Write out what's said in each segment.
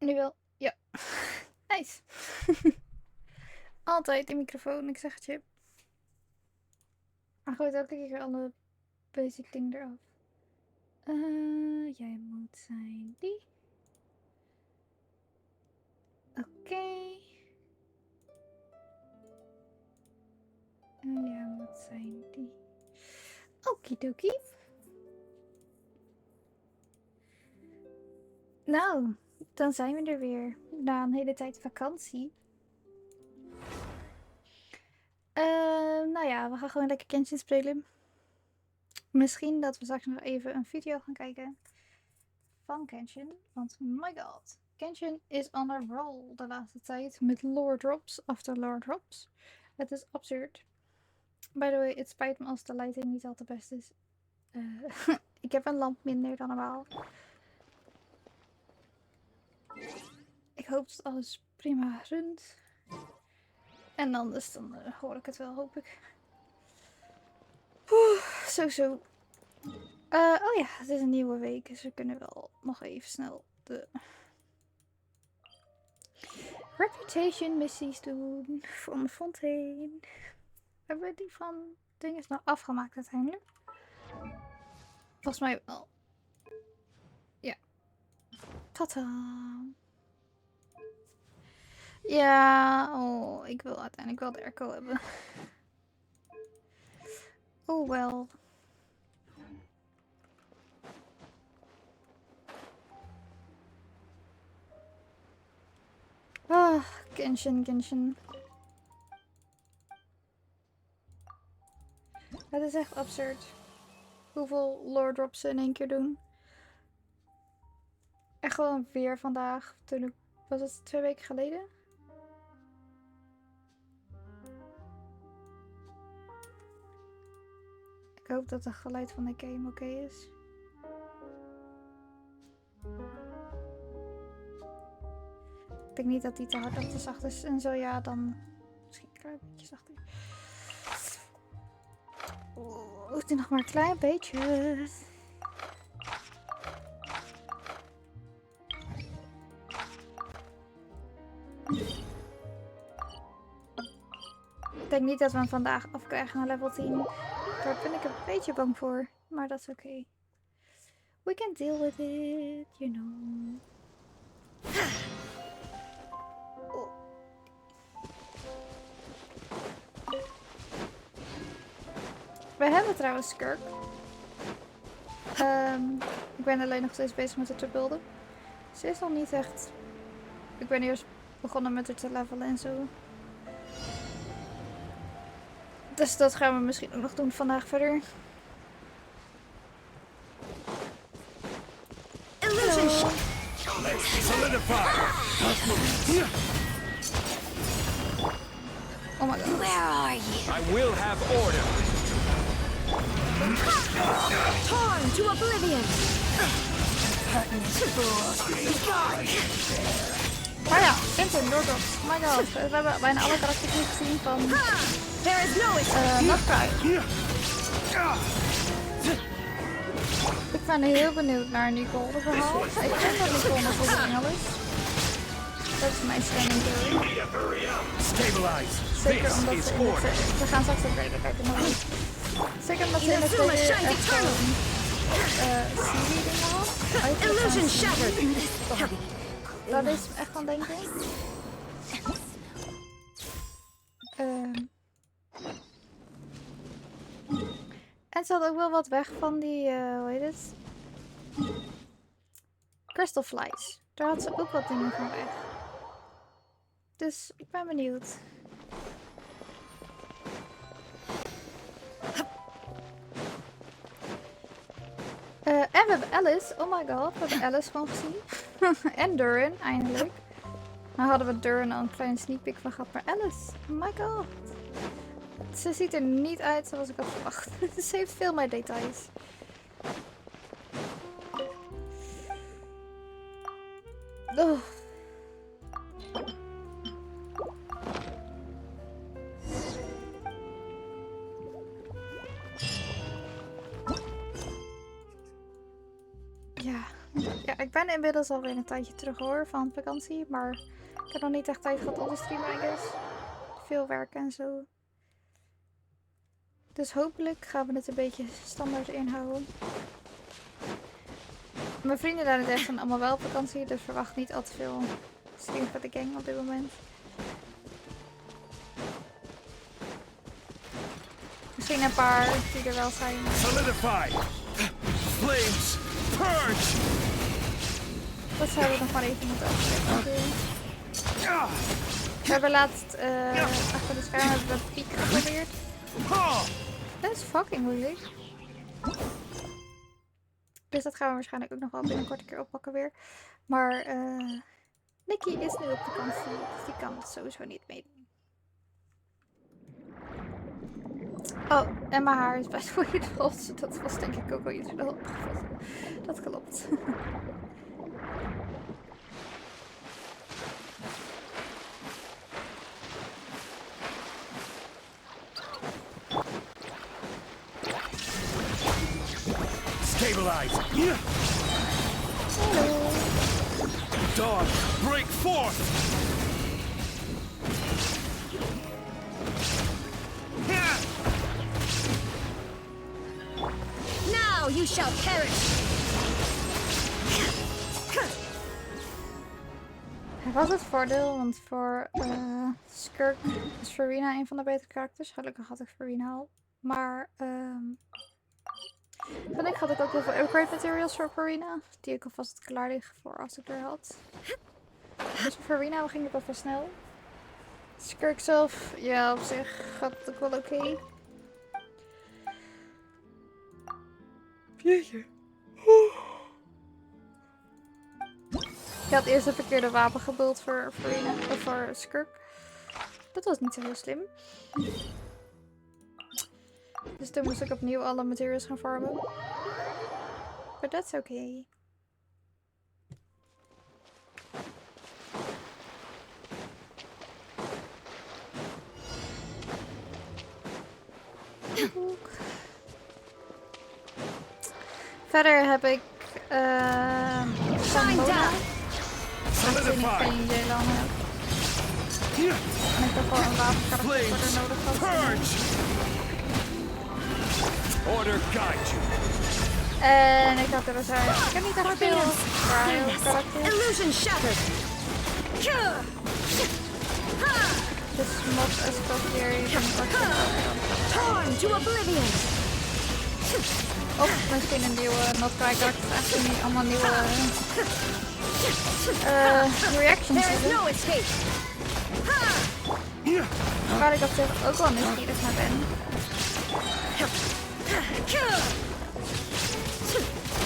Nu wel. Ja. Nice. Altijd de microfoon, ik zeg het je. Maar goed, elke keer alle basic dingen eraf. Jij moet zijn die. Oké. En jij moet zijn die. Okidoki. Nou, dan zijn we er weer. Na een hele tijd vakantie. Nou ja, we gaan gewoon lekker Genshin spelen. Misschien dat we straks nog even een video gaan kijken van Genshin. Want my god, Genshin is on a roll de laatste tijd met lore drops after lore drops. Het is absurd. By the way, het spijt me als de lighting niet al te best is. Ik heb een lamp minder dan normaal. Ik hoop dat alles prima runt. En anders dan hoor ik het wel, hoop ik. Zo. Oh ja, het is een nieuwe week, dus we kunnen wel nog even snel de reputation missies doen van Fontaine. Hebben we die van dingen nog afgemaakt uiteindelijk? Volgens mij wel. Ja. Tata. Ja, oh, ik wil uiteindelijk wel de airco hebben. Oh wel. Ah, Genshin. Het is echt absurd. Hoeveel lore drops ze in één keer doen. Echt gewoon weer vandaag. Toen ik, was het 2 weken geleden? Ik hoop dat het geluid van de game oké is. Ik denk niet dat die te hard of te zacht is. En zo ja, dan misschien een klein beetje zachter. Oh, het is nog maar een klein beetje. Ik denk niet dat we hem vandaag afkrijgen naar level 10. Daar ben ik een beetje bang voor. Maar dat is oké. We can deal with it, you know. Oh. We hebben trouwens Skirk. Ik ben alleen nog steeds bezig met het te builden. Ze is nog niet echt... Ik ben eerst begonnen met het te levelen en zo. Dus dat gaan we misschien ook nog doen vandaag verder. Illusion! Oh my god. Where are you? I will have order. Torn to oblivion! Maar ja, Genshin, doordrops. Oh my god. We hebben bijna alle karakters niet gezien van... There is no escape! Nachtcry. Ik ben heel benieuwd naar Nicole verhaal. Ik denk dat Nicole nog wel engel is. Dat is mijn stemming theorie. Zeker omdat ze in het... We gaan straks ook even kijken naar... Zeker omdat ze in het tweede echt gewoon... seaweeding had. Illusion shattered! Dat is echt van denken. En ze had ook wel wat weg van die, hoe heet het? Crystal Flies. Daar had ze ook wat dingen van weg. Dus ik ben benieuwd. En we hebben Alice. Oh my god, we hebben Alice gewoon gezien. En Durin, eindelijk. Nou hadden we Durin al een kleine sneak peek van gehad, maar Alice. Oh my god. Ze ziet er niet uit zoals ik had verwacht. Ze heeft veel meer details. Oh. Ja, Ja, ik ben inmiddels alweer een tijdje terug hoor van vakantie, maar ik heb nog niet echt tijd gehad om te streamen, I guess. Veel werken en zo. Dus hopelijk gaan we het een beetje standaard inhouden. Mijn vrienden daar in het echt zijn allemaal wel op vakantie, dus verwacht niet al te veel streams met de gang op dit moment. Misschien een paar die er wel zijn. Solidify! Flames! Purge! Dat zouden we nog maar even moeten afspreken. We hebben laatst achter de schermen hebben we piek geprobeerd. Dat is fucking moeilijk. Dus dat gaan we waarschijnlijk ook nog wel binnenkort een keer oppakken weer. Maar Nicky is nu op vakantie, dus die kan het sowieso niet meedoen. Oh, en mijn haar is best goed roze. Dat was denk ik ook wel iets wel opgevallen. Dat klopt. Stabilize! Hallo. Dawn, break forth! Now you shall perish. Het was het voordeel, want voor Skirk is Farina een van de betere karakters. Gelukkig had ik Farina al. Maar van ik had ik ook heel veel upgrade materials voor Farina. Die ik alvast klaar liggen voor als ik er had. Dus voor Farina ging het wel vast snel. Skirk zelf, ja op zich gaat het ook wel oké. Jeetje. Ik had eerst een verkeerde wapen gebuild voor Farina, of voor Skirk. Dat was niet zo heel slim. Dus toen moest ik opnieuw alle materials gaan farmen. But that's okay. Verder heb ik Shine down. Aangezien ik geen idee lang heb. En ik heb wel een wapenkarakter voor er nodig had. Purge! Order guide you. En ik had er dus ik heb niet echt veel karakters. Illusion shattered. Dus mod escalteer je van Torn to oblivion. of misschien een nieuwe not kwijt karakters. Eigenlijk niet allemaal nieuwe reactions There is hebben. no escape. Waar ik op zich ook wel nieuwsgierig naar ben.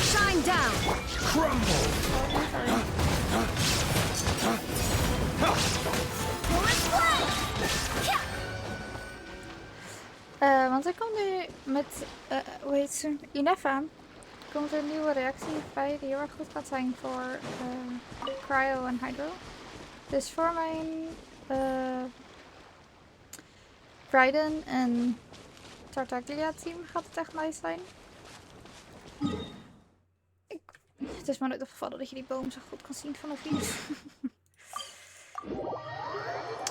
Shine down. Crumble! Want er komt nu met, hoe heet ze? Inefa. Komt er een nieuwe reactie bij die heel erg goed gaat zijn voor Cryo en Hydro. Dus voor mijn Bryden en Tartaglia team gaat het echt nice zijn. Het is maar nooit opgevallen dat je die boom zo goed kan zien vanaf hier.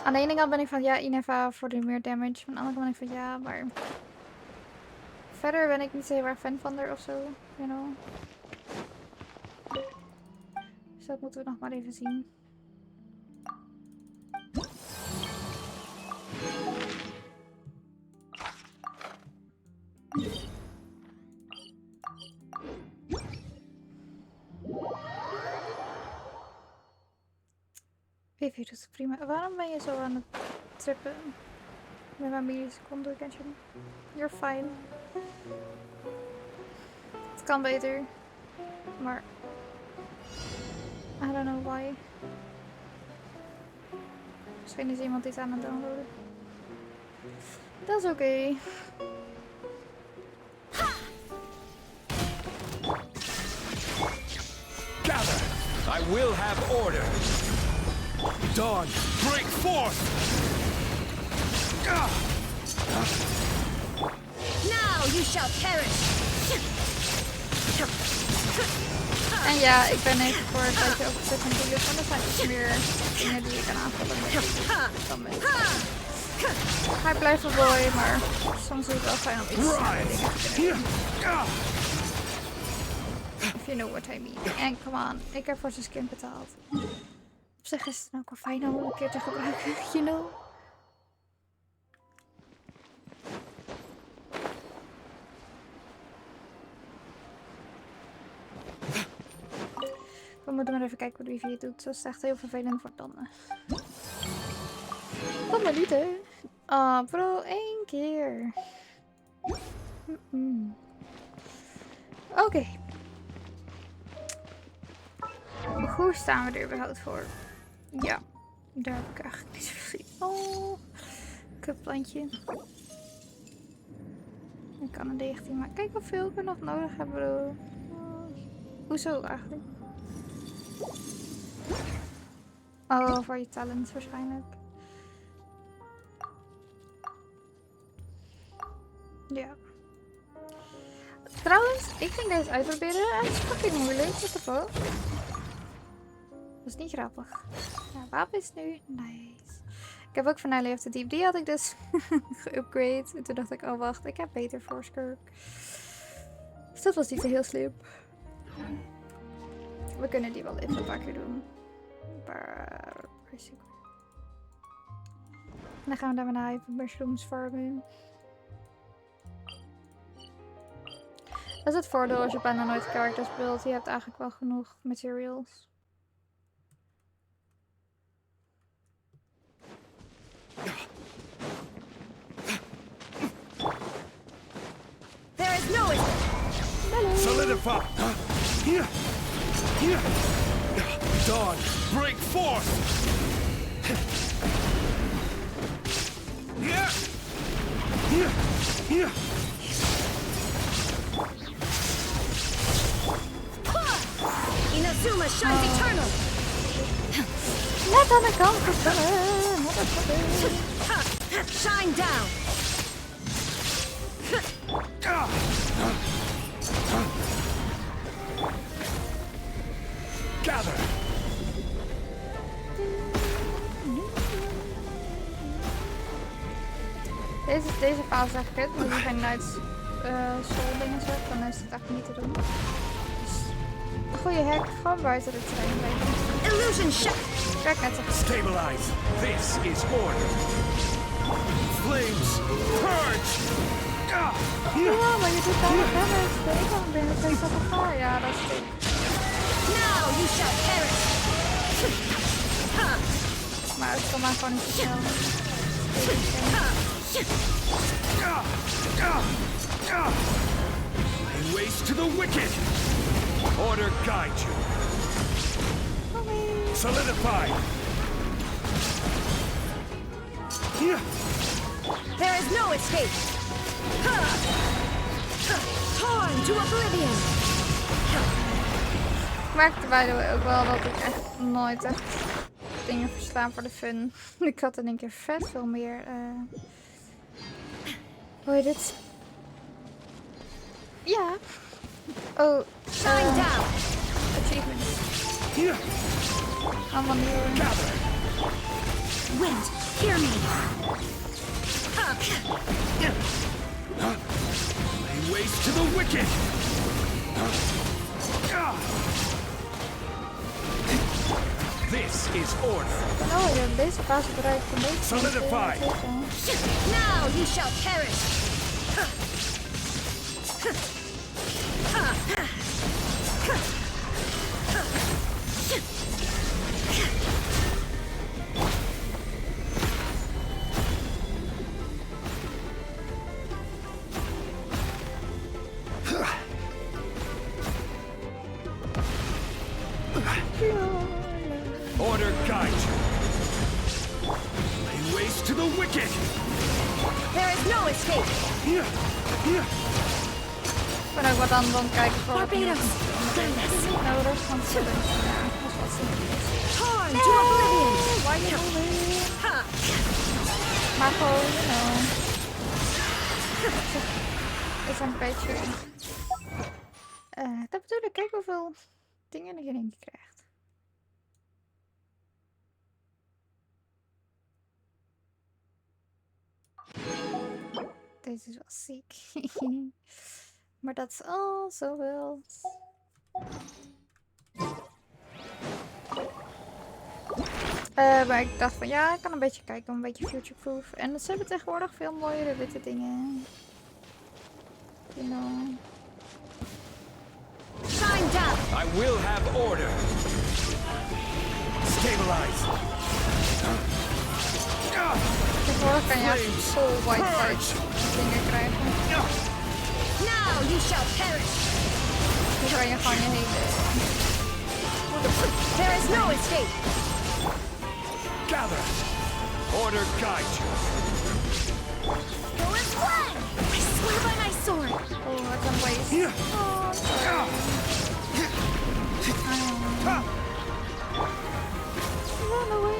Aan de ene kant ben ik van ja, Inefa voor de meer damage. Aan de andere kant ben ik van ja, maar verder ben ik niet zo heel erg fan van haar of zo, you know. Dus dat moeten we nog maar even zien. PV doet het prima. Waarom ben je zo aan het trippen? Met mijn milliseconden, Genshin. You're fine. Het kan beter. Maar I don't know why. Misschien is iemand iets aan het downloaden. Dat is oké. Gather! I will have order! Dawn, break forth! Now you shall perish. En ja, ik ben even voor een tijdje overgezet van video's, want er zijn iets meer dingen die je kan aanvullen met video's dan met. Hij blijft een boy, maar soms is het wel fijn om iets sneller dingen te kunnen doen. If you know what I mean. En come on, ik heb voor zijn skin betaald. Op zich is het ook wel fijn om een keer te gebruiken, you know. We moeten maar even kijken hoe de wifi het doet. Dat is echt heel vervelend voor tanden. Kom maar niet, hè. Oh, bro, 1 keer. Oké. Hoe staan we er überhaupt voor? Ja, daar heb ik eigenlijk niet zoveel. Oh, cupplantje. Ik kan een 19, maar kijk hoeveel we nog nodig hebben, bro. Hoezo eigenlijk? Oh, voor je talent waarschijnlijk. Ja. Trouwens, ik ging deze uitproberen en het is fucking moeilijk. What the fuck? Dat is niet grappig. Ja, wapen is nu nice. Ik heb ook Finale of the Deep. Die had ik dus geupgrade. En toen dacht ik, oh wacht, ik heb beter voor Skirk. Dus dat was niet zo heel slim. We kunnen die wel even een paar keer doen. En dan gaan we daarna even mushrooms farmen. Dat is het voordeel als je bijna nooit characters buildt. Je hebt eigenlijk wel genoeg materials. There is no Solidify! Here! Here! Dawn, break forth! Here! Here! Here! Inazuma shines eternal. Net aan de kant gestaan. Shine down. Gather! Deze fase is echt kut, want je geen Nights Soul dingen zegt, dan is het echt niet te doen. Dus een goede hack, gewoon buiten de terrein blijven. Illusion shot. Kijk net zo. Stabilize! This is order! Flames! Purge! Ja, maar je doet daar damage. Ik kan binnen twee stappen voor. Ja, dat is stuk. Now you shall perish. Maar het kan maar gewoon niet zo snel. Lay waste to the wicked! Order guide you! Solidify! Here! There is no escape. Torn to oblivion. Ik merkte by the way ook wel dat ik echt nooit echt dingen verslaan voor de fun. Ik had in één keer vet veel meer. Hoe heet dit? Ja. Oh, Shine down. achievements. Here! Allemaal nieuwe. Gather! Wind, hear me. Lay waste to the wicked! This is order! Oh, je hebt deze fase bereikt een beetje. Solidify. Now you shall perish. Order guide you! Lay waste to the wicked! There is no escape. Here! Here! Ik ben ook wat aan het kijken voor wat Barbados. nodig, want ze doen ja, dat is wat simpel. Torn to oblivion. Why you moving? Maar gewoon, is een beetje. Dat bedoel ik, kijk hoeveel dingen die je in één keer krijgt. Deze is wel ziek. Maar dat is al zoveel. Maar ik dacht van ja, ik kan een beetje kijken, een beetje future-proof. En ze hebben tegenwoordig veel mooiere witte dingen. You know. Shine down. I will have order. Stabilize. Tegenwoordig kan je echt full white fight dingen krijgen. Now you shall perish. Dan kan je gewoon je hele... There is no escape. Gather. Order guide you. Go and play. I swear by my sword. Oh, I can waste. Oh, run away.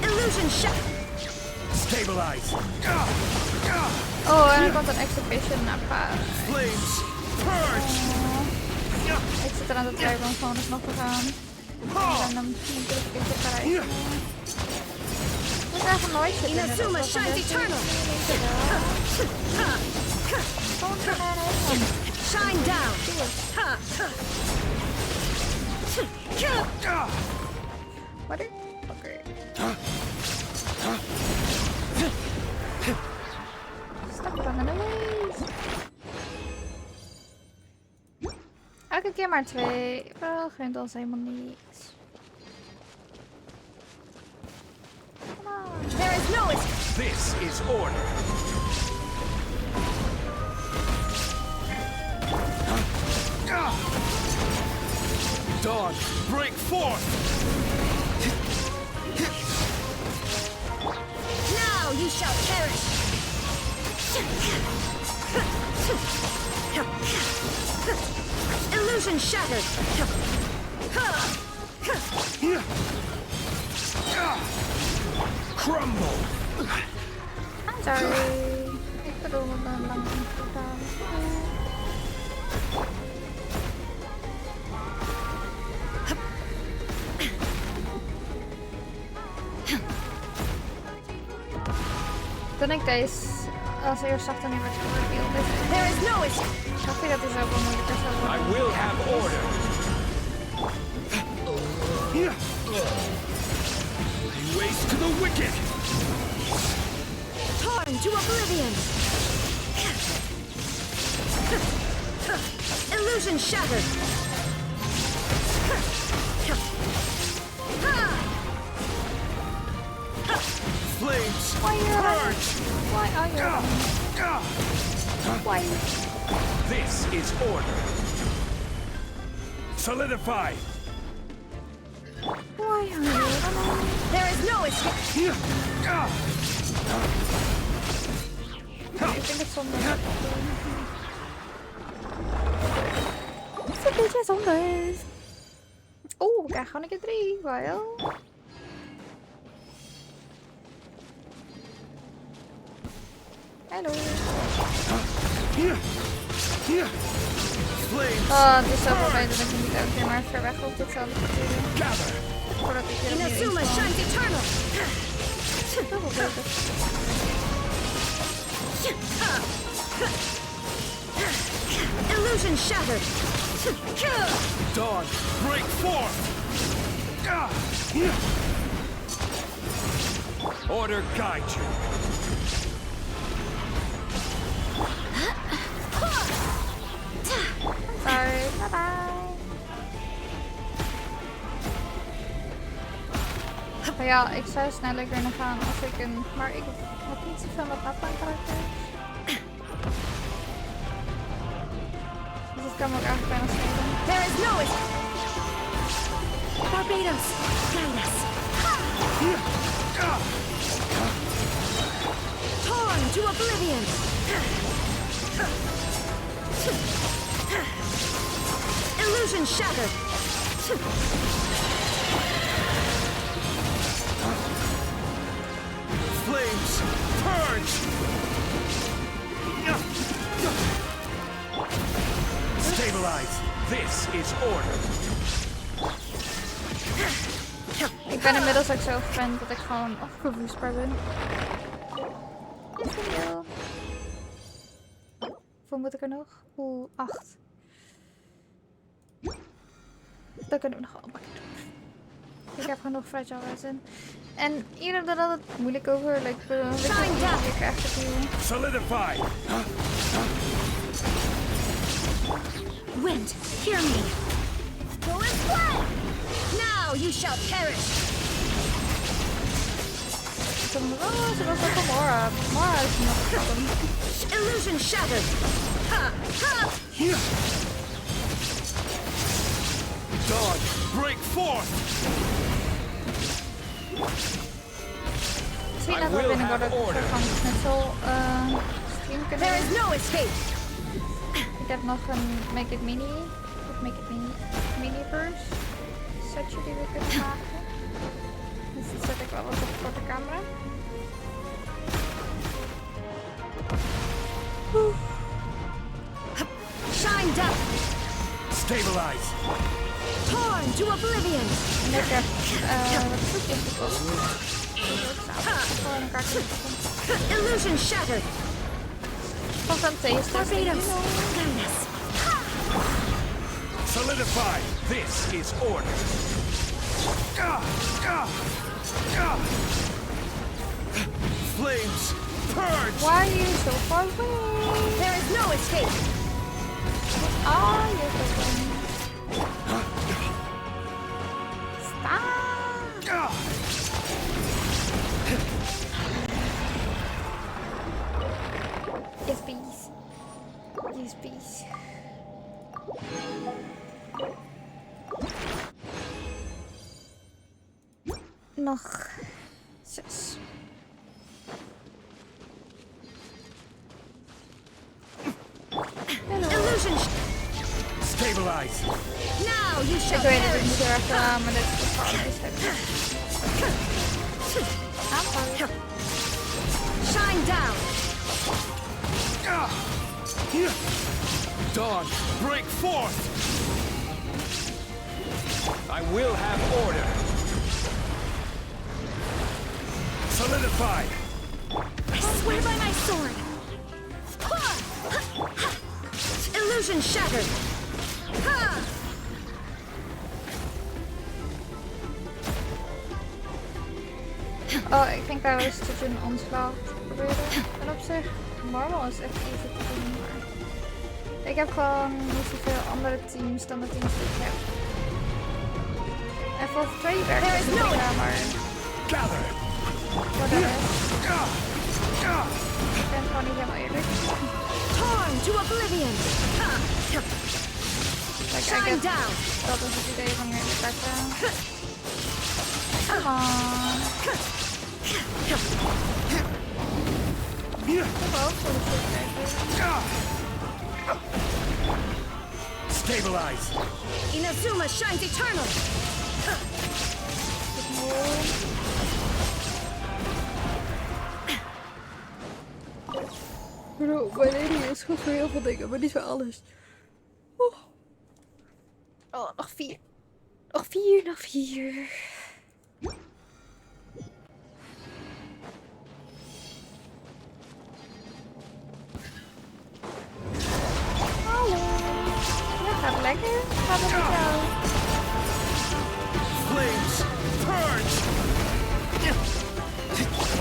Illusion shot. Stabilize. Oh, en er komt een exhibition naar paard. Flames. Purge. Ik zit eraan te twijfelen om gewoon eens nog te gaan. En dan moet ik een keertje krijgen. Ik krijg nooit zitten. Inazuma shines eternal. Gewoon zo naar huis. Shine down. Wat? Oké. Stop running away. Elke keer maar 2. Wel, gunt ons helemaal niks. Come on. There is no escape. This is order. Dawn, break forth. Now you shall perish. Illusion shattered. Crumble. I'm sorry. Ik bedoel me dan lang gedaan. Toen ik deze als eerst zag, dan werd gereveeld. There is no escape. Dacht ik dat hij zoveel moeilijker zou worden. I will have order. Lay waste to the wicked. Torn to oblivion. Illusion shattered. Flames. Purge. Why are you running? Why? This is order. Solidify. Why are you running? There is no escape. Ik vind het zonde. Het is een beetje zonde. Oeh, we krijgen gewoon een keer 3. Wel. Hallo. Flames. Oh, het is zoveel beter dat je niet elke keer maar ver weg hoeft dit zelf te doen. Gather. Voordat ik hier opnieuw Inazuma inspawn. shines eternal. Zoveel beter. Illusion shattered. Dawn, break forth. Order guide you. Sorry, bye bye. Maar ja, ik zou sneller kunnen gaan als ik een... Maar ik heb niet zoveel met afstandkarakters. Dus dat kan me ook eigenlijk bijna schelen. There is no escape. Barbados, guide us. Torn to oblivion. Illusion Illusion shattered. Flames, purge! Stabilize. This is order. Ik ben inmiddels ook zo gewend dat ik gewoon afgevoesbaar ben. Dit video. Hoeveel moet ik er nog? Oeh, 8. Dat kunnen we nog wel makkelijk doen. Ik heb genoeg fragile resin. En iedereen dat altijd moeilijk over. Ik krijg het hier. Solidify. Wind, hear me. Go and fly! Now you shall perish. Ze was ook een Mora. Mora is nog een problem. Illusion shattered. Ha! Ha! Dawn, break forth. Misschien dat we binnenkort ook een soort van knitsel stream kunnen There doen. is no escape. Ik heb nog een Make It Mini. Of Make It Mini verse. Setje die we kunnen maken. Dus dat zet ik wel wat op voor de camera. Shine down. Stabilize. Torn to oblivion. En ik heb wat voetjes gekocht. Gewoon elkaar kunnen. Illusion shattered. Van een taste. Torpedoes. Guide us. Solidify. This is order. Flames, purge. Why are you so far away? There is no escape. Ah, you're so funny. Stop! Yes, please. Yes, please. Nog 6. Illusion. Stabilize. Now you shall Ik weet het, ik perish. moet er even aan, maar dit is toch wel aanvallen. Shine down. Dawn, break forth. I will have order. Solidify. I swear by my sword. Illusion shattered. Ha! Oh, ik denk daar eens tot een onslag proberen. En op zich, Marvel is echt easy te doen, maar ik heb gewoon niet zoveel andere teams dan de teams die ik heb. En voor 2 werkt het prima, maar Gather. voor de rest, ik ben gewoon niet helemaal eerlijk. Torn to oblivion. Ha! Kijk, ik Shine heb, down. dat is het idee van mijn karten. Come on. Ik heb ook voor de shit kijken. Stabilize. Inazuma shines eternal. Bro, mijn lady is goed voor heel veel dingen, maar niet voor alles. Oh, nog 4. Nog 4, nog 4. Hallo. Ja, gaat lekker. Gaat het met jou? Flames, purge.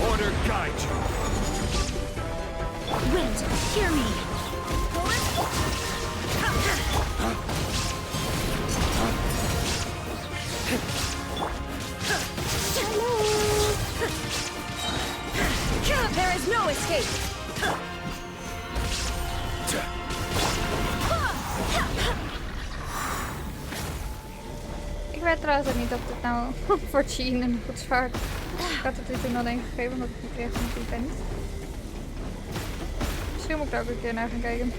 Order guide you. Wind, hear me. There is no escape. Ik weet trouwens ook niet of dit nou voor Jean een goed zwaard. Ik had het toen al denk gegeven omdat ik niet kreeg van de tent. Misschien moet ik daar ook een keer naar gaan kijken.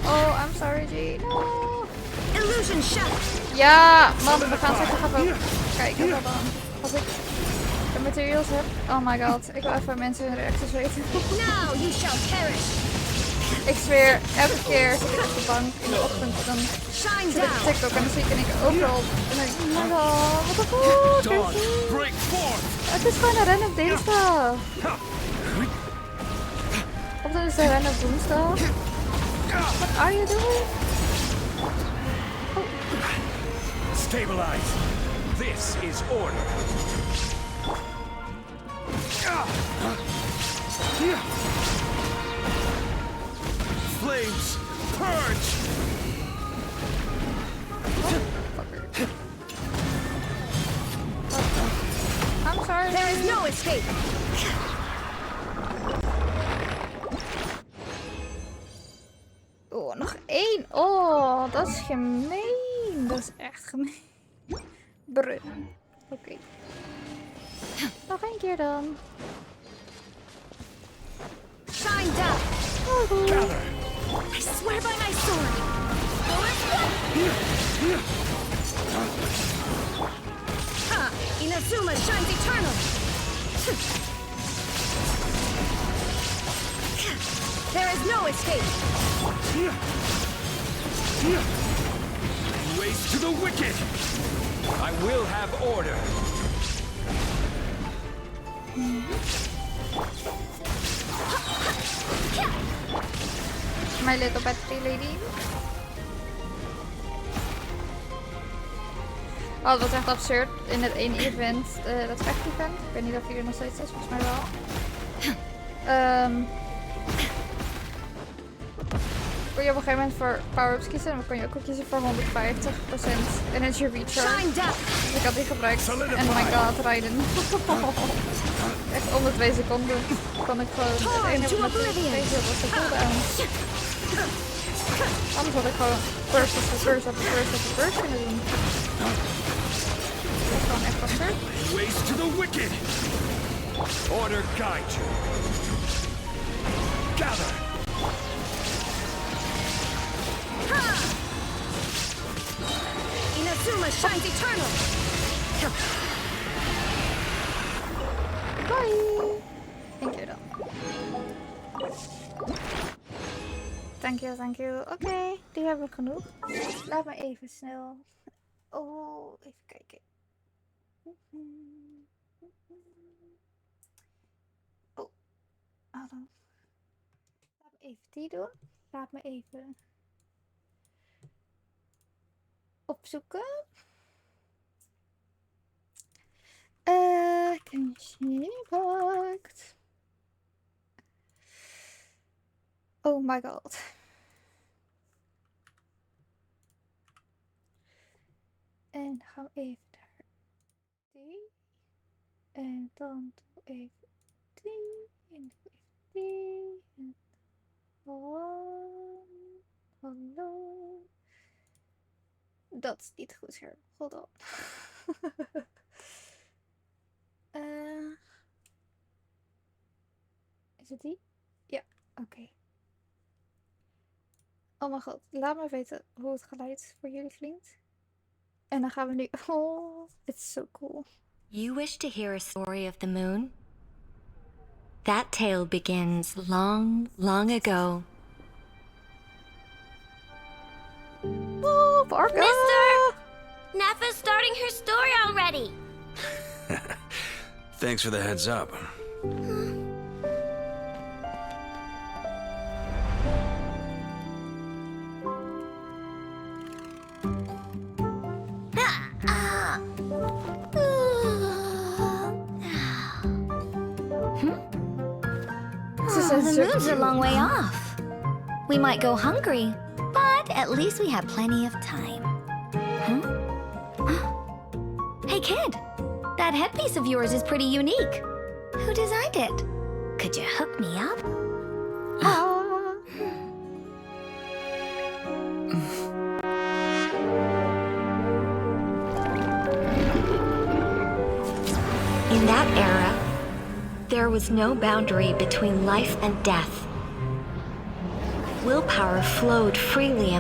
Oh, Oh, I'm sorry, G. No. Illusion shot. Ja, man, we gaan zeker gaan kijken wat dan. Als ik de materials heb. Oh my god, ik wil even mensen hun reacties weten. Now you shall perish. Ik zweer, elke keer zit ik op de bank in de ochtend, dan Shine zit ik op down. TikTok en dan zie ik in één keer overal. En dan denk ik, oh my god, what the fuck? Dawn, break forth! Het is gewoon een random dinsdag. Of dan is het een random woensdag. What are you doing? Stabilize. This is order. Flames, purge! I'm sorry. There is no escape. Oh, nog één. Oh, dat is gemeen. Dat is echt gemeen. Brr. Oké. Nog één keer dan. Shine down. Gather! I swear by my sword. Go and Ha! Inazuma shines eternal. There is no escape. Waste to the wicked! I will have order. My little battery lady. Oh, dat was echt absurd. In het ene event, dat vecht-event. Ik weet niet of jullie er nog steeds is, volgens mij wel. Kon je op een gegeven moment voor power-ups kiezen. En dan kon je ook kiezen voor 150% energy recharge. Shine down. Dus ik had die gebruikt. En oh my god, rijden. Echt onder 2 seconden kon ik gewoon het enige met de deze was de cooldown. Anders had ik gewoon burst of burst of burst of burst kunnen doen. Dat is gewoon echt absurd. Waste to the wicked! Order guide you. Gather! Inazuma shines eternal. Bye! Eén keer dan. Thank you. Oké, die hebben we genoeg. Laat me even snel. Oh, even kijken. Oh, Adam. Laat me even die doen. Laat me even opzoeken. Genshin Impact. Oh my god. En gaan we even naar die. En dan doe even die. En doe even die. En hallo. Dat is niet goed scherm. Hold on. Is het die? Ja, oké. Oh mijn god, laat me weten hoe het geluid voor jullie klinkt. En dan gaan we nu... Oh, it's so cool. You wish to hear a story of the moon? That tale begins long, long ago. Oh, Barca! Mister! Nafa's starting her story already. Thanks for the heads up. The moon's a long way off. We might go hungry, but at least we have plenty of time. Hey kid, that headpiece of yours is pretty unique. Who designed it? Could you hook me up? In that era, there was no boundary between life and death. willpower flowed freely.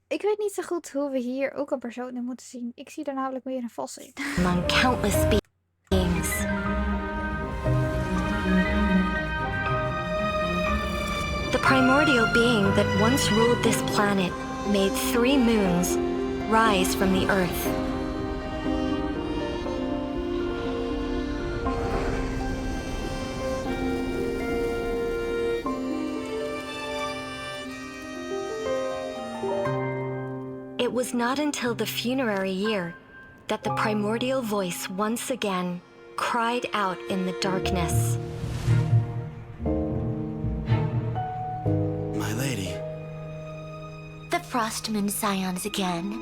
Ik weet niet zo goed hoe we hier ook een persoon in moeten zien. Ik zie er namelijk meer een vos in. Among countless beings. The primordial being that once ruled this planet made 3 moons rise from the earth. It was not until the funerary year that the primordial voice once again cried out in the darkness. My lady. The Frostmoon Scions again.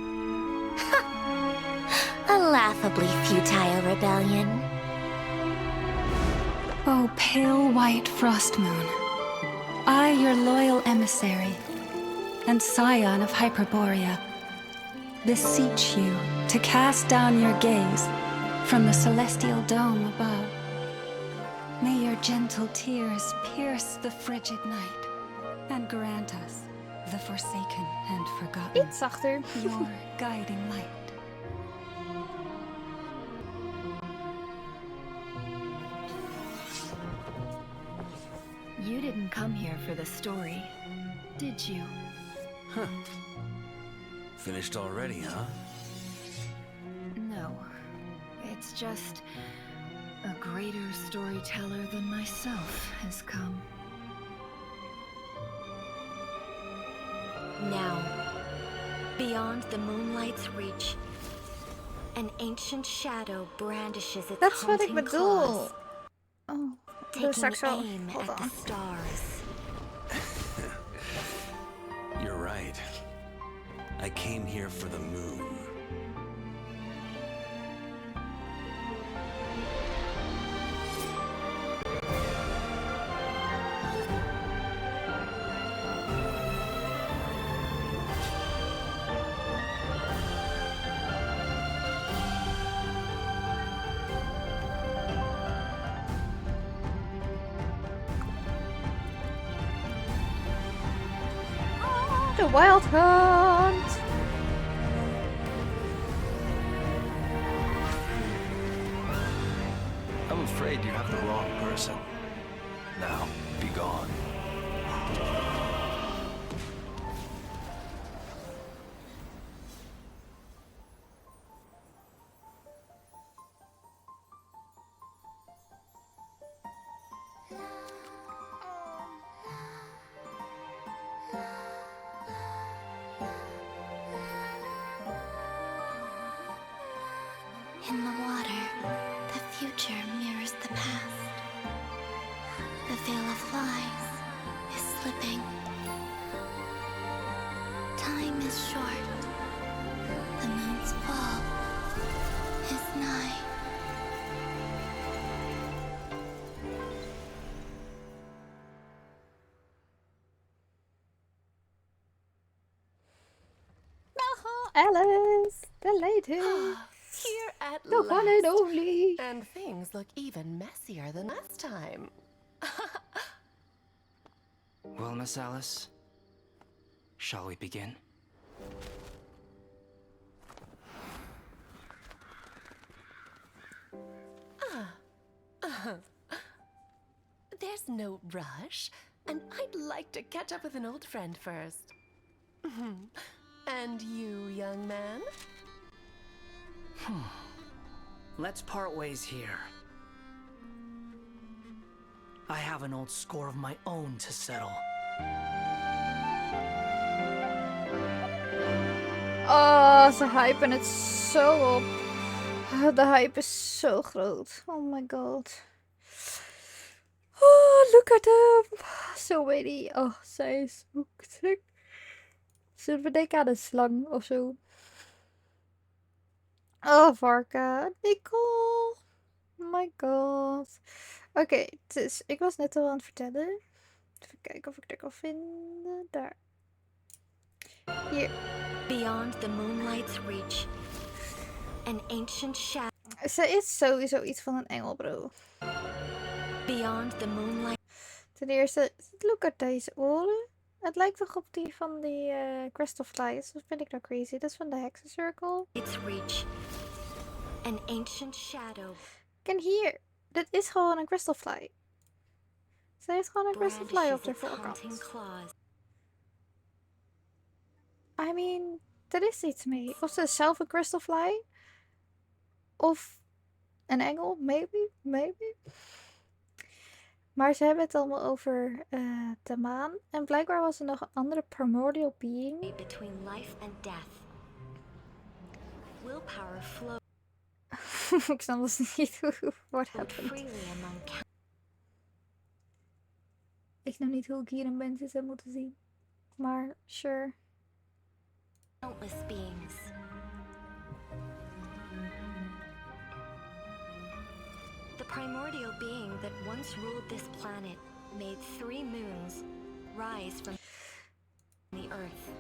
A laughably futile rebellion. Oh, pale white Frostmoon, I, your loyal emissary, and scion of Hyperborea, beseech you to cast down your gaze from the celestial dome above. May your gentle tears pierce the frigid night and grant us, the forsaken and forgotten, Iets zachter. your guiding light. You didn't come here for the story, did you? Huh. Finished already, huh? No. It's just a greater storyteller than myself has come. Now, beyond the moonlight's reach, an ancient shadow brandishes its Dat is wat ik haunting bedoel. claws, Oh, dus taking straks wel. aim Hold at the on. stars. You're right. I came here for the moon. The Wild Hunt! I'm afraid you have the wrong person. Now, be gone. In the water, the future mirrors the past. The veil of lies is slipping. Time is short. The moon's fall is nigh. Alice! The lady! Here at The one and last. only! And things look even messier than last time. Well, Miss Alice, shall we begin? There's no rush, and I'd like to catch up with an old friend first. And you, young man? Let's part ways here. I have an old score of my own to settle. Oh, ze hypen het zo op. De hype is zo groot. Oh my god. Oh, look at them. So many. Oh, zij is ook sick. Zullen we denken aan een slang of zo? Oh, varken. Nicole. Oh my god. Oké, dus ik was net al aan het vertellen. Even kijken of ik het kan vinden. Daar. Hier. Beyond the moonlight's reach, an ancient shadow. Ze is sowieso iets van een engel, bro. Beyond the moonlight. Ten eerste, look at deze oren. Het lijkt toch op die van die Crystal Flies. Of ben ik nou crazy? Dat is van de Hexen Circle. Its reach. An ancient shadow. En hier, dit is gewoon een Crystal Fly. Ze heeft gewoon een Crystal Fly op haar voorkant. I mean, er is iets mee. Of ze is zelf een Crystal Fly. Of een engel, maybe. Maar ze hebben het allemaal over de maan. En blijkbaar was er nog een andere primordial being. Between life and death. Willpower flows. Ik snap dus niet wat happened. Ik snap niet hoe ik hier een mensen zou moeten zien. Maar, sure. Countless beings. The primordial being that once ruled this planet made 3 moons rise from the earth.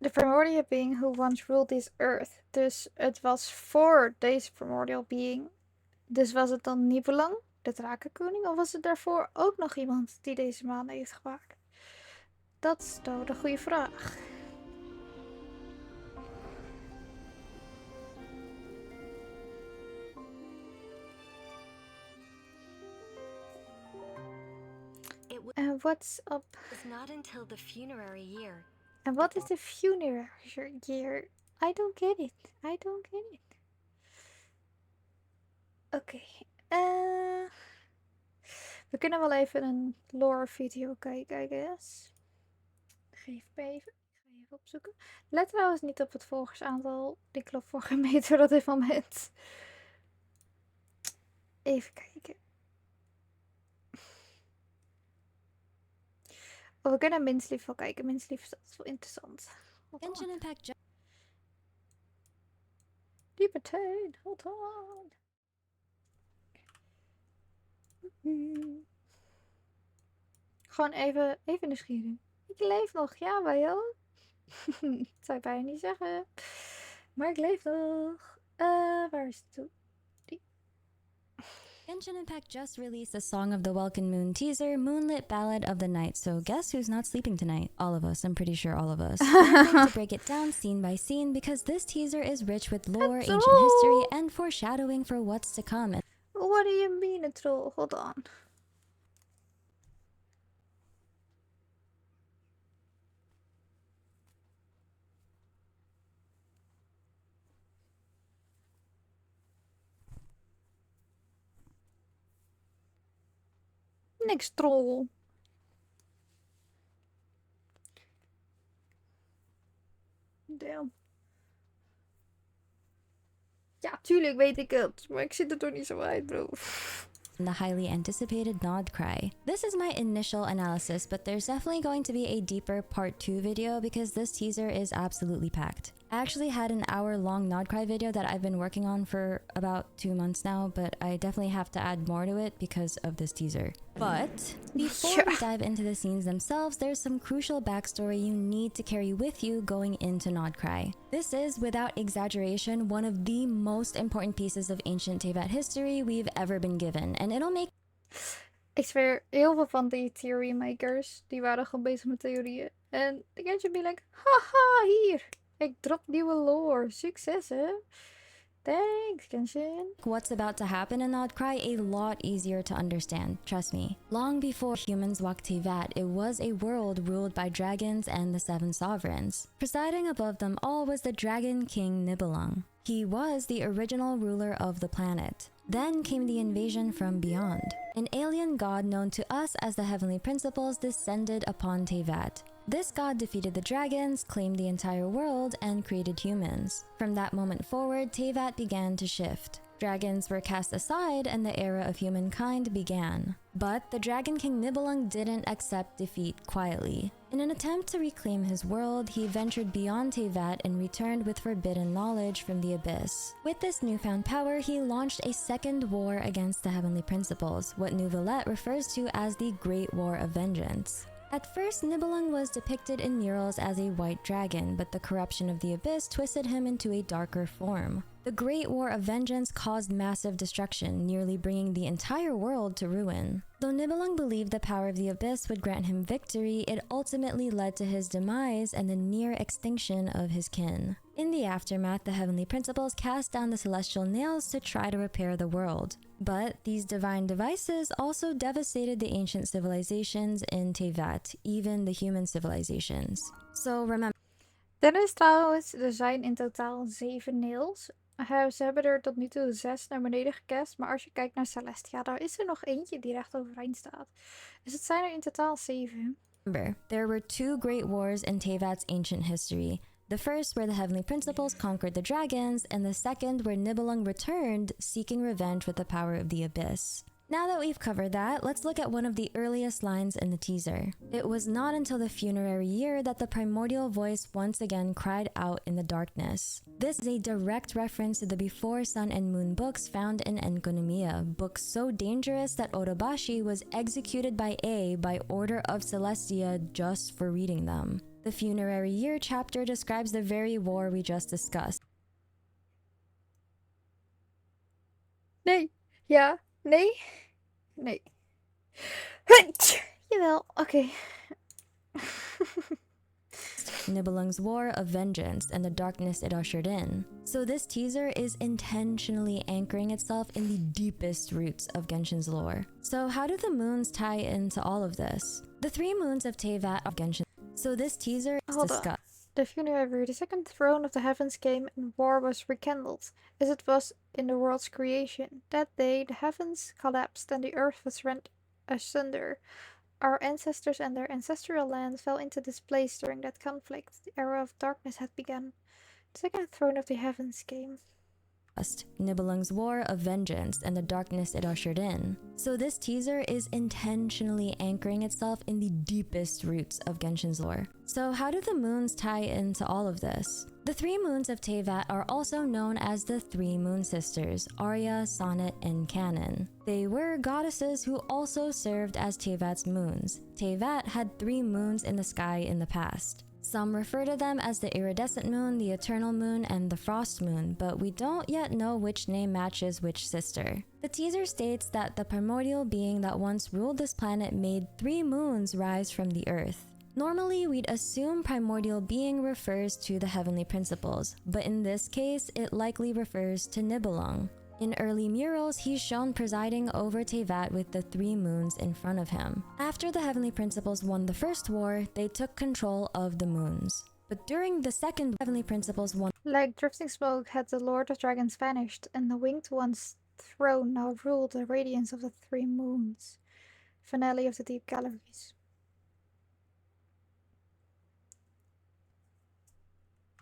The primordial being who once ruled this earth. Dus het was voor deze primordial being. Dus was het dan Nibelang, de drakenkoning? Of was het daarvoor ook nog iemand die deze maan heeft gemaakt? Dat is toch de goede vraag. And what's up? It's not until the funerary year. And what is the funerary year? I don't get it. Oké. We kunnen wel even een lore video kijken, I guess. Geef me even. Ik ga even opzoeken. Let trouwens niet op het volgersaantal. Die klopt voor geen meter op dit moment. Even kijken. Oh, we kunnen Minsleaf wel kijken. Minsleaf is altijd wel interessant. Genshin Impact. Die meteen. Hold on. Gewoon even nieuwsgierig. Ik leef nog, ja, bij jou. Dat zou ik bijna niet zeggen. Maar ik leef nog. Waar is het toe? Genshin Impact just released a Song of the Welkin Moon teaser, Moonlit Ballad of the Night. So guess who's not sleeping tonight? All of us. I'm pretty sure all of us. We're going to break it down scene by scene because this teaser is rich with lore, ancient history, and foreshadowing for what's to come. What do you mean a troll? Hold on. Niks troll. Damn. Ja, tuurlijk weet ik het. Maar ik zit er toch niet zo uit, bro. The highly anticipated Nod Cry. This is my initial analysis, but there's definitely going to be a deeper part 2 video because this teaser is absolutely packed. I actually had an hour-long Nod Cry video that I've been working on for about 2 months now, but I definitely have to add more to it because of this teaser. But before we dive into the scenes themselves, there's some crucial backstory you need to carry with you going into Nod Cry. This is, without exaggeration, one of the most important pieces of ancient Teyvat history we've ever been given, and it'll make... Ik zweer, heel veel van die theory makers, die waren gewoon bezig met theorieën. En dan kan je be like, haha, hier. Ik drop nieuwe lore. Succes, hè? Thanks, Genshin. What's about to happen in Nod Cry a lot easier to understand, trust me. Long before humans walked Teyvat, it was a world ruled by dragons and the 7 sovereigns. Presiding above them all was the Dragon King Nibelang. He was the original ruler of the planet. Then came the invasion from beyond. An alien god known to us as the Heavenly Principles descended upon Teyvat. This god defeated the dragons, claimed the entire world, and created humans. From that moment forward, Teyvat began to shift. Dragons were cast aside and the era of humankind began. But the Dragon King Nibelang didn't accept defeat quietly. In an attempt to reclaim his world, he ventured beyond Teyvat and returned with forbidden knowledge from the abyss. With this newfound power, he launched a second war against the Heavenly Principles, what Neuvillette refers to as the Great War of Vengeance. At first, Nibelung was depicted in murals as a white dragon, but the corruption of the Abyss twisted him into a darker form. The Great War of Vengeance caused massive destruction, nearly bringing the entire world to ruin. Though Nibelung believed the power of the Abyss would grant him victory, it ultimately led to his demise and the near extinction of his kin. In the aftermath, the Heavenly Principles cast down the Celestial Nails to try to repair the world. But these divine devices also devastated the ancient civilizations in Teyvat, even the human civilizations. So remember... Dit is trouwens, er zijn in totaal 7 nails. Ze hebben er tot nu toe 6 naar beneden gecast, maar als je kijkt naar Celestia, daar is er nog eentje die recht overeind staat. Dus het zijn er in totaal 7. Remember, there were 2 great wars in Teyvat's ancient history. The first where the Heavenly Principles conquered the dragons, and the second where Nibelung returned, seeking revenge with the power of the Abyss. Now that we've covered that, let's look at one of the earliest lines in the teaser. It was not until the funerary year that the primordial voice once again cried out in the darkness. This is a direct reference to the Before Sun and Moon books found in Enkonomiya, books so dangerous that Otobashi was executed by order of Celestia just for reading them. The funerary year chapter describes the very war we just discussed. Nee. Ja. Nee. Nee. Jawel, oké. Nibelung's War of Vengeance and the darkness it ushered in. So this teaser is intentionally anchoring itself in the deepest roots of Genshin's lore. So how do the moons tie into all of this? The 3 moons of Teyvat of Genshin. So this teaser is discussed. The funerary, the second throne of the heavens came and war was rekindled, as it was in the world's creation. That day the heavens collapsed and the earth was rent asunder. Our ancestors and their ancestral land fell into displace during that conflict. The era of darkness had begun. The second throne of the heavens came. Nibelung's War of Vengeance and the darkness it ushered in. So this teaser is intentionally anchoring itself in the deepest roots of Genshin's lore. So how do the moons tie into all of this? The 3 moons of Teyvat are also known as the 3 moon sisters, Arya, Sonnet, and Canon. They were goddesses who also served as Teyvat's moons. Teyvat had 3 moons in the sky in the past. Some refer to them as the iridescent moon, the eternal moon, and the frost moon, but we don't yet know which name matches which sister. The teaser states that the primordial being that once ruled this planet made 3 moons rise from the earth. Normally, we'd assume primordial being refers to the heavenly principles, but in this case, it likely refers to Nibelung. In early murals, he's shown presiding over Teyvat with the 3 moons in front of him. After the Heavenly Principles won the first war, they took control of the moons. But during the second, Heavenly Principles won. Like drifting smoke had the Lord of Dragons vanished, and the Winged One's throne now ruled the radiance of the 3 moons. Finale of the Deep Galleries.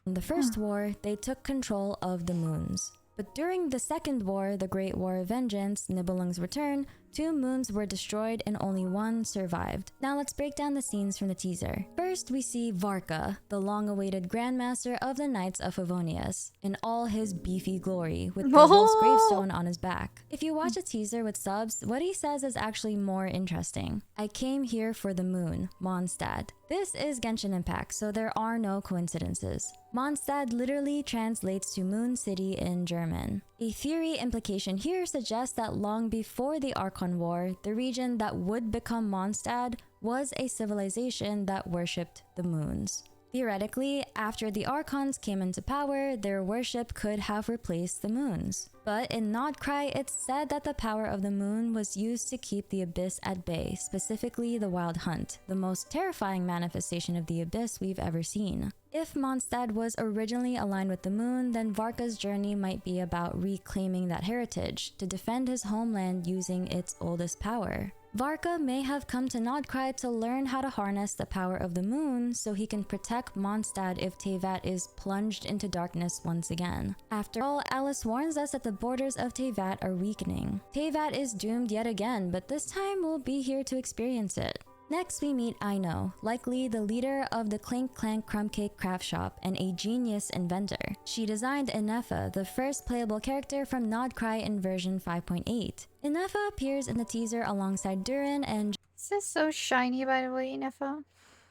In the first war, they took control of the moons. But during the second war, the Great War of Vengeance, Nibelung's return, 2 moons were destroyed and only 1 survived. Now let's break down the scenes from the teaser. First, we see Varka, the long-awaited Grandmaster of the Knights of Favonius, in all his beefy glory, with the most gravestone on his back. If you watch a teaser with subs, what he says is actually more interesting. I came here for the moon, Mondstadt. This is Genshin Impact, so there are no coincidences. Mondstadt literally translates to Moon City in German. A theory implication here suggests that long before the Archon War, the region that would become Mondstadt was a civilization that worshipped the moons. Theoretically, after the Archons came into power, their worship could have replaced the moons. But in Nodcry, it's said that the power of the moon was used to keep the Abyss at bay, specifically the Wild Hunt, the most terrifying manifestation of the Abyss we've ever seen. If Mondstadt was originally aligned with the moon, then Varka's journey might be about reclaiming that heritage, to defend his homeland using its oldest power. Varka may have come to Nodcry to learn how to harness the power of the moon so he can protect Mondstadt if Teyvat is plunged into darkness once again. After all, Alice warns us that the borders of Teyvat are weakening. Teyvat is doomed yet again, but this time we'll be here to experience it. Next, we meet Aino, likely the leader of the Clink Clank Crumb Cake craft shop and a genius inventor. She designed Inefa, the first playable character from Nodcry in version 5.8. Inefa appears in the teaser alongside Durin and This is so shiny, by the way, Nefa.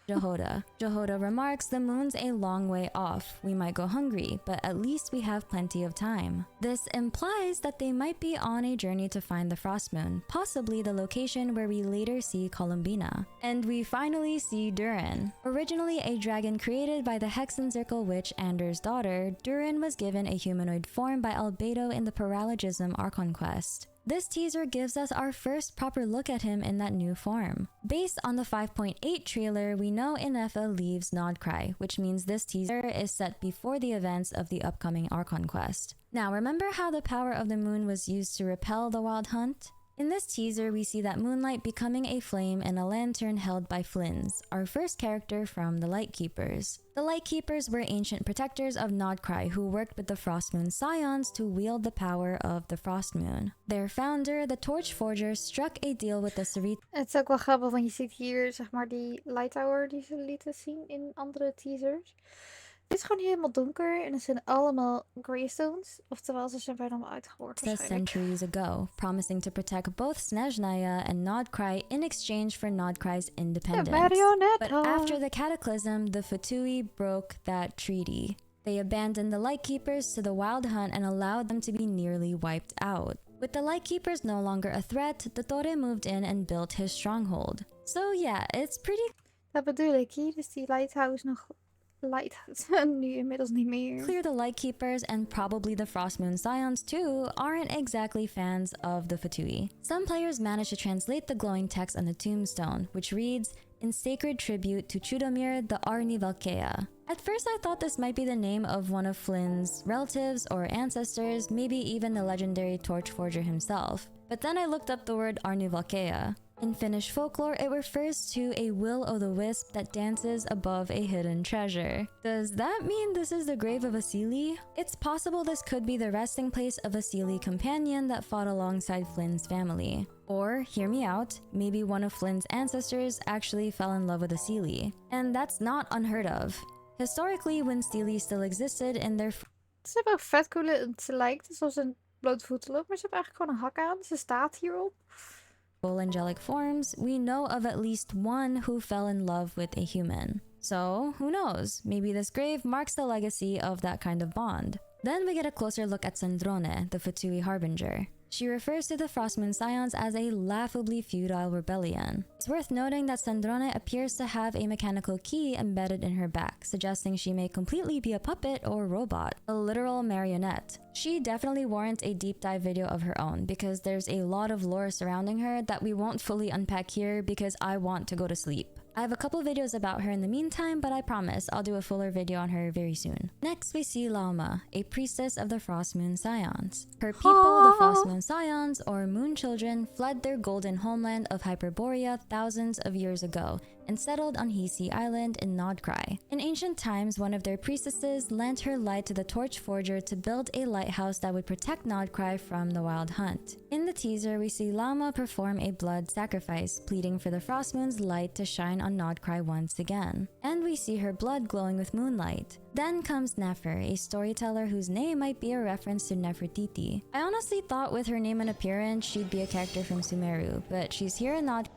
Jehoda. Jehoda remarks the moon's a long way off. We might go hungry, but at least we have plenty of time. This implies that they might be on a journey to find the frost moon, possibly the location where we later see Columbina. And we finally see Durin. Originally a dragon created by the Hexenzirkel witch Ander's daughter, Durin was given a humanoid form by Albedo in the Paralogism Archon quest. This teaser gives us our first proper look at him in that new form. Based on the 5.8 trailer, we know Inefa leaves Nodcry, which means this teaser is set before the events of the upcoming Archon quest. Now, remember how the power of the moon was used to repel the Wild Hunt? In this teaser, we see that moonlight becoming a flame in a lantern held by Flins, our first character from the Lightkeepers. The Lightkeepers were ancient protectors of Nodcry who worked with the Frostmoon Scions to wield the power of the Frost Moon. Their founder, the Torchforger, struck a deal with the Sarita. Het is ook wel grappig, want je ziet hier zeg maar die light tower die ze lieten zien in andere teasers. Het is gewoon helemaal donker en het zijn allemaal greystones. Oftewel, ze zijn bijna allemaal uitgehoord centuries ago, promising to protect both Snezhnaya and Nodcry in exchange for Nodcry's independence. But after the cataclysm, the Fatui broke that treaty. They abandoned the Lightkeepers to the Wild Hunt and allowed them to be nearly wiped out. With the Lightkeepers no longer a threat, the Tore moved in and built his stronghold. So yeah, it's pretty... Dat bedoel ik, hier is die lighthouse nog... nu inmiddels niet meer. Clear the Lightkeepers and probably the Frostmoon Scions too aren't exactly fans of the Fatui. Some players managed to translate the glowing text on the tombstone, which reads, "In sacred tribute to Chudomir the Arni Valkea." At first I thought this might be the name of one of Flynn's relatives or ancestors, maybe even the legendary Torchforger himself. But then I looked up the word Arni Valkea. In Finnish folklore, it refers to a will-o'-the-wisp that dances above a hidden treasure. Does that mean this is the grave of a Seelie? It's possible this could be the resting place of a Seelie companion that fought alongside Flynn's family. Or, hear me out, maybe one of Flynn's ancestors actually fell in love with a Seelie. And that's not unheard of. Historically, when Seelie still existed in their... Ze hebben ook vet coole... Ze lijkt alsof ze een blote voeten loopt, maar ze hebben eigenlijk gewoon een hak aan. Ze staat hierop. Full angelic forms, we know of at least one who fell in love with a human. So, who knows? Maybe this grave marks the legacy of that kind of bond. Then we get a closer look at Sandrone, the Fatui Harbinger. She refers to the Frostmoon Scions as a laughably feudal rebellion. It's worth noting that Sandrone appears to have a mechanical key embedded in her back, suggesting she may completely be a puppet or robot, a literal marionette. She definitely warrants a deep dive video of her own, because there's a lot of lore surrounding her that we won't fully unpack here because I want to go to sleep. I have a couple videos about her in the meantime, but I promise I'll do a fuller video on her very soon. Next, we see Lauma, a priestess of the Frostmoon Scions. Her people, the Frostmoon Scions, or Moon Children, fled their golden homeland of Hyperborea thousands of years ago and settled on Hisi Island in Nodcry. In ancient times, one of their priestesses lent her light to the Torchforger to build a lighthouse that would protect Nodcry from the Wild Hunt. In the teaser, we see Lauma perform a blood sacrifice, pleading for the Frostmoon's light to shine on Nodcry once again. And we see her blood glowing with moonlight. Then comes Nefer, a storyteller whose name might be a reference to Nefertiti. I honestly thought with her name and appearance, she'd be a character from Sumeru, but she's here in Nodcry.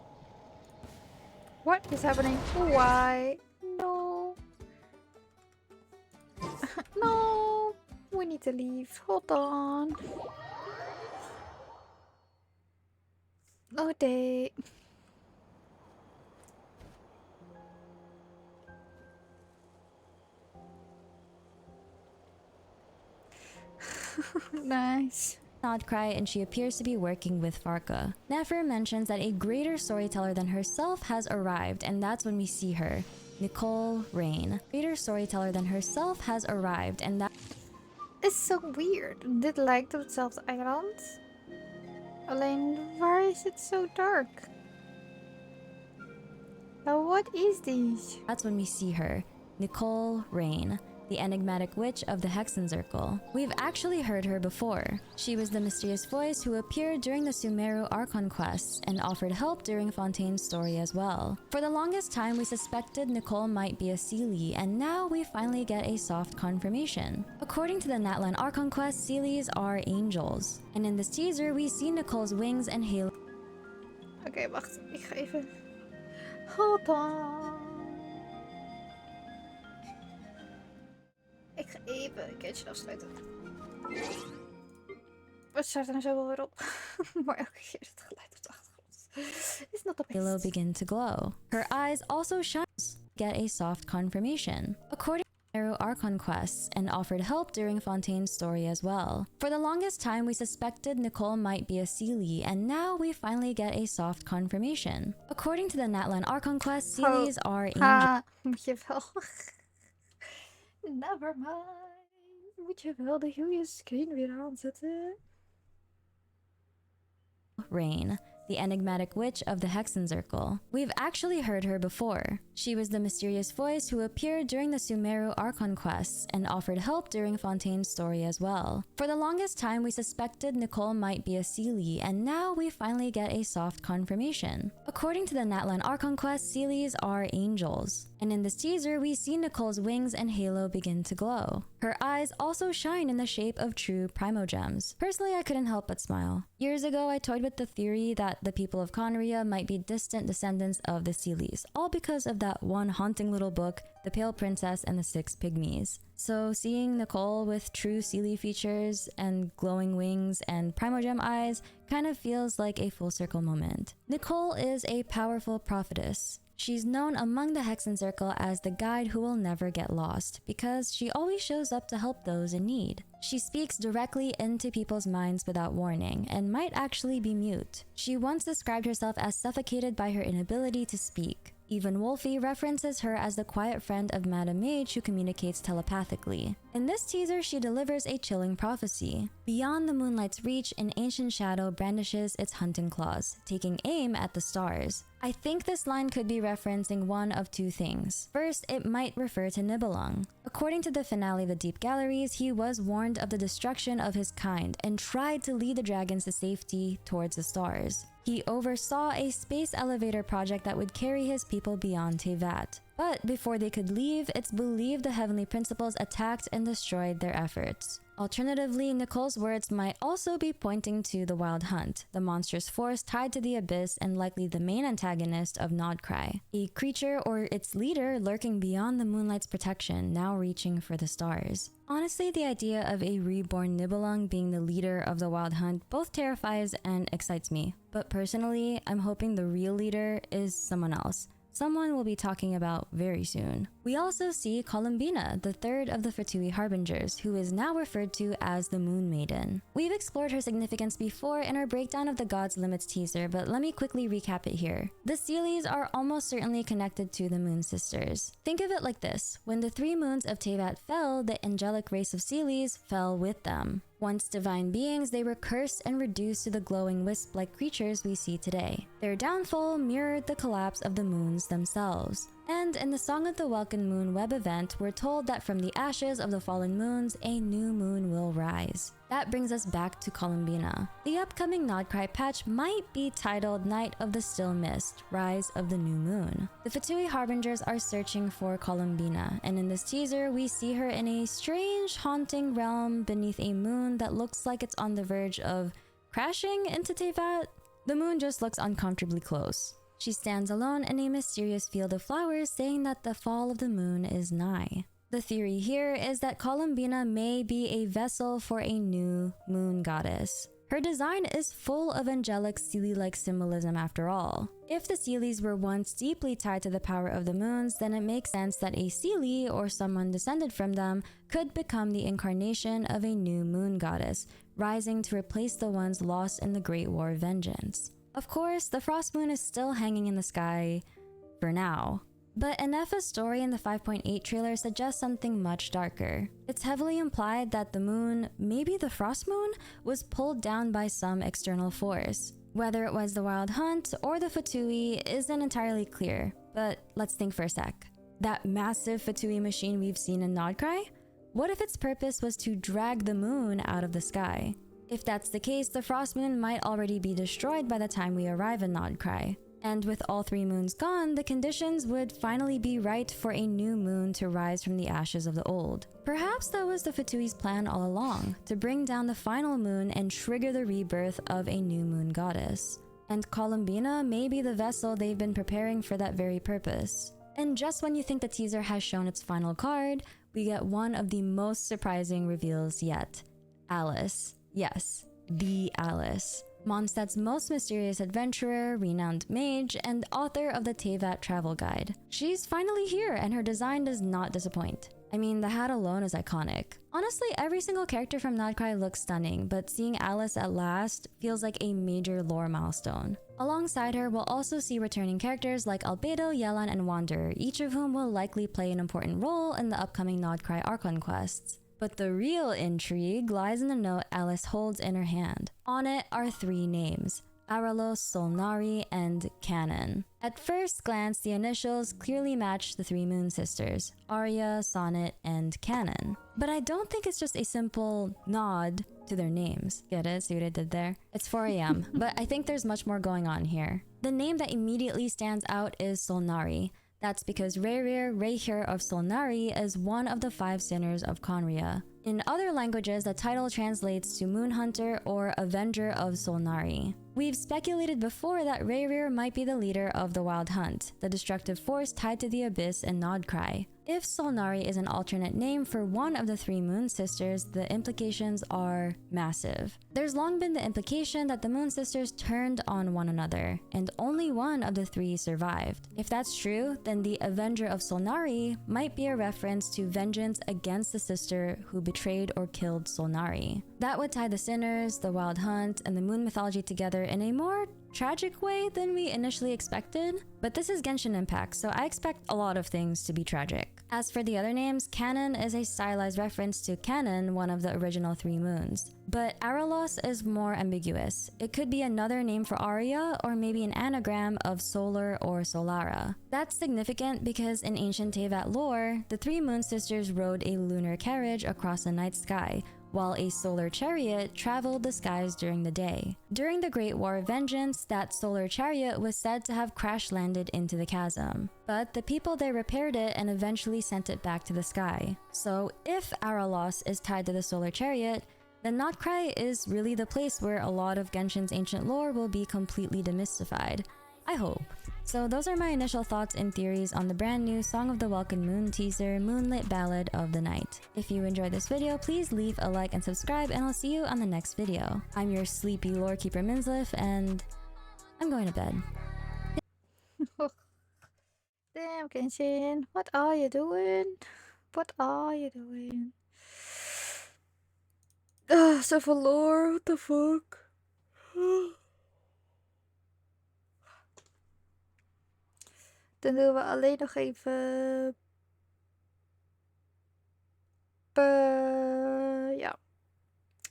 What is happening? Why? No. No. We need to leave. Hold on. Oh, day. Nice. Nodcry, and she appears to be working with Farka. Nefer mentions that a greater storyteller than herself has arrived, and that's when we see her. Nicole Rain. Greater storyteller than herself has arrived, and that... It's so weird. Dit lijkt op hetzelfde eiland. Alleen, waar is it so dark? What is this? That's when we see her. Nicole Rain, the enigmatic witch of the Hexenzirkel. We've actually heard her before. She was the mysterious voice who appeared during the Sumeru Archon quests and offered help during Fontaine's story as well. For the longest time, we suspected Nicole might be a Seelie, and now we finally get a soft confirmation. According to the Natlan Archon quest, Seelies are angels. And in this teaser, we see Nicole's wings and halo. Oké, wacht. Ik ga even... Goed dan. Ik ga even een keertje afsluiten. Wat staat er nou zo weer op? Maar elke keer het geluid op de achtergrond. It's not the best. Halo begin to glow. Her eyes also shine. Get a soft confirmation. According to Arrow Archon quests and offered help during Fontaine's story as well. For the longest time we suspected Nicole might be a Seelie, and now we finally get a soft confirmation. According to the Natlan Archon quest, Seelies are angels. Moet je wel. Never mind. Moet je wel de hele screen weer aanzetten. Rain, the enigmatic witch of the Hexen Circle. We've actually heard her before. She was the mysterious voice who appeared during the Sumeru Archon quests and offered help during Fontaine's story as well. For the longest time we suspected Nicole might be a Seelie, and now we finally get a soft confirmation. According to the Natlan Archon quest, Seelies are angels. And in this teaser, we see Nicole's wings and halo begin to glow. Her eyes also shine in the shape of true primogems. Personally, I couldn't help but smile. Years ago, I toyed with the theory that the people of Conria might be distant descendants of the Seelies, all because of that one haunting little book, The Pale Princess and the Six Pygmies. So seeing Nicole with true Seelie features and glowing wings and primogem eyes kind of feels like a full circle moment. Nicole is a powerful prophetess. She's known among the Hexen Circle as the guide who will never get lost, because she always shows up to help those in need. She speaks directly into people's minds without warning, and might actually be mute. She once described herself as suffocated by her inability to speak. Even Wolfie references her as the quiet friend of Madame Mage who communicates telepathically. In this teaser, she delivers a chilling prophecy. Beyond the moonlight's reach, an ancient shadow brandishes its hunting claws, taking aim at the stars. I think this line could be referencing one of two things. First, it might refer to Nibelung. According to the finale of the Deep Galleries, he was warned of the destruction of his kind and tried to lead the dragons to safety towards the stars. He oversaw a space elevator project that would carry his people beyond Tevat. But before they could leave, it's believed the Heavenly Principles attacked and destroyed their efforts. Alternatively, Nicole's words might also be pointing to the Wild Hunt, the monstrous force tied to the Abyss and likely the main antagonist of Nodcry, a creature or its leader lurking beyond the moonlight's protection, now reaching for the stars. Honestly, the idea of a reborn Nibelung being the leader of the Wild Hunt both terrifies and excites me, but personally, I'm hoping the real leader is someone else. Someone we'll be talking about very soon. We also see Columbina, the third of the Fatui Harbingers, who is now referred to as the Moon Maiden. We've explored her significance before in our breakdown of the God's Limits teaser, but let me quickly recap it here. The Seelies are almost certainly connected to the Moon Sisters. Think of it like this: when the 3 moons of Tevat fell, the angelic race of Seelies fell with them. Once divine beings, they were cursed and reduced to the glowing wisp-like creatures we see today. Their downfall mirrored the collapse of the moons themselves. And in the Song of the Welkin Moon web event, we're told that from the ashes of the fallen moons, a new moon will rise. That brings us back to Columbina. The upcoming Nodcry patch might be titled Night of the Still Mist, Rise of the New Moon. The Fatui Harbingers are searching for Columbina, and in this teaser, we see her in a strange, haunting realm beneath a moon that looks like it's on the verge of crashing into Tevat. The moon just looks uncomfortably close. She stands alone in a mysterious field of flowers, saying that the fall of the moon is nigh. The theory here is that Columbina may be a vessel for a new moon goddess. Her design is full of angelic Seelie-like symbolism after all. If the Seelies were once deeply tied to the power of the moons, then it makes sense that a Seelie, or someone descended from them, could become the incarnation of a new moon goddess, rising to replace the ones lost in the Great War of Vengeance. Of course, the Frost Moon is still hanging in the sky for now. But Enefa's story in the 5.8 trailer suggests something much darker. It's heavily implied that the moon, maybe the Frost Moon, was pulled down by some external force. Whether it was the Wild Hunt or the Fatui isn't entirely clear, but let's think for a sec. That massive Fatui machine we've seen in Nodcry? What if its purpose was to drag the moon out of the sky? If that's the case, the Frost Moon might already be destroyed by the time we arrive in Nodcry. And with all 3 moons gone, the conditions would finally be right for a new moon to rise from the ashes of the old. Perhaps that was the Fatui's plan all along, to bring down the final moon and trigger the rebirth of a new moon goddess. and Columbina may be the vessel they've been preparing for that very purpose. And just when you think the teaser has shown its final card, we get one of the most surprising reveals yet. Alice. Yes, the Alice. Mondstadt's most mysterious adventurer, renowned mage, and author of the Teyvat Travel Guide. She's finally here, and her design does not disappoint. I mean, the hat alone is iconic. Honestly, every single character from Nodcry looks stunning, but seeing Alice at last feels like a major lore milestone. Alongside her, we'll also see returning characters like Albedo, Yelan, and Wander, each of whom will likely play an important role in the upcoming Nodcry Archon quests. But the real intrigue lies in the note Alice holds in her hand. On it are 3 names: Aralos, Solnari, and Canon. At first glance, the initials clearly match the 3 Moon Sisters, Arya, Sonnet, and Canon. But I don't think it's just a simple nod to their names. Get it? See what I did there? It's 4 AM, but I think there's much more going on here. The name that immediately stands out is Solnari. That's because Rehir of Solnari is one of the 5 sinners of Conria. In other languages, the title translates to Moon Hunter or Avenger of Solnari. We've speculated before that Rehir might be the leader of the Wild Hunt, the destructive force tied to the Abyss and Nodcry. If Solnari is an alternate name for one of the 3 Moon Sisters, the implications are massive. There's long been the implication that the Moon Sisters turned on one another, and only one of the 3 survived. If that's true, then the Avenger of Solnari might be a reference to vengeance against the sister who betrayed or killed Solnari. That would tie the Sinners, the Wild Hunt, and the Moon mythology together in a more tragic way than we initially expected. But this is Genshin Impact, so I expect a lot of things to be tragic. As for the other names, Canon is a stylized reference to Canon, one of the original 3 moons. But Aralos is more ambiguous. It could be another name for Arya, or maybe an anagram of Solar or Solara. That's significant because in ancient Teyvat lore, the 3 Moon Sisters rode a lunar carriage across the night sky, while a solar chariot traveled the skies during the day. During the Great War of Vengeance, that solar chariot was said to have crash-landed into the chasm. But the people there repaired it and eventually sent it back to the sky. So if Aralos is tied to the solar chariot, then Nodcry is really the place where a lot of Genshin's ancient lore will be completely demystified. I hope. So those are my initial thoughts and theories on the brand new Song of the Welkin Moon teaser, Moonlit Ballad of the Night. If you enjoyed this video, please leave a like and subscribe, and I'll see you on the next video. I'm your sleepy lore keeper Minslif, and I'm going to bed. Damn, Genshin, what are you doing? What are you doing? Zoveel lore, what the fuck? Dan doen we alleen nog even... ja.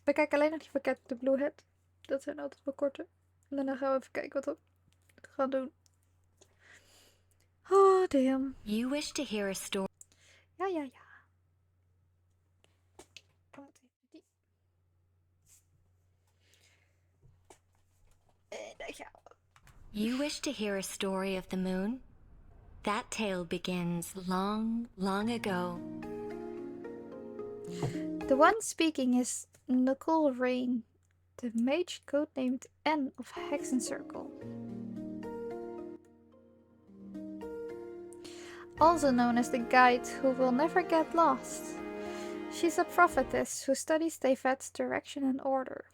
We kijken alleen nog even Cat the Blue Head. Dat zijn altijd wel korte. En daarna gaan we even kijken wat we gaan doen. Oh, damn. You wish to hear a story? Ja, ja, ja. Kom even die. En daar gaan we. You wish to hear a story of the moon? That tale begins long, long ago. The one speaking is Nicole Rain, the mage codenamed N of Hexen Circle. Also known as the Guide who will never get lost. She's a prophetess who studies Teyvat's direction and order.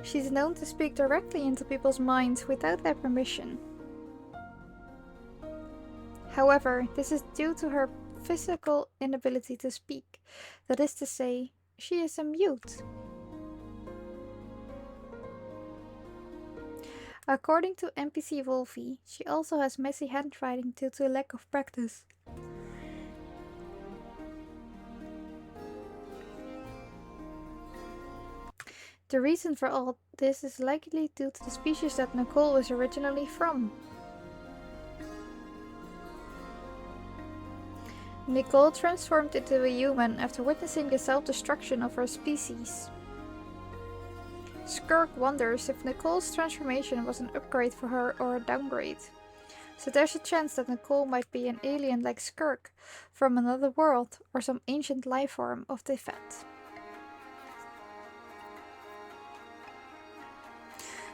She's known to speak directly into people's minds without their permission. However, this is due to her physical inability to speak. That is to say, she is a mute. According to NPC Wolfie, she also has messy handwriting due to a lack of practice. The reason for all this is likely due to the species that Nicole was originally from. Nicole transformed into a human after witnessing the self-destruction of her species. Skirk wonders if Nicole's transformation was an upgrade for her or a downgrade. So there's a chance that Nicole might be an alien like Skirk from another world or some ancient life form of Teyvat.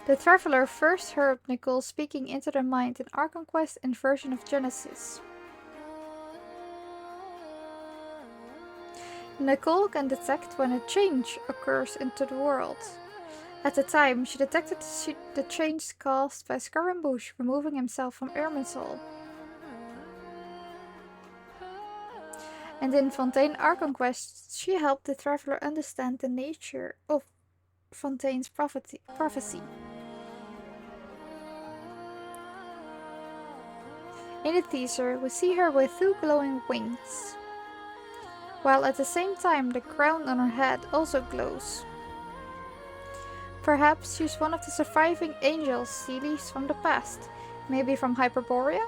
The traveler first heard Nicole speaking into the mind in our Conquest inversion of Genesis. Nicole can detect when a change occurs into the world. At the time, she detected the change caused by Scaramouche removing himself from Irminsul. And in Fontaine's Arconquest, she helped the traveler understand the nature of Fontaine's prophecy. In the teaser, we see her with two glowing wings, while at the same time the crown on her head also glows. Perhaps she's one of the surviving angels Seelies from the past, maybe from Hyperborea?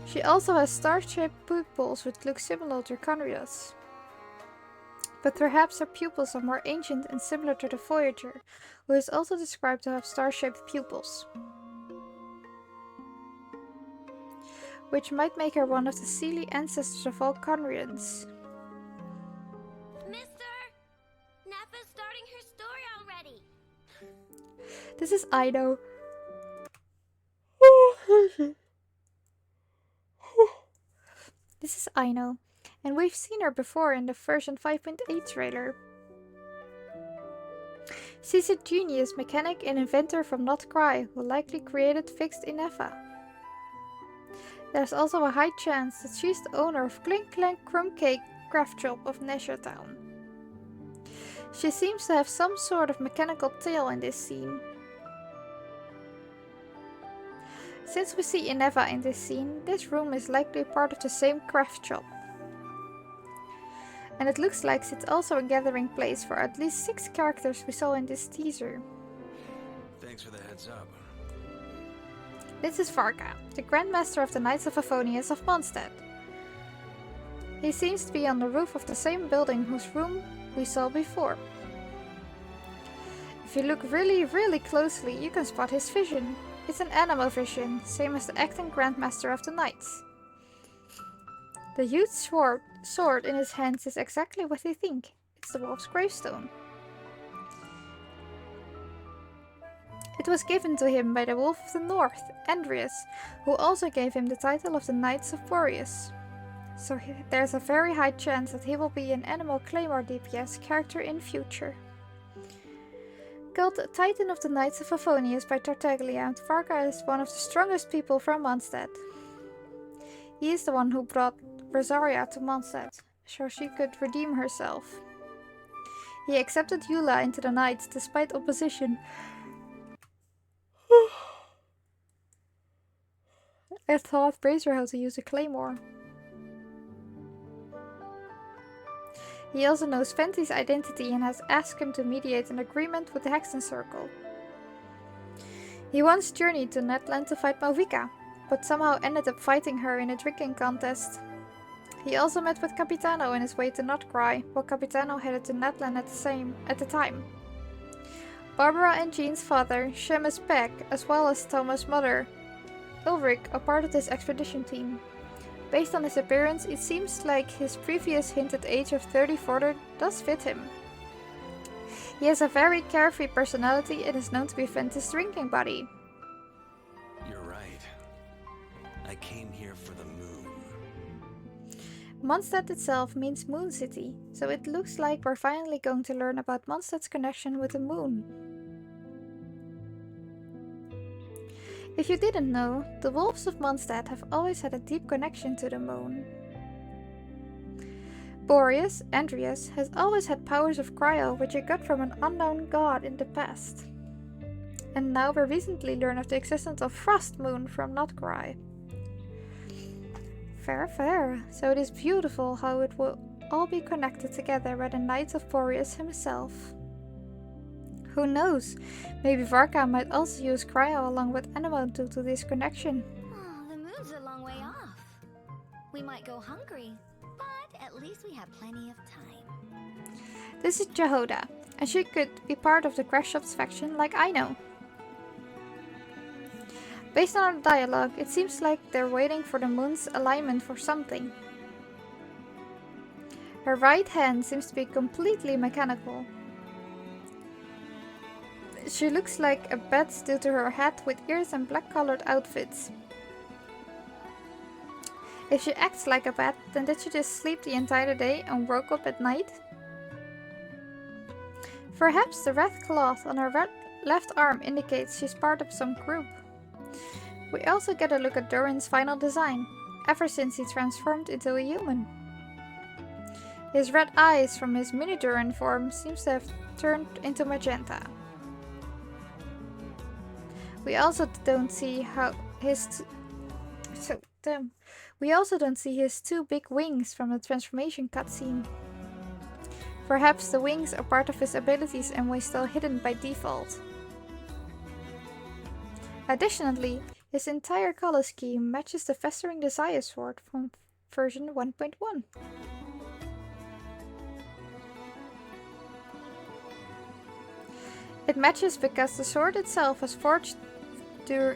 She also has star-shaped pupils which look similar to Conria's. But perhaps her pupils are more ancient and similar to the Voyager, who is also described to have star-shaped pupils. Which might make her one of the Seelie ancestors of all Conrians. Mister! Nappa's starting her story already! This is Ido. This is Aino, and we've seen her before in the version 5.8 trailer. She's a genius mechanic and inventor from Not Cry, who likely created Fixed Ineva. There's also a high chance that she's the owner of Clink Clank Crumb Cake craft shop of Nesher Town. She seems to have some sort of mechanical tail in this scene. Since we see Ineva in this scene, this room is likely part of the same craft shop. And it looks like it's also a gathering place for at least 6 characters we saw in this teaser. Thanks for the heads up. This is Varka, the Grandmaster of the Knights of Favonius of Mondstadt. He seems to be on the roof of the same building whose room we saw before. If you look really closely, you can spot his vision. It's an animo vision, same as the acting Grandmaster of the Knights. The huge sword in his hands is exactly what they think. It's the wolf's gravestone. It was given to him by the Wolf of the North, Andreas, who also gave him the title of the Knights of Boreas. So there's a very high chance that he will be an Animal Claymore DPS character in future. Called Titan of the Knights of Favonius by Tartaglia, Varka is one of the strongest people from Mondstadt. He is the one who brought Rosaria to Mondstadt, so she could redeem herself. He accepted Eula into the Knights despite opposition, and taught Bracer how to use a claymore. He also knows Fenty's identity and has asked him to mediate an agreement with the Hexen Circle. He once journeyed to Netland to fight Malvika, but somehow ended up fighting her in a drinking contest. He also met with Capitano on his way to Notcry, while Capitano headed to Netland at the time. Barbara and Jean's father, Seamus Peck, as well as Thomas' mother, Ulrich, are part of this expedition team. Based on his appearance, it seems like his previous hinted age of 34 does fit him. He has a very carefree personality and is known to be Fenty's drinking buddy. You're right. I came here for the moon. Mondstadt itself means Moon City, so it looks like we're finally going to learn about Mondstadt's connection with the moon. If you didn't know, the Wolves of Mondstadt have always had a deep connection to the moon. Boreas, Andreas, has always had powers of cryo which he got from an unknown god in the past. And now we recently learn of the existence of Frost Moon from Notcry. Fair. So it is beautiful how it will all be connected together by the Knights of Boreas himself. Who knows? Maybe Varka might also use cryo along with Anemo due to this connection. Oh, the moon's a long way off. We might go hungry, but at least we have plenty of time. This is Jehoda, and she could be part of the Crash Shops faction like I know. Based on our dialogue, it seems like they're waiting for the moon's alignment for something. Her right hand seems to be completely mechanical. She looks like a bat due to her hat with ears and black-colored outfits. If she acts like a bat, then did she just sleep the entire day and woke up at night? Perhaps the red cloth on her left arm indicates she's part of some group. We also get a look at Durin's final design, ever since he transformed into a human. His red eyes from his mini Durin form seems to have turned into magenta. We also don't see his two big wings from the transformation cutscene. Perhaps the wings are part of his abilities and were still hidden by default. Additionally, his entire color scheme matches the Festering Desire sword from version 1.1. It matches because the sword itself was forged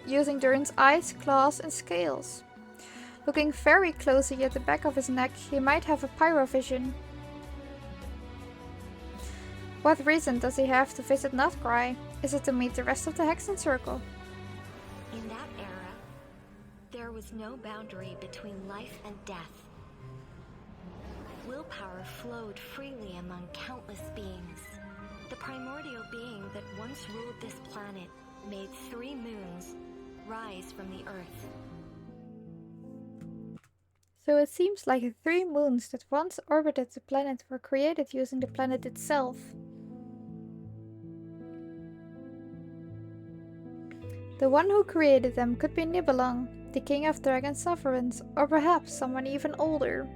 using Durin's eyes, claws and scales. Looking very closely at the back of his neck, he might have a pyrovision. What reason does he have to visit Notcry? Is it to meet the rest of the Hexen Circle? In that era, there was no boundary between life and death. Willpower flowed freely among countless beings. The primordial being that once ruled this planet made 3 moons rise from the earth. So it seems like the 3 moons that once orbited the planet were created using the planet itself. The one who created them could be Nibelung, the king of dragon sovereigns, or perhaps someone even older.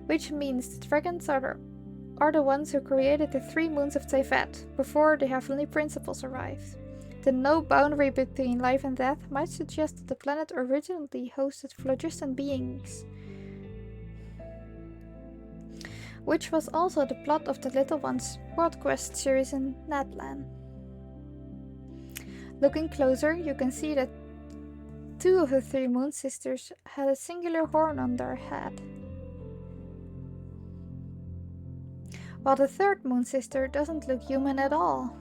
Which means the dragons are the ones who created the 3 moons of Teyvat before the heavenly principles arrived. The no boundary between life and death might suggest that the planet originally hosted phlogiston beings, which was also the plot of the Little Ones World Quest series in Nadlan. Looking closer, you can see that 2 of the 3 Moon Sisters had a singular horn on their head, while the 3rd Moon Sister doesn't look human at all.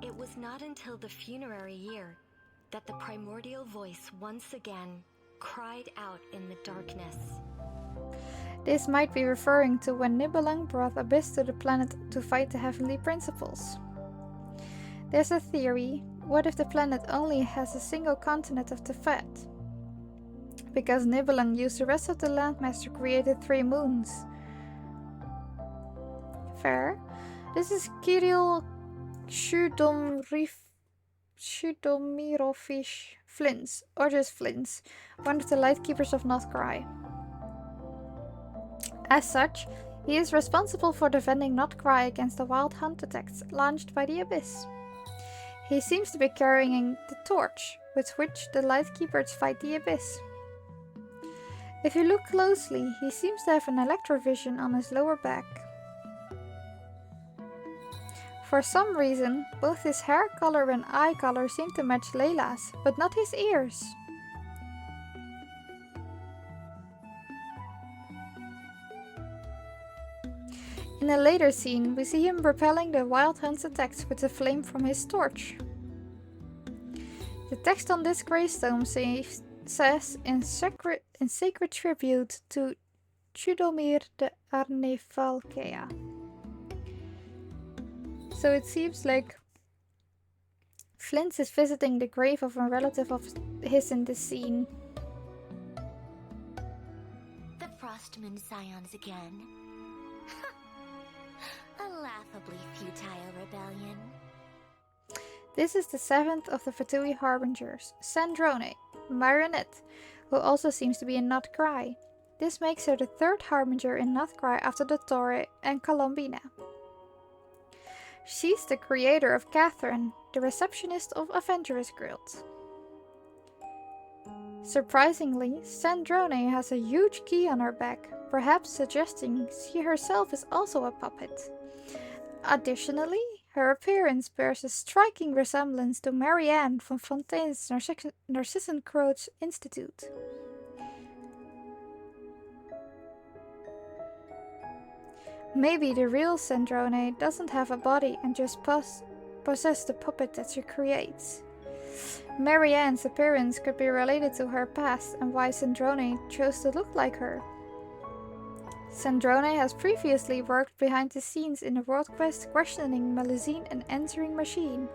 It was not until the funerary year that the primordial voice once again cried out in the darkness. This might be referring to when Nibelung brought Abyss to the planet to fight the heavenly principles. There's a theory: what if the planet only has a single continent of Teyvat? Because Nibelung used the rest of the landmass to create the 3 moons. Fair. This is Kirill Shudomirovich Flins, or just Flins, one of the Lightkeepers of Notcry. As such, he is responsible for defending Notcry against the wild hunt attacks launched by the Abyss. He seems to be carrying the torch with which the Lightkeepers fight the Abyss. If you look closely, he seems to have an electrovision on his lower back. For some reason, both his hair color and eye color seem to match Layla's, but not his ears. In a later scene, we see him repelling the Wild Hunt's attacks with the flame from his torch. The text on this gravestone says in sacred tribute to Chudomir de Arnefalkea. So it seems like Flint is visiting the grave of a relative of his in this scene. The Frostmoon Scions again. A laughably futile rebellion. This is the 7th of the Fatui Harbingers, Sandrone, Marionette, who also seems to be in Notcry. This makes her the 3rd Harbinger in Notcry after the Torre and Colombina. She's the creator of Catherine, the receptionist of Aventurous Guild. Surprisingly, Sandrone has a huge key on her back, perhaps suggesting she herself is also a puppet. Additionally, her appearance bears a striking resemblance to Marianne from Fontaine's Narcissus Crouch Institute. Maybe the real Sandrone doesn't have a body and just possess the puppet that she creates. Marianne's appearance could be related to her past and why Sandrone chose to look like her. Sandrone has previously worked behind the scenes in the world quest questioning Melusine and entering machine.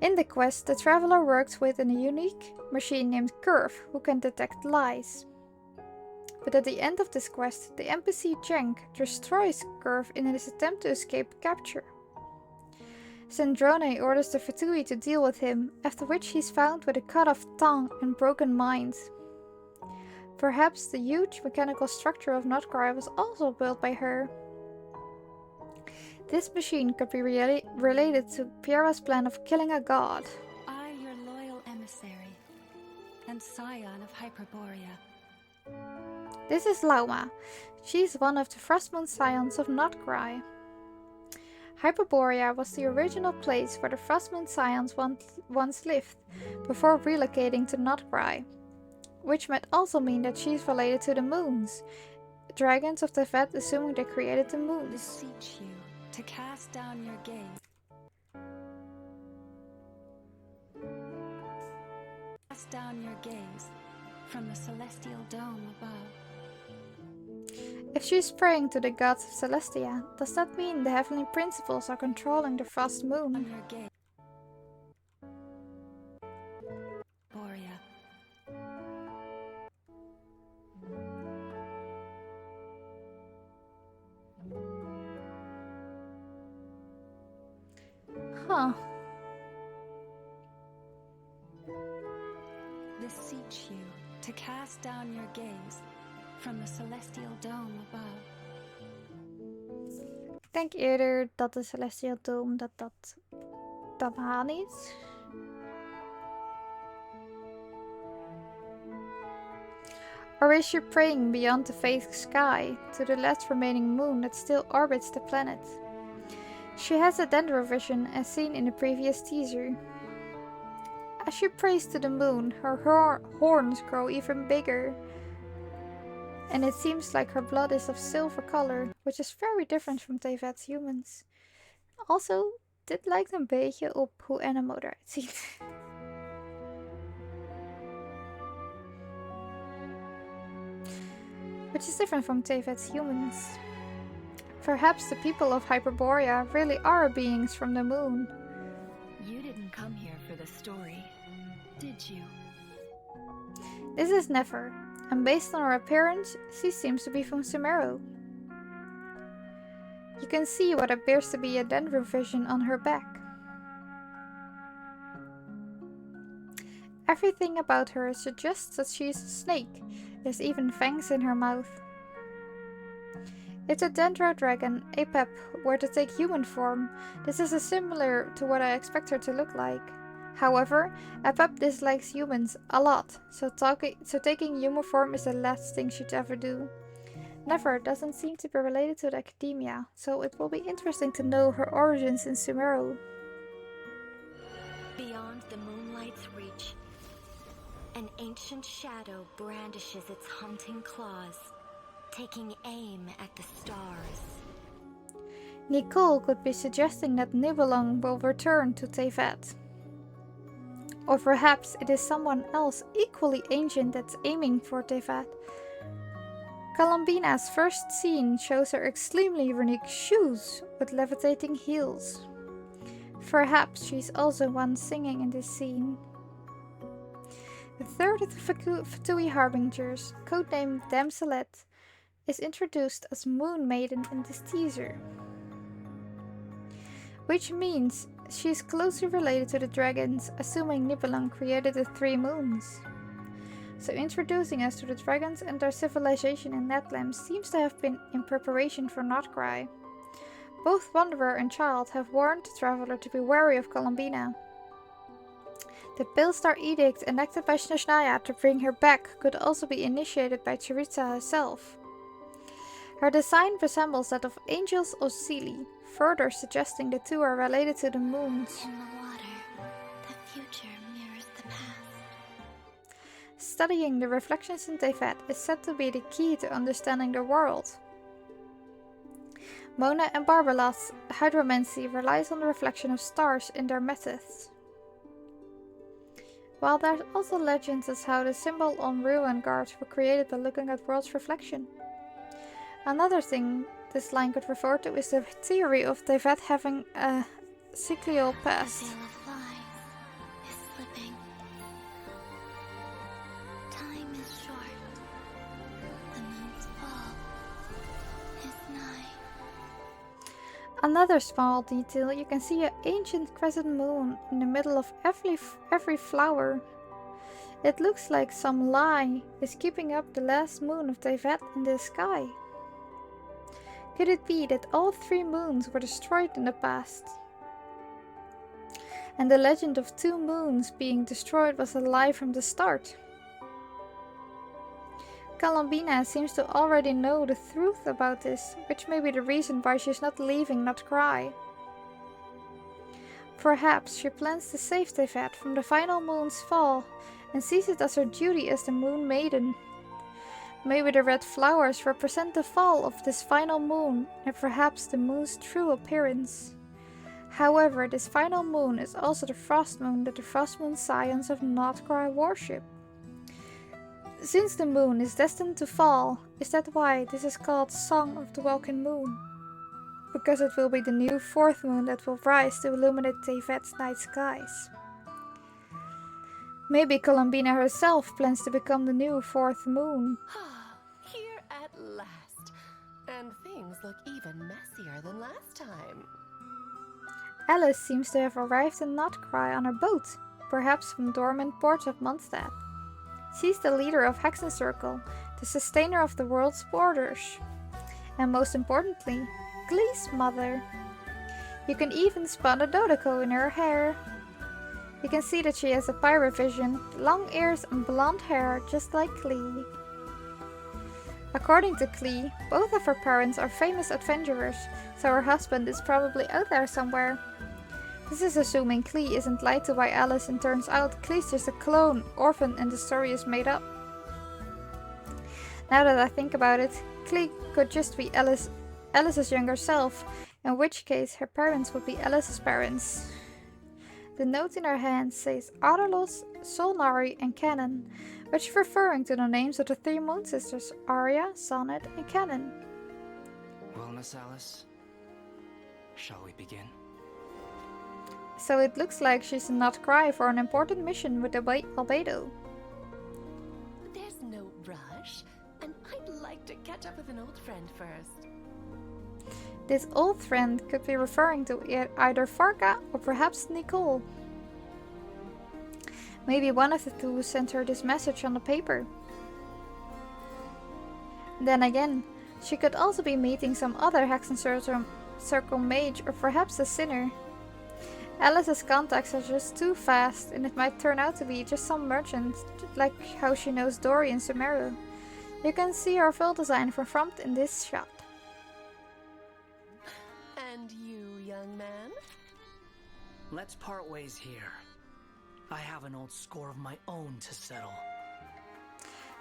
In the quest, the traveler works with a unique machine named Curve who can detect lies. But at the end of this quest, the NPC Jank destroys Curve in his attempt to escape capture. Sandrone orders the Fatui to deal with him, after which he's found with a cut-off tongue and broken mind. Perhaps the huge mechanical structure of Notcry was also built by her. This machine could be related to Piera's plan of killing a god. I, your loyal emissary, and scion of Hyperborea. This is Lauma. She's one of the Frostmoon scions of Notcry. Hyperborea was the original place where the Frostmoon scions once lived, before relocating to Notcry, which might also mean that she's related to the moons, dragons of Teyvat assuming they created the moons. Beseech you to cast down your gaze. Cast down your gaze from the celestial dome above. If she's praying to the gods of Celestia, does that mean the heavenly principles are controlling the Frost Moon? On your gaze. Borea. Huh. Beseech you to cast down your gaze from the celestial dome above. Ik denk eerder dat de Celestial Dome dat Tamaan is. Or is she praying beyond the faith sky to the last remaining moon that still orbits the planet? She has a dendrovision as seen in the previous teaser. As she prays to the moon, her horns grow even bigger. And it seems like her blood is of silver color, which is very different from Teyvat's humans. Also, dit lijkt een beetje op hoe Anemo eruit ziet. Which is different from Teyvat's humans. Perhaps the people of Hyperborea really are beings from the moon. You didn't come here for the story, did you? This is Nefer, and based on her appearance, she seems to be from Sumeru. You can see what appears to be a dendrovision on her back. Everything about her suggests that she is a snake. There's even fangs in her mouth. If the Dendro Dragon, Apep, were to take human form, this is similar to what I expect her to look like. However, Apep dislikes humans a lot, so taking human form is the last thing she'd ever do. Never doesn't seem to be related to the academia, so it will be interesting to know her origins in Sumeru. Beyond the moonlight's reach, an ancient shadow brandishes its hunting claws, taking aim at the stars. Nicole could be suggesting that Nibelung will return to Teyvat. Or perhaps it is someone else equally ancient that's aiming for Teyvat. Columbina's first scene shows her extremely unique shoes with levitating heels. Perhaps she's also one singing in this scene. The third of the Fatui Harbingers, codenamed Damselet, is introduced as Moon Maiden in this teaser. Which means she is closely related to the dragons, assuming Nibelung created the three moons. So introducing us to the dragons and their civilization in Netlam seems to have been in preparation for Notcry. Both Wanderer and Child have warned the traveler to be wary of Columbina. The Pale Star Edict enacted by Snezhnaya to bring her back could also be initiated by Tsaritsa herself. Her design resembles that of Angels of Seelie, further suggesting the two are related to the moons. In the water, the future mirrors the past. Studying the reflections in Teyvat is said to be the key to understanding the world. Mona and Barbalas hydromancy relies on the reflection of stars in their methods. While there's also legends as how the symbol on ruin guards were created by looking at world's reflection. Another thing this line could refer to is the theory of Tevat having a cyclical past. The veil of lies is slipping. Time is short. The moon's fall is nigh. Another small detail, you can see an ancient crescent moon in the middle of every flower. It looks like some lie is keeping up the last moon of Tevat in the sky. Could it be that all 3 moons were destroyed in the past? And the legend of 2 moons being destroyed was a lie from the start? Columbina seems to already know the truth about this, which may be the reason why she's not leaving Not Cry. Perhaps she plans to save Tevat from the final moon's fall and sees it as her duty as the Moon Maiden. Maybe the red flowers represent the fall of this final moon and perhaps the moon's true appearance. However, this final moon is also the frost moon that the frost moon scions of Not Cry worship. Since the moon is destined to fall, is that why this is called Song of the Welkin Moon? Because it will be the new 4th moon that will rise to illuminate Tevat's night skies. Maybe Columbina herself plans to become the new 4th moon. Here at last. And things look even messier than last time. Alice seems to have arrived in Not Cry on her boat, perhaps from dormant ports of Mondstadt. She's the leader of Hexen Circle, the sustainer of the world's borders. And most importantly, Glee's mother. You can even spot a Dodoko in her hair. You can see that she has a pirate vision, long ears and blonde hair just like Glee. According to Glee, both of her parents are famous adventurers, so her husband is probably out there somewhere. This is assuming Klee isn't lied to by Alice and turns out Klee's just a clone, orphan, and the story is made up. Now that I think about it, Klee could just be Alice's younger self, in which case her parents would be Alice's parents. The note in her hand says Adarlos, Solnari, and Canon, which is referring to the names of the 3 Moon Sisters, Arya, Sonnet, and Canon. Well, Miss Alice, shall we begin? So it looks like she's Not Cry for an important mission with the Albedo. There's no rush, and I'd like to catch up with an old friend first. This old friend could be referring to either Farka or perhaps Nicole. Maybe one of the 2 sent her this message on the paper. Then again, she could also be meeting some other Hexen Circle mage or perhaps a sinner. Alice's contacts are just too fast, and it might turn out to be just some merchant, like how she knows Dory and Sumeru. You can see her full design from front in this shot. And you, young man? Let's part ways here. I have an old score of my own to settle.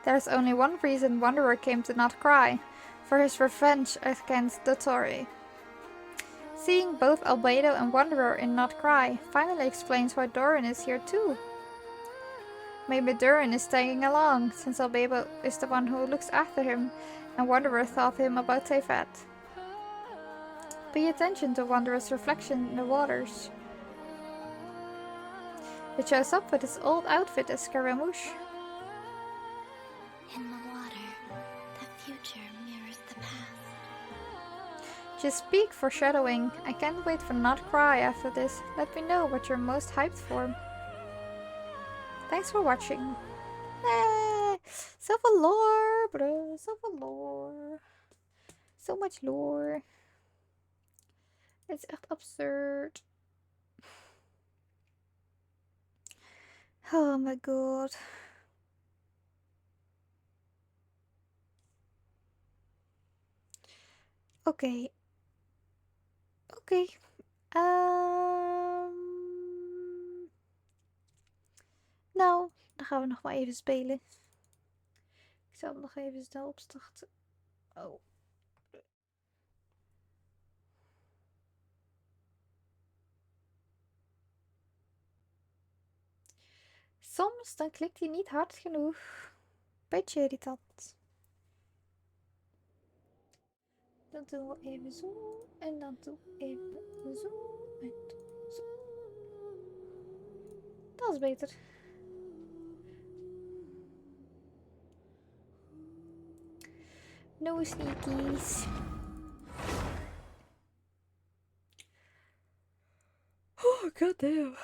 There's only one reason Wanderer came to Not Cry, for his revenge against Dotori. Seeing both Albedo and Wanderer in Not Cry finally explains why Doran is here too. Maybe Doran is tagging along, since Albedo is the one who looks after him, and Wanderer taught him about Tevat. Pay attention to Wanderer's reflection in the waters. It shows up with his old outfit as Scaramouche. In the water, the future mirrors the past. Just peak foreshadowing. I can't wait for Not Cry after this. Let me know what you're most hyped for. Thanks for watching. Zoveel lore, bro. Zoveel lore. So much lore. It's echt absurd. Oh my god. Oké. Oké. Nou, dan gaan we nog maar even spelen. Ik zal hem nog even snel opstarten. Oh. Soms dan klikt hij niet hard genoeg. Beetje irritant. Dan doen we even zo. En dan doen we even zo. En zo. Dat is beter. No sneakies. Oh, goddamn.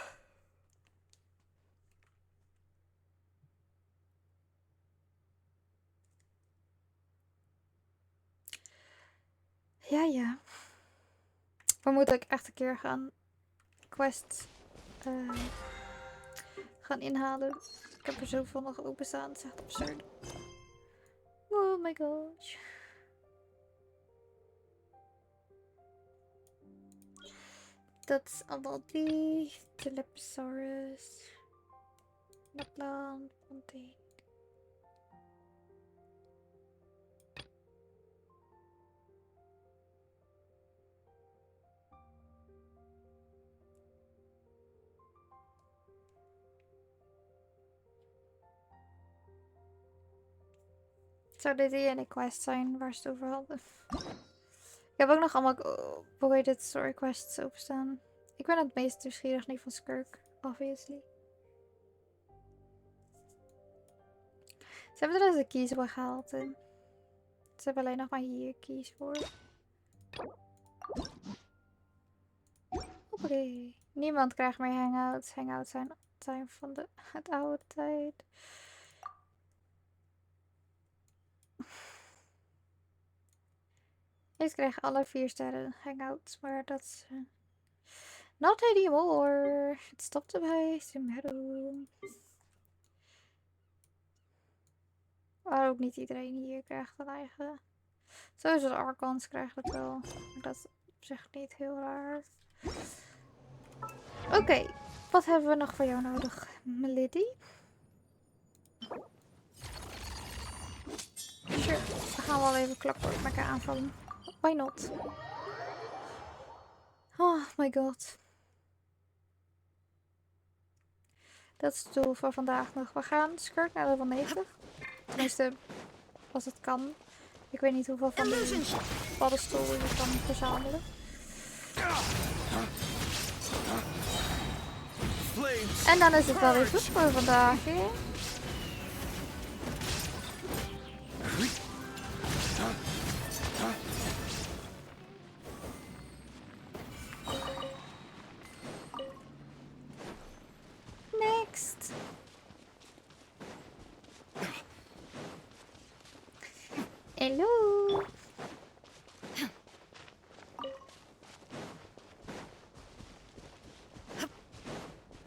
Ja. We moeten ook echt een keer gaan quest gaan inhalen. Ik heb er zoveel nog openstaan. Het is echt absurd. Oh my gosh. Dat is allemaal die. Teleposaurus. Lapland. Fontaine. Zou dit die ene quest zijn waar ze het over hadden? Ik heb ook nog allemaal, hoe heet het, story quests openstaan. Ik ben het meest nieuwsgierig niet van Skirk, obviously. Ze hebben er dus een keys voor gehaald. En ze hebben alleen nog maar hier keys voor. Oké. Niemand krijgt meer hangouts. Hangouts zijn van de oude tijd. Deze krijgen alle 4 sterren hangouts, maar dat is... not anymore. Het stopt erbij. Meadow. Maar ook niet iedereen hier krijgt een eigen. Sowieso de Archons krijgen het wel. Maar dat is op zich niet heel raar. Oké, wat hebben we nog voor jou nodig, Milady? Sure, we gaan wel even Clockwork met elkaar aanvallen. Why not? Oh my god. Dat is het doel voor vandaag nog. We gaan Skirk naar level 90. Tenminste, als het kan. Ik weet niet hoeveel van die paddenstoel je kan verzamelen. En dan is het wel weer goed voor vandaag, hè? Next. Hello.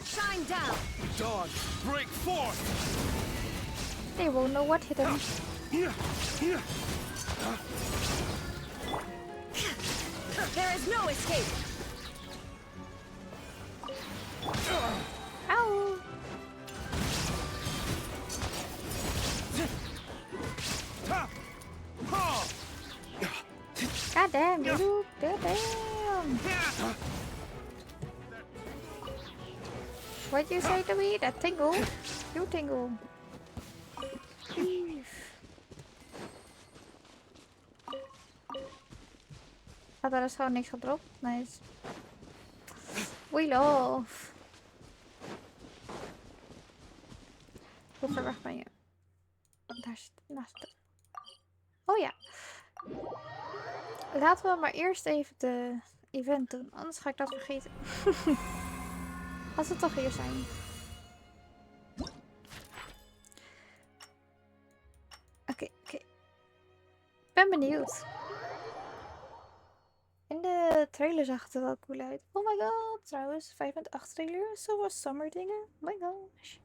Shine down. Dawn, break forth. They won't know what hit them. There is no escape. Ow. God damn, you. Damn. What'd you say to me? That tingle? You tingle. Ah, daar is gewoon niks gedropt. Nice. We love. Hoe ver weg ben je? Daar zit naast de... Oh ja. Laten we maar eerst even de event doen. Anders ga ik dat vergeten. Als we toch hier zijn. Oké. Ben benieuwd. In de trailer zag het er wel cool uit. Oh my god, trouwens. 5.8 trailer. Zo was summer dingen. Oh my gosh.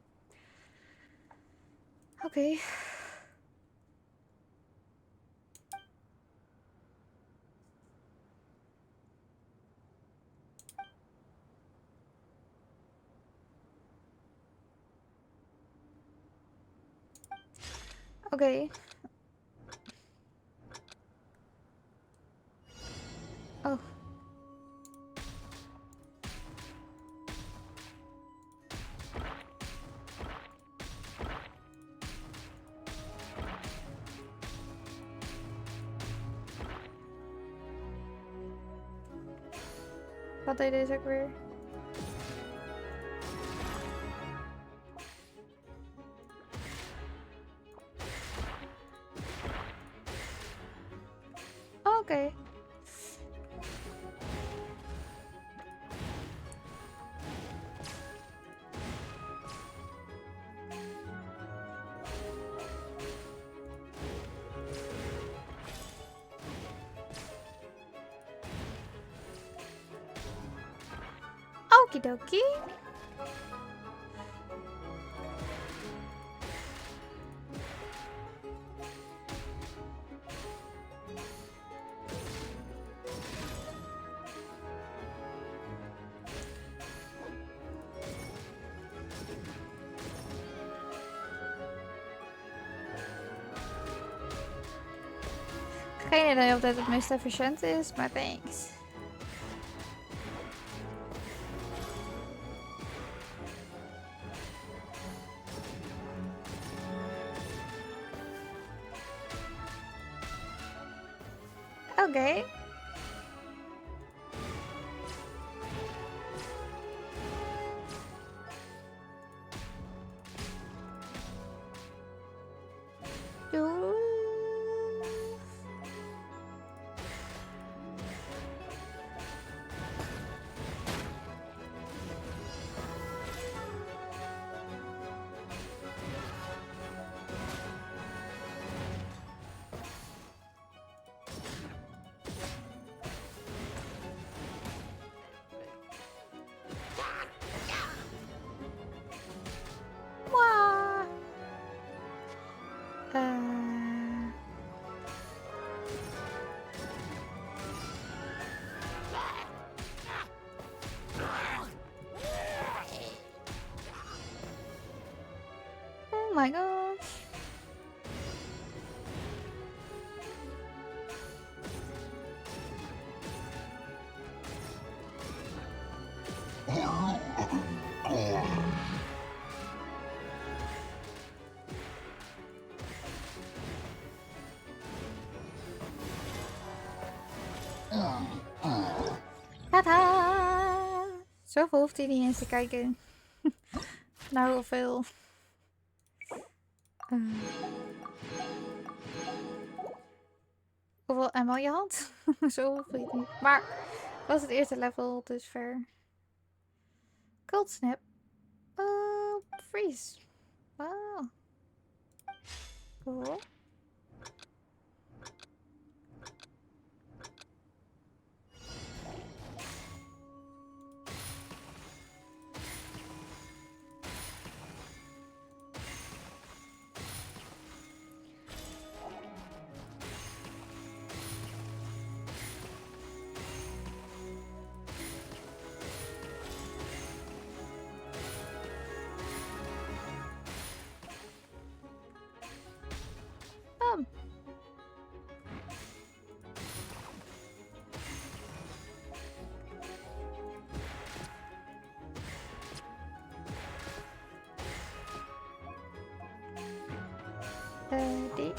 Oké. Oké. Oh. Wat deed deze ook weer? Oké. Okidoki. Geen idee of dit het meest efficiënt is, maar thanks. Oké. Doei. Mwah. Oh my gosh. Tada! Zoveel hoeft hij niet eens te kijken. Nou, hoeveel. Hoeveel ammo je had? Zo hoef je het niet. Maar was het eerste level, dus ver. Cold snap. Freeze. Wow. Cool. Die.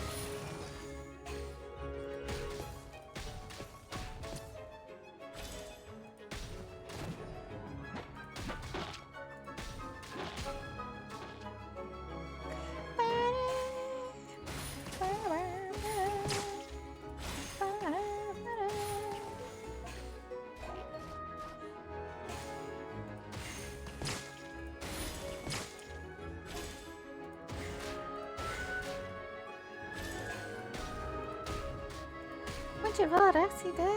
Moet je wel recht zien. Die.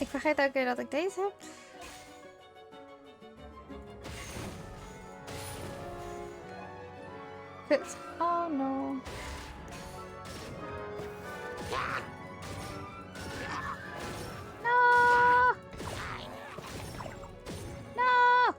Ik vergeet elke keer dat ik deze heb. Kut. Oh no. No! No!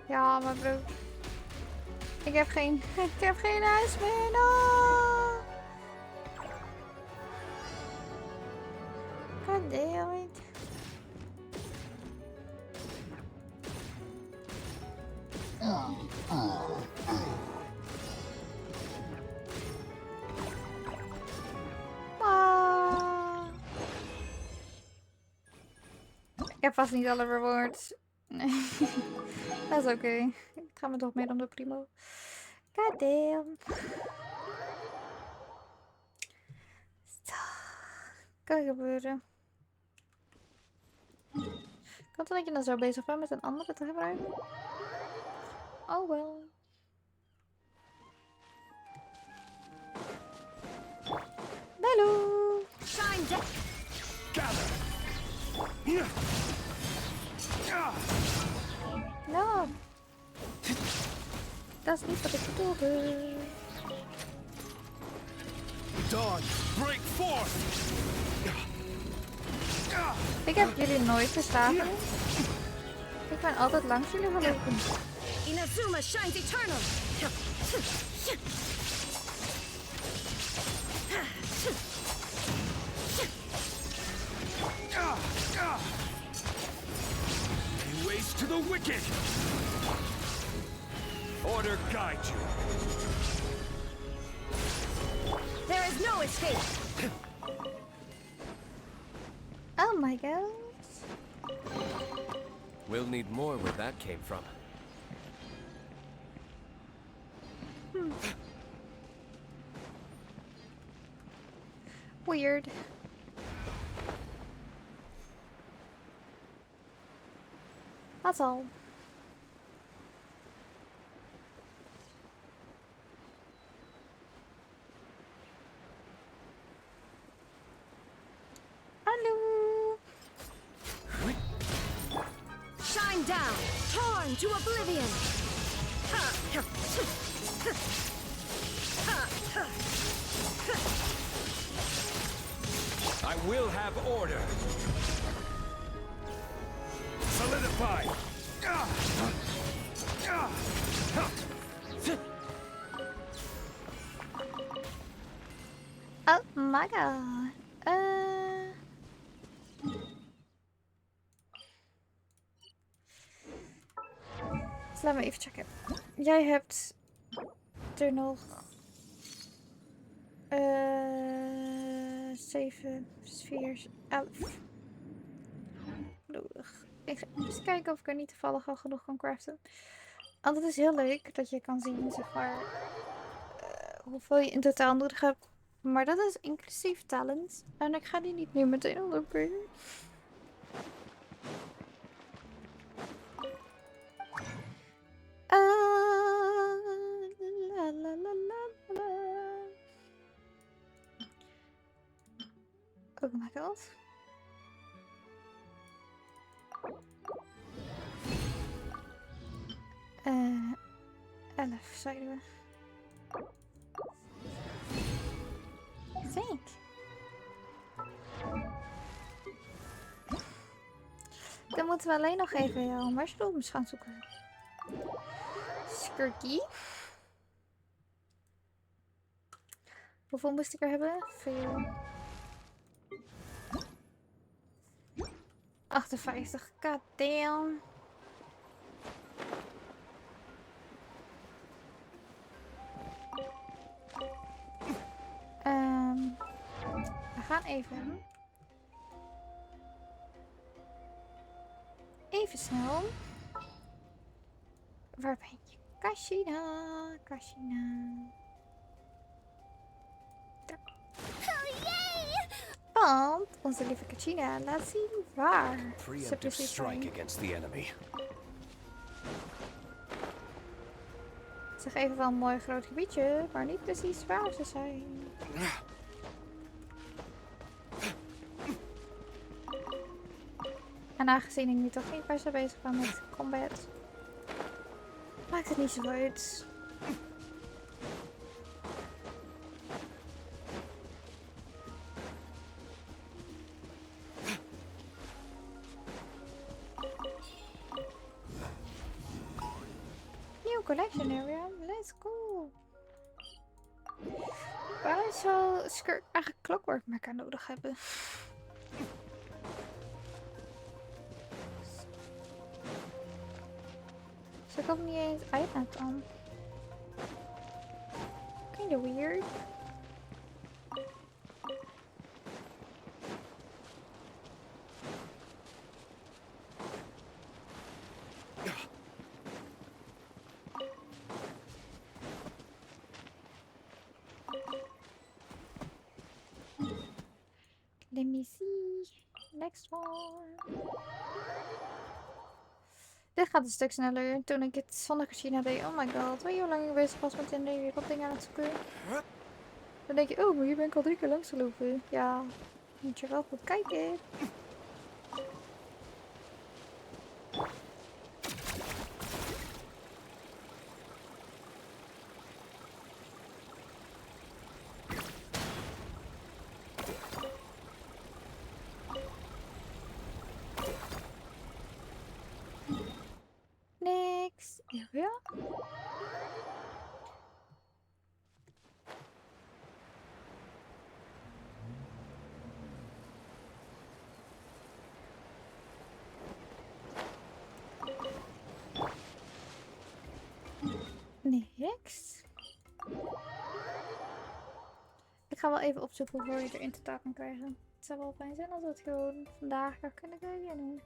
Ja, maar bro. Ik heb geen huis meer. No! God damn it. Ah. Ik heb vast niet alle rewards. Nee. Dat is oké. Ik ga me toch meer dan de primo. God damn. Kan gebeuren. Kan het dat je dan zo bezig bent met een andere te gebruiken? Oh wel. Hallo. Shine down. Gather. No. Dat is niet wat ik bedoelde. Dawn, break forth. Ik heb jullie nooit verslagen. Ik ben altijd langs jullie gelopen. Inazuma shines eternal. Lay waste to the wicked. Order guide you. There is no escape. Oh my god. We'll need more where that came from. Weird. That's all. Hallo. Shine down. Torn to oblivion. I will have order. Solidify. Oh my god. Dus laat me even checken. Jij hebt er nog 7, 4, 11 nodig. Ik ga eens kijken of ik er niet toevallig al genoeg kan craften. Want het is heel leuk dat je kan zien, zeg maar, hoeveel je in totaal nodig hebt. Maar dat is inclusief talent. En ik ga die niet nu meteen unlocken. La, la, la, la, la. Oh my god. Uh, 11 zeiden we. Think. Dan moeten we alleen nog even jouw mushrooms gaan zoeken. Skirky. Hoeveel moest ik er hebben? Veel. 58. God damn. We gaan even. Even snel. Waar ben je? Kashina. Kashina. Oh, yay! Want onze lieve Kachina laat zien waar ze Preemptive precies strike zijn. against the enemy. Ze geven wel een mooi groot gebiedje, maar niet precies waar ze zijn. En aangezien ik nu toch niet per se bezig ben met combat, maakt het niet zo uit. Nieuw collection area, let's go! Waarom zou Skirk eigenlijk clockwork mecha nodig hebben? Ze komt niet eens uit naar dan. Kinda weird. Let me see. Next one. Dit gaat een stuk sneller. Toen ik het zonder Kachina deed. Oh my god. Weet je hoe lang ik bezig was met in de werelddingen aan het zoeken? Dan denk je, oh, maar hier ben ik al 3 keer langs gelopen. Ja, moet je wel goed kijken. Next area. Next. Ik ga wel even opzoeken hoe je er in totaal kan krijgen. Het zou wel fijn zijn als we het gewoon vandaag gaan kunnen krijgen.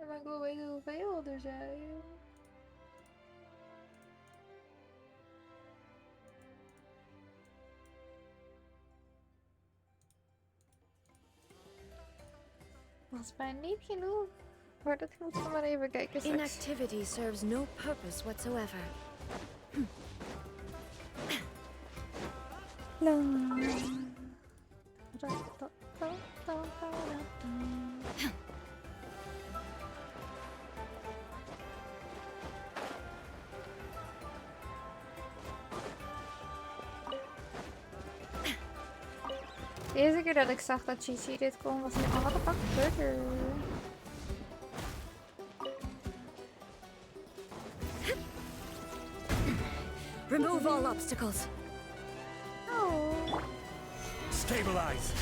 Maar ik wil weten hoeveel er zijn. Was mij niet genoeg. Maar dat moeten we maar even kijken straks. Inactivity serves no purpose whatsoever. De eerste keer dat ik zag dat Gigi dit kon, was ik van, wat de fuck gebeurt er? Remove all obstacles. Oh. Stabilize.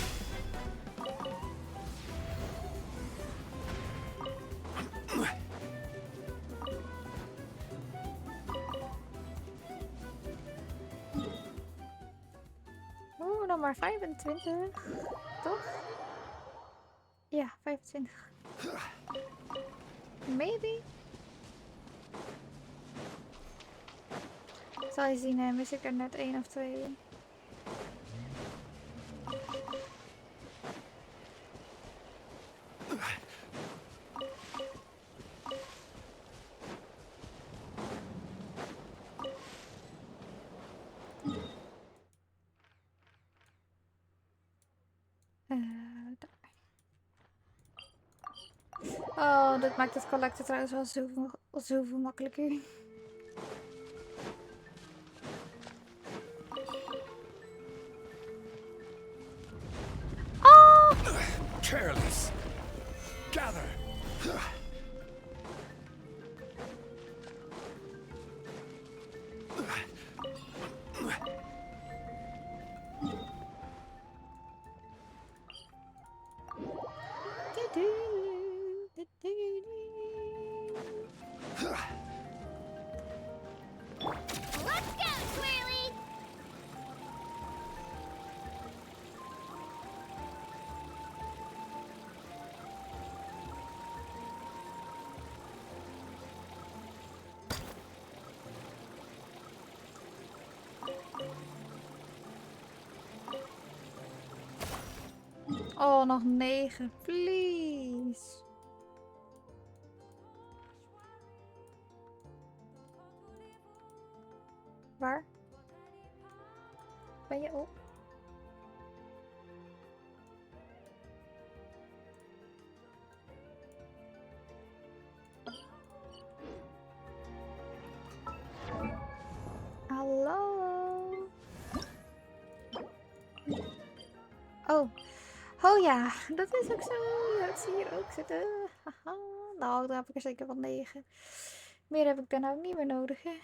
Oeh, dan maar 25. Toch? Ja, 25. Maybe. Zal je zien, mis ik er net 1 of 2. Oh, dat maakt het collecten trouwens wel zoveel makkelijker. Oh! Careless. Gather. Oh, nog 9. Please. Waar? Ben je op? Hallo? Oh. Oh ja, dat is ook zo. Ja, dat zie je hier ook zitten. Haha. Nou, dan heb ik er zeker wel 9. Meer heb ik dan ook niet meer nodig, hè.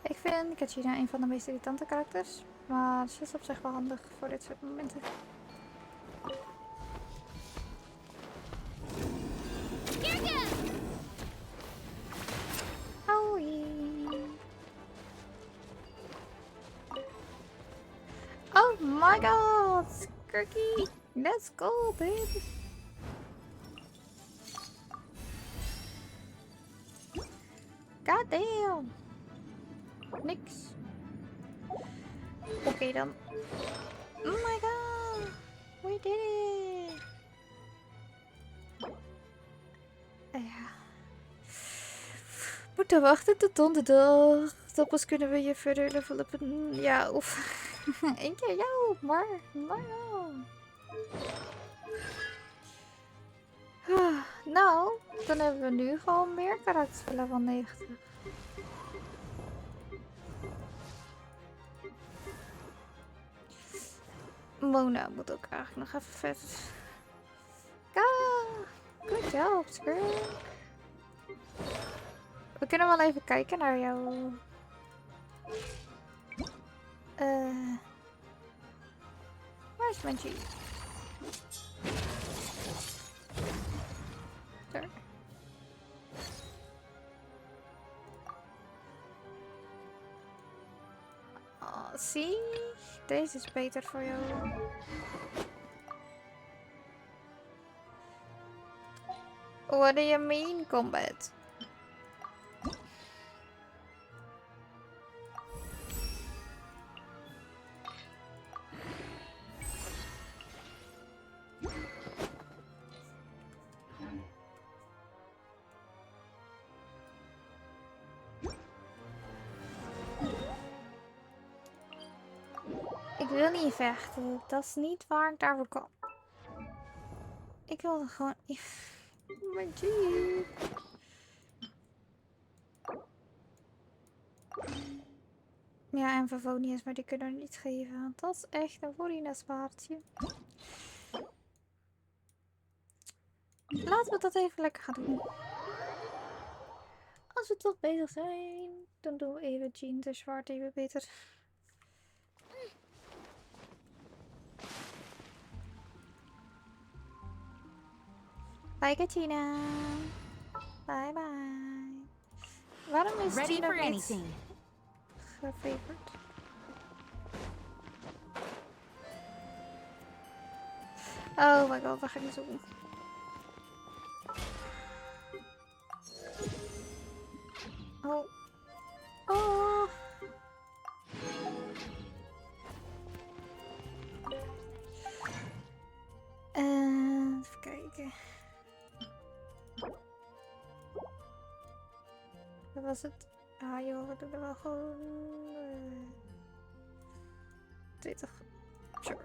Ik vind Kachina een van de meest irritante karakters, maar ze is op zich wel handig voor dit soort momenten. Oh my god, Skirky, let's go, baby. God damn. Niks. Oké dan. Oh my god, we did it. Ja. Moeten wachten tot donderdag. Dan pas kunnen we je verder levelen. Ja, of één keer jou, maar ja. Nou, dan hebben we nu gewoon meer karakters voor level 90. Mona moet ook eigenlijk nog even verder. Good job, Skirk. We kunnen wel even kijken naar jou. Waar is mijn G? Daar. Oh, zie? Deze is beter voor jou. What do you mean, combat? Ik wil niet vechten. Dat is niet waar ik daarvoor kom. Ik wil gewoon... Mijn jeep. Ja, en Favonius, maar die kunnen we niet geven. Want dat is echt een Vorina's paardje. Laten we dat even lekker gaan doen. Als we toch bezig zijn, dan doen we even Jean de Zwart even beter. Bye, Katina. Bye bye. Waarom is Jean ook niet gefavored? Oh my god, waar ga ik niet zoeken? Oh. Oh. Even kijken. Wat was het? Ah joh, we doen er wel gewoon 20. Sure.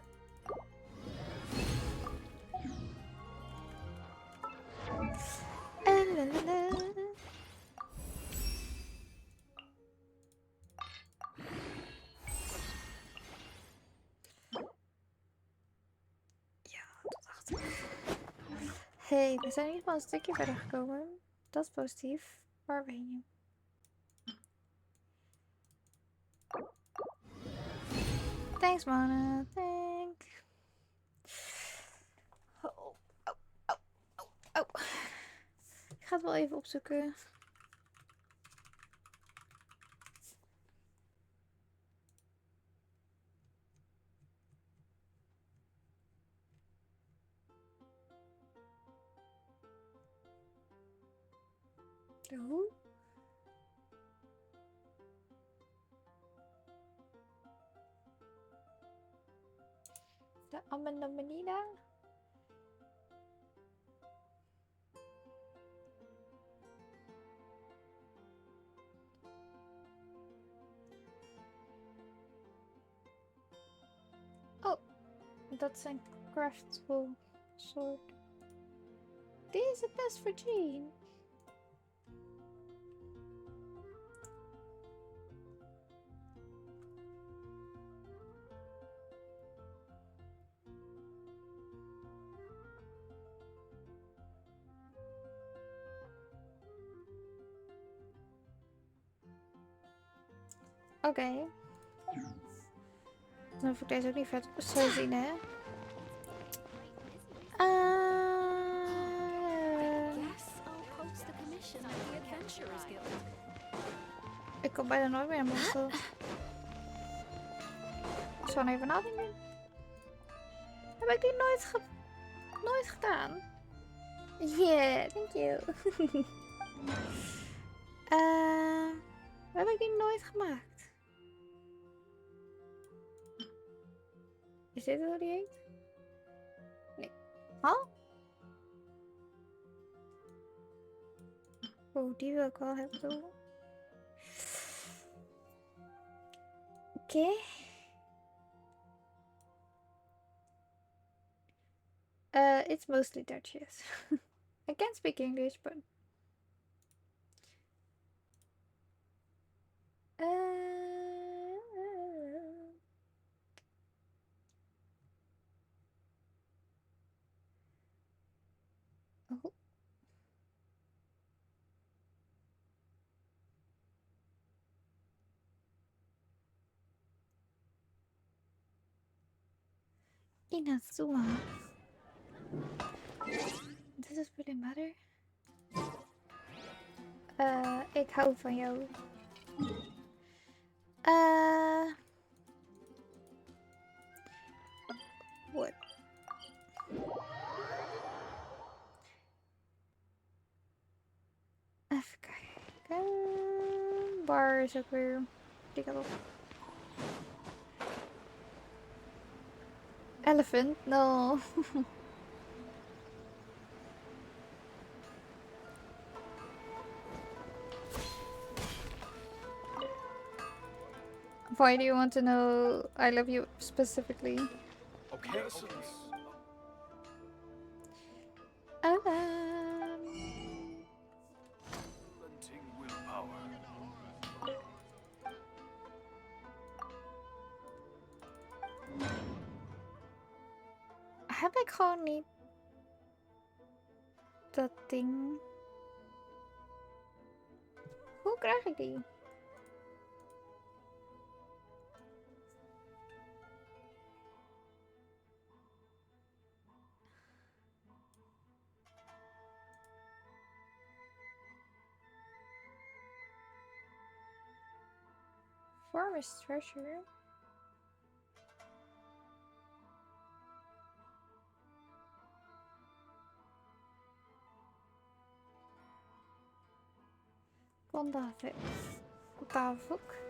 Ja, dat dacht ik. Hey, we zijn in ieder geval een stukje verder gekomen. dat is positief. Waar ben je? Thanks, Mona. Thank. Oh, oh, oh, oh, oh. Ik ga het wel even opzoeken. De hoe? De amenomenina? Oh, dat zijn craftable soort. Die is het best voor Jean. Oké. Dan hoef ik deze ook niet vet zo zien, hè? Ik kom bijna nooit meer in Mostel. Ik zal even nadenken. Heb ik die nooit gedaan? Yeah, thank you. Heb ik die nooit gemaakt? Is dit hoe die heet? Nee. Huh? Oh, die wil ik wel hebben toch? Oké. It's mostly Dutch, yes. I can't speak English, but... Oh. Inazuma. Does this really matter? Ik hou van jou. What? Even kijken. Waar is ook weer? Die kant op. Elephant? No. Why do you want to know I love you specifically? Okay. Willpower. Heb ik gewoon niet dat ding? Hoe krijg ik die? Forest treasure. Kondavik. Kondavik.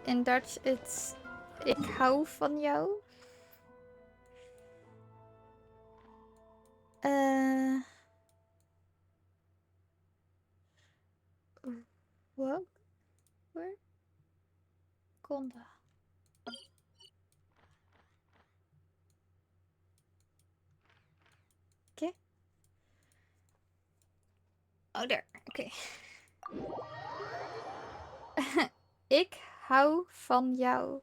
In Dutch it's ik hou van jou. What? Where? Konda. Okay. Oh, there. Okay. Ik hou van jou.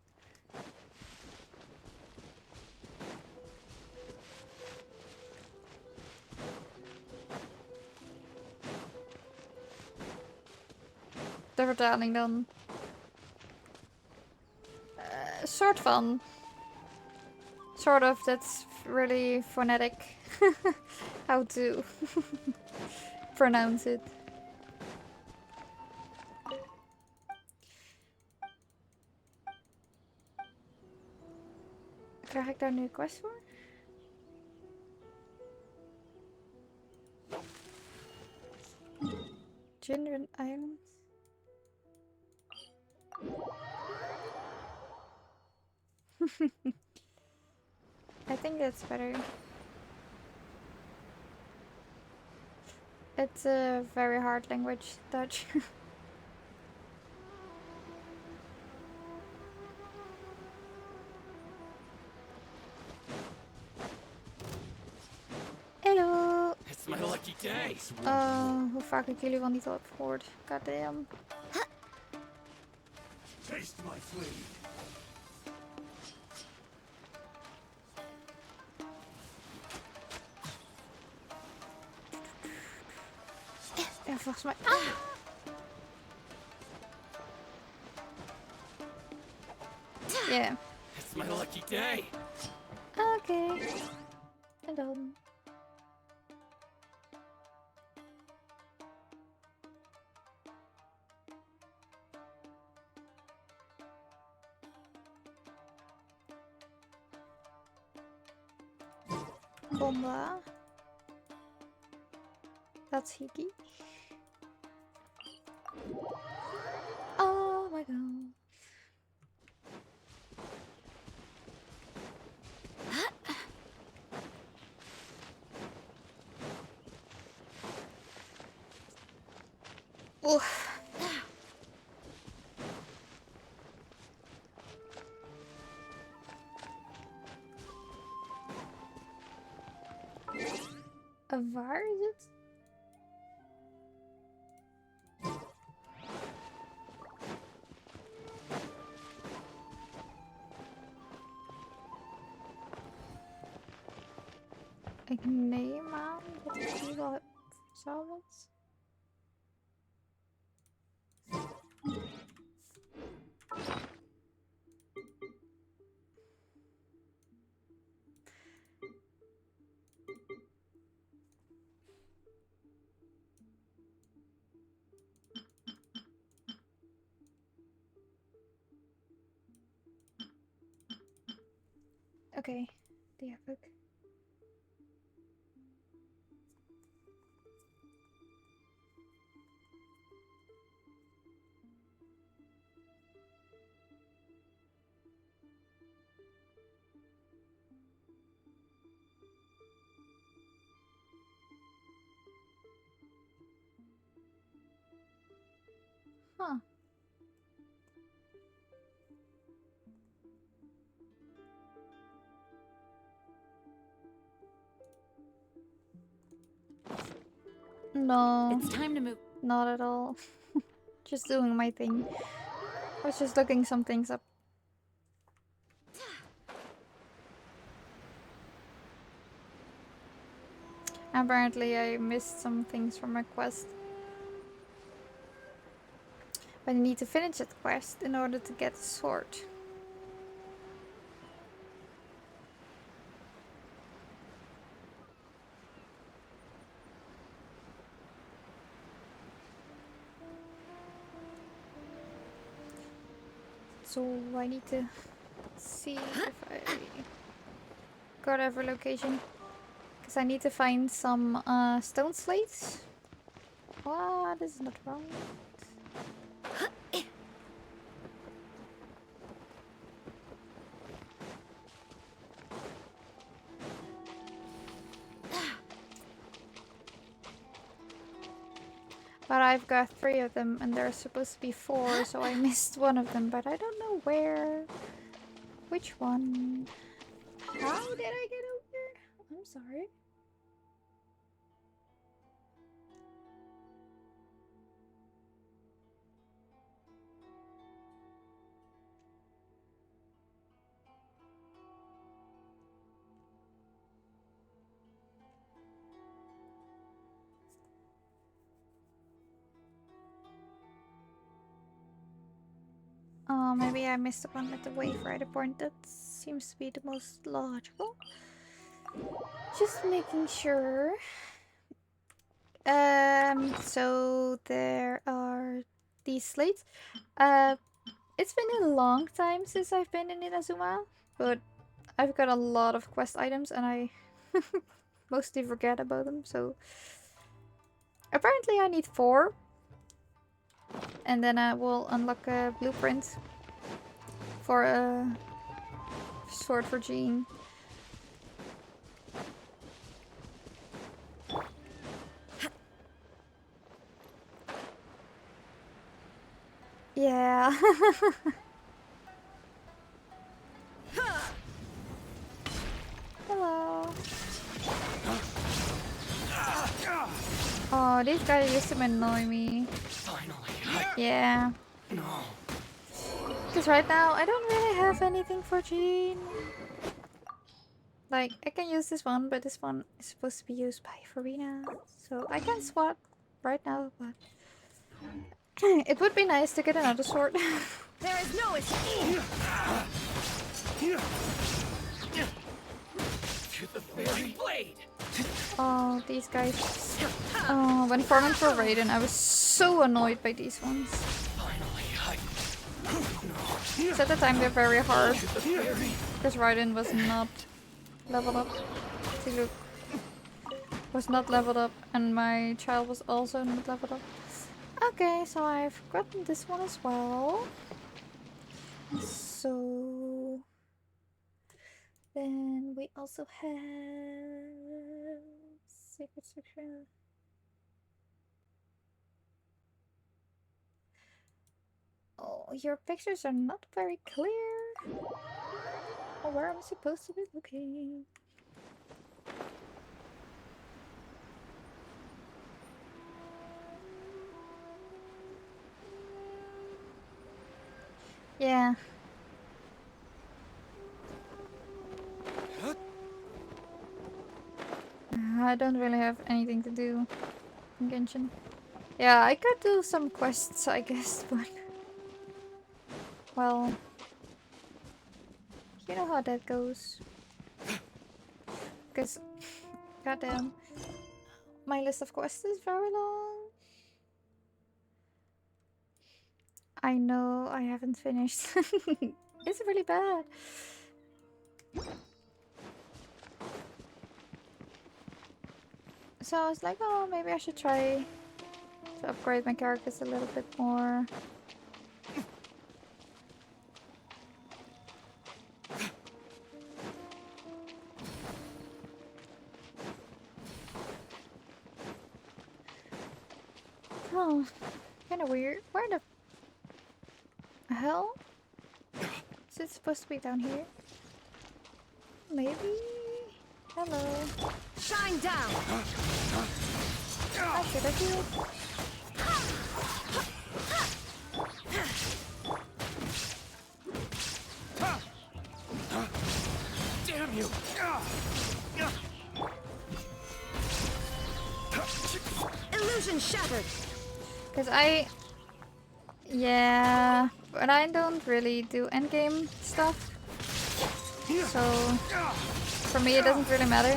de vertaling dan. Soort van. Sort of, that's really phonetic. How to pronounce it. Krijg ik daar nu een quest voor? Gender Island. I think that's better. It's a very hard language, Dutch. Hello! It's my lucky day. Hoe vaak ik jullie wel niet al heb gehoord. Goddamn. Taste my flame. Ja, volgens mij... Yeah. It's my lucky day. Oké. En dan... Komba. That's Hiki. Oh my god. Oef. Waar is het? Ik neem aan dat ik die wel heb verzameld. Oké, die heb ik. Huh. No. It's time to move. Not at all. Just doing my thing. I was just looking some things up. Apparently I missed some things from my quest. But I need to finish that quest in order to get the sword. So I need to see if I got every location. Because I need to find some stone slates. Oh, this is not right. But I've got 3 of them and there's supposed to be 4, so I missed one of them, but I don't know where. Which one? How did I get over here? I'm sorry. maybe I missed the one with the wave rider point. That seems to be the most logical. Just making sure. So there are these slates. It's been a long time since I've been in Inazuma, but I've got a lot of quest items and I mostly forget about them, so apparently I need 4. And then I will unlock a blueprint for a sword for Jean. Yeah. Hello. Oh, these guys used to annoy me. Finally. Yeah. No. Because right now I don't really have anything for Jean. Like, I can use this one, but this one is supposed to be used by Farina. So I can swap right now, but it would be nice to get another sword. There is no escape! To the very blade. Oh, these guys. Oh, when farming for Raiden, I was so annoyed by these ones. So at the time they're very hard. Because Raiden was not leveled up. See, look. Was not leveled up, and my child was also not leveled up. Okay, so I've gotten this one as well. So then we also have secret section. Oh, your pictures are not very clear. Oh, where am I supposed to be looking? Yeah. I don't really have anything to do in Genshin. Yeah, I could do some quests, I guess, but... Well... You know how that goes. Because... Goddamn. My list of quests is very long. I know I haven't finished. It's really bad. So I was like, oh, maybe I should try to upgrade my characters a little bit more. Oh, kind of weird. Where the hell? Is it supposed to be down here? Maybe? Hello. Shine down! I should have healed. Damn you! Illusion shattered! Because yeah, but I don't really do endgame stuff. So, for me it doesn't really matter.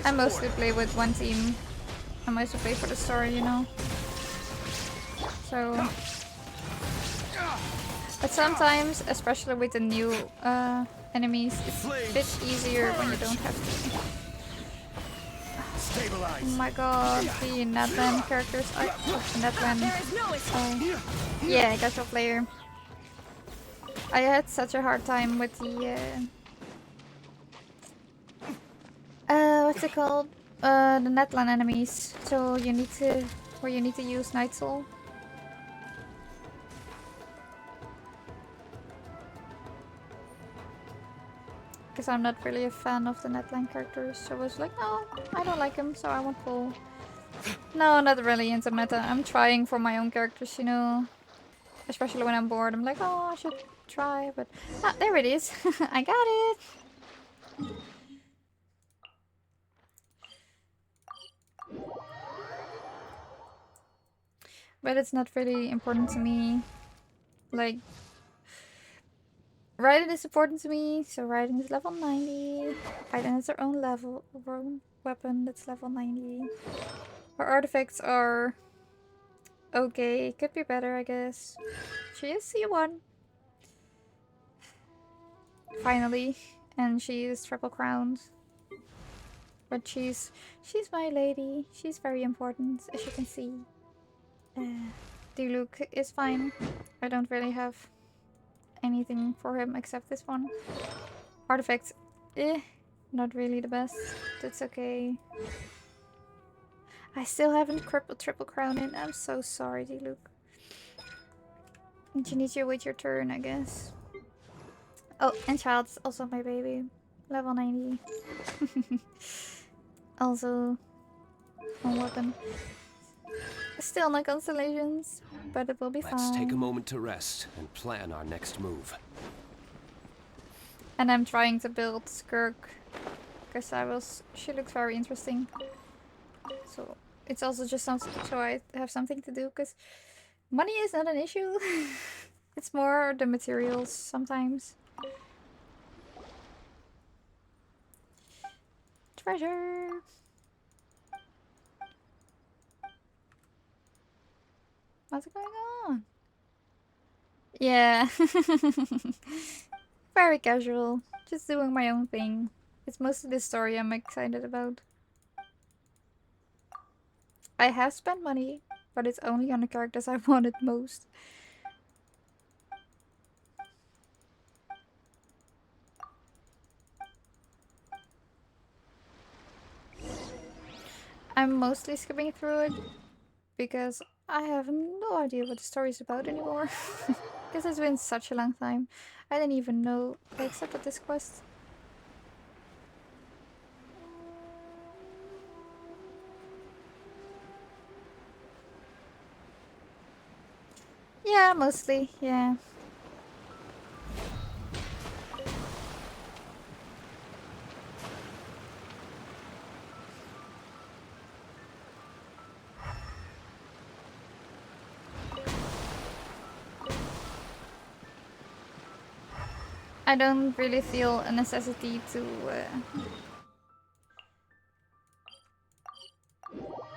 I mostly play with one team. I mostly play for the story, you know. So... But sometimes, especially with the new enemies, it's a bit easier when you don't have to. Oh my god, the Netland characters are... Netland... yeah, casual player. I had such a hard time with the... what's it called? The Netland enemies. So you need to... Where you need to use Night Soul. Because I'm not really a fan of the Netland characters. So I was like, no, I don't like him, so I won't pull. No, not really into meta. I'm trying for my own characters, you know. Especially when I'm bored. I'm like, oh, I should try. But, ah, there it is. I got it. But it's not really important to me. Like, Raiden is important to me, so Raiden is level 90. Raiden has her own weapon that's level 90. Her artifacts are okay, could be better, I guess. She is C1. Finally, and she is triple crowned. But she's my lady. She's very important, as you can see. Diluc is fine. I don't really have anything for him except this one. Artifacts, not really the best. That's okay. I still haven't crippled triple crown in. I'm so sorry, Diluc. You need to wait your turn, I guess. Oh, and Child's also my baby. Level 90. Also, one weapon. Still no constellations, but it will be fine. Let's take a moment to rest and plan our next move. And I'm trying to build Skirk, because she looks very interesting. So it's also just so I have something to do, because money is not an issue. It's more the materials sometimes. Treasure! What's going on? Yeah. Very casual. Just doing my own thing. It's mostly the story I'm excited about. I have spent money, but it's only on the characters I wanted most. I'm mostly skipping through it because I have no idea what the story is about anymore. Because it's been such a long time. I didn't even know I accepted this quest. Yeah, mostly, yeah. I don't really feel a necessity to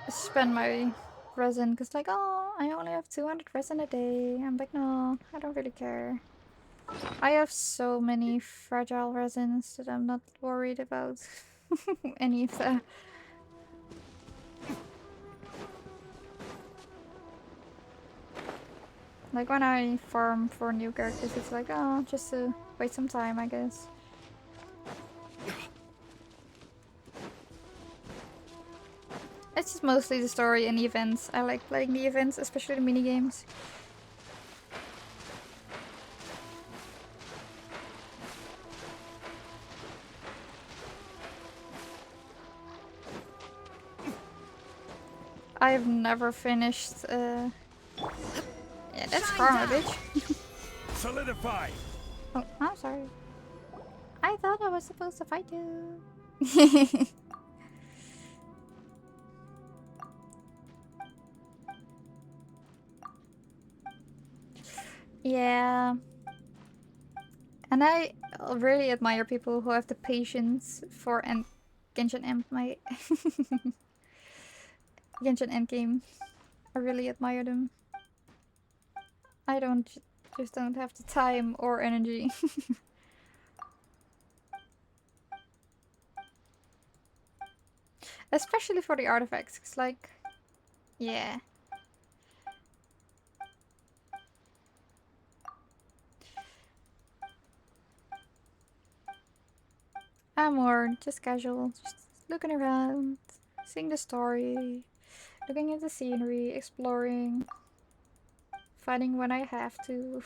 spend my resin, because like, oh, I only have 200 resin a day. I'm like, no, I don't really care. I have so many fragile resins that I'm not worried about any of that. Like when I farm for new characters, it's like, oh, just to wait some time, I guess. It's just mostly the story and the events. I like playing the events, especially the minigames. I've never finished. Yeah, that's karma, bitch. Solidify. Oh, I'm sorry. I thought I was supposed to fight you. Yeah. And I really admire people who have the patience for Genshin Impact. Genshin Endgame. I really admire them. I just don't have the time or energy. Especially for the artifacts, 'cause like, yeah. I'm more just casual, just looking around, seeing the story, looking at the scenery, exploring, fighting when I have to.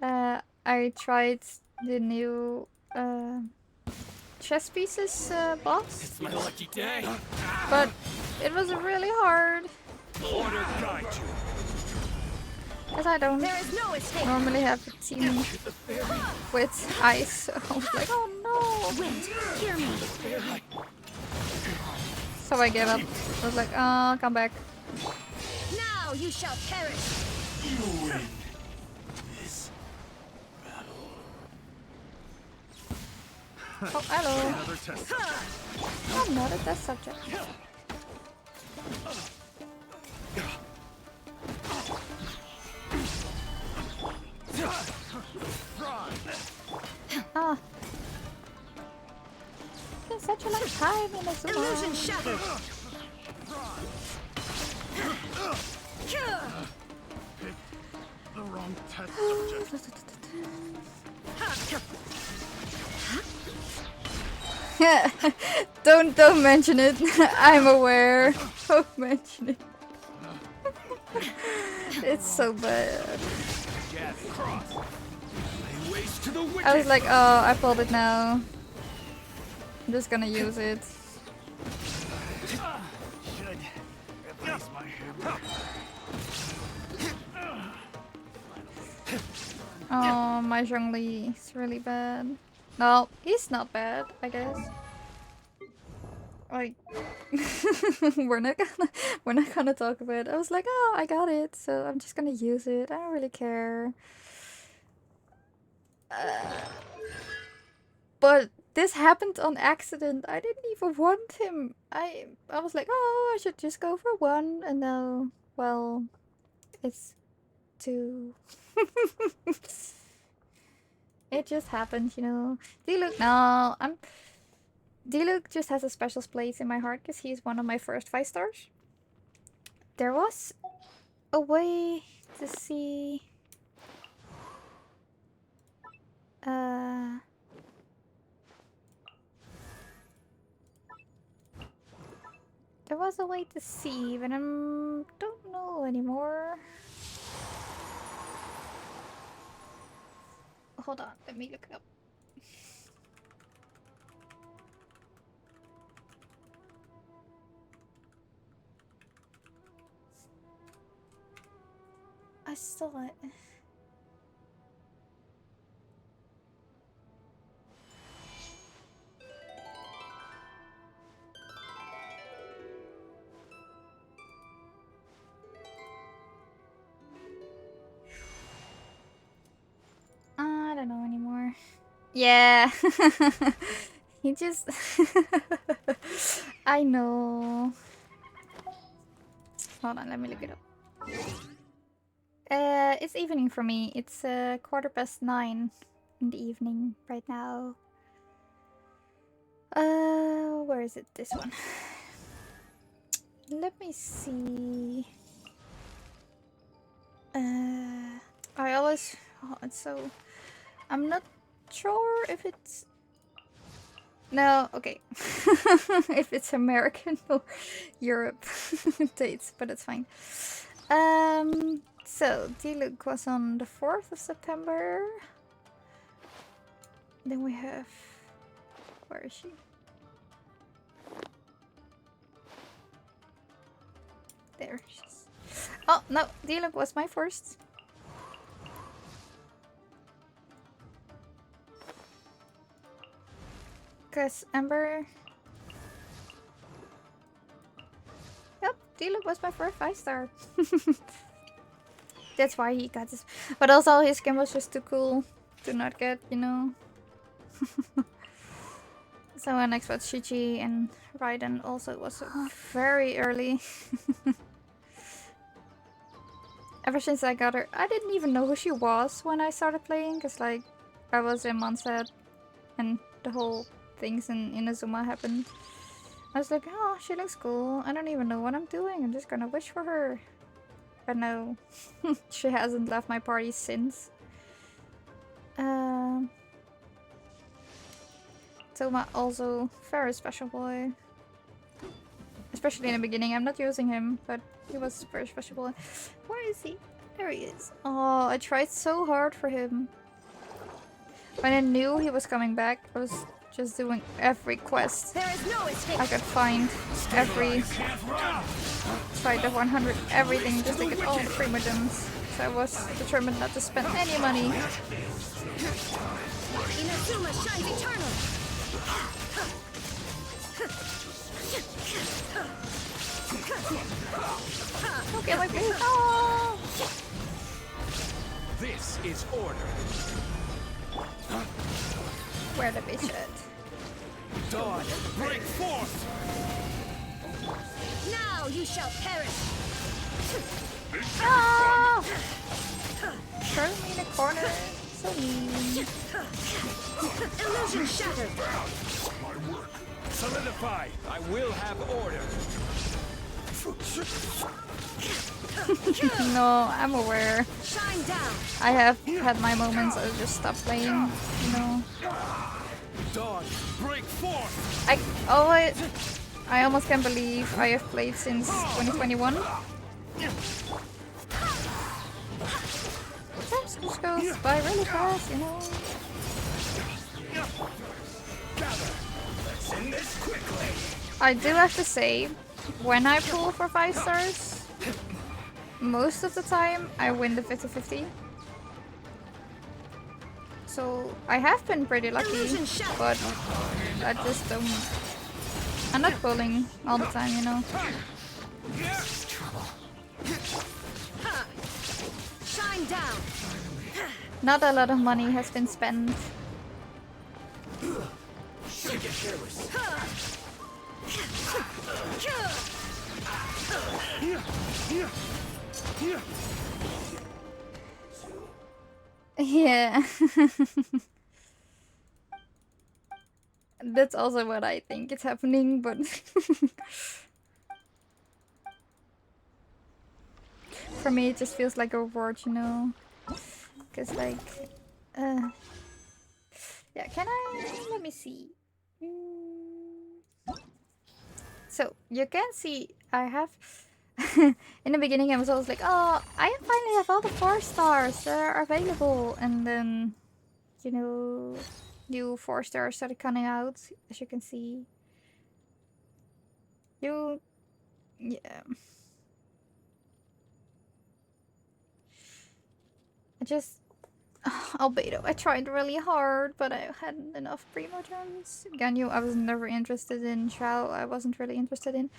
I tried the new chess pieces boss. It's my lucky day. But it was really hard. Order guide you. Because I don't normally have a team with ice, so I was like, oh no! Wait, hear me. So I gave up. I was like, oh, come back. Now you shall perish. Oh, hello. Another test subject. I'm not a test subject. Ah. It's such a long time in a Illusion shattered. The wrong test subject. Don't mention it. I'm aware. Don't mention it. It's so bad. I was like, oh, I pulled it now. I'm just gonna use it. Oh, my Zhongli is really bad. No, he's not bad, I guess. Like, we're not gonna talk about it. I was like, oh, I got it, so I'm just gonna use it. I don't really care. But this happened on accident. I didn't even want him. I was like, oh, I should just go for one, and now, well, it's two. It just happened, you know. D-Luke, no, D-Luke just has a special place in my heart because he's one of my first 5 stars. There was a way to see... There was a way to see, but I don't know anymore. Hold on, let me look it up. I saw it. I don't know anymore. Yeah. He just... I know. Hold on, let me look it up. It's evening for me. It's 9:15 in the evening right now. Where is it? This one. Let me see. I always... Oh, it's so... I'm not sure if it's... No, okay. If it's American or Europe dates, but it's fine. So, D-Luke was on the 4th of September. Then we have... Where is she? There she is. Oh, no, D-Luke was my first. Because Ember... Yep, D-Luke was my first 5 star. That's why he got this. But also his skin was just too cool to not get, you know. So next was Shichi and Raiden also was very early. Ever since I got her, I didn't even know who she was when I started playing. Because like, I was in Monset and the whole things in Inazuma happened. I was like, oh, she looks cool. I don't even know what I'm doing. I'm just gonna wish for her. But no, she hasn't left my party since. Toma also very special boy. Especially in the beginning. I'm not using him, but he was a very special boy. Where is he? There he is. Oh, I tried so hard for him. When I knew he was coming back, I was just doing every quest I could find. Every fight of 100, everything, just to get all the primogems. So I was determined not to spend any money. Inazuma shines eternal. Okay, my face. Oh! This is order. Where the bitch at? Dawn, break forth! Now you shall perish! Ah! Throw me in a corner. So mean. Illusion shattered! Solidify! I will have order! No, I'm aware. Shine down! I have had my moments. I'll just stop playing. You know. Dawn, break forth! I almost can't believe I have played since 2021. Time just goes by really fast, you know. Let's end this quickly! I do have to say, when I pull for 5 stars, most of the time I win the 50-50. So I have been pretty lucky, but I just don't. I'm not pulling all the time, you know. Shine down! Not a lot of money has been spent. Yeah. That's also what I think is happening, but for me it just feels like a reward, you know. Cause like, yeah, can I, let me see. So you can see I have, in the beginning I was always like, oh, I finally have all the 4 stars that are available, and then, you know, new 4 stars started coming out, as you can see. Yeah. Albedo, I tried really hard, but I hadn't enough Primogems. Ganyu, I was never interested in. Shao, I wasn't really interested in.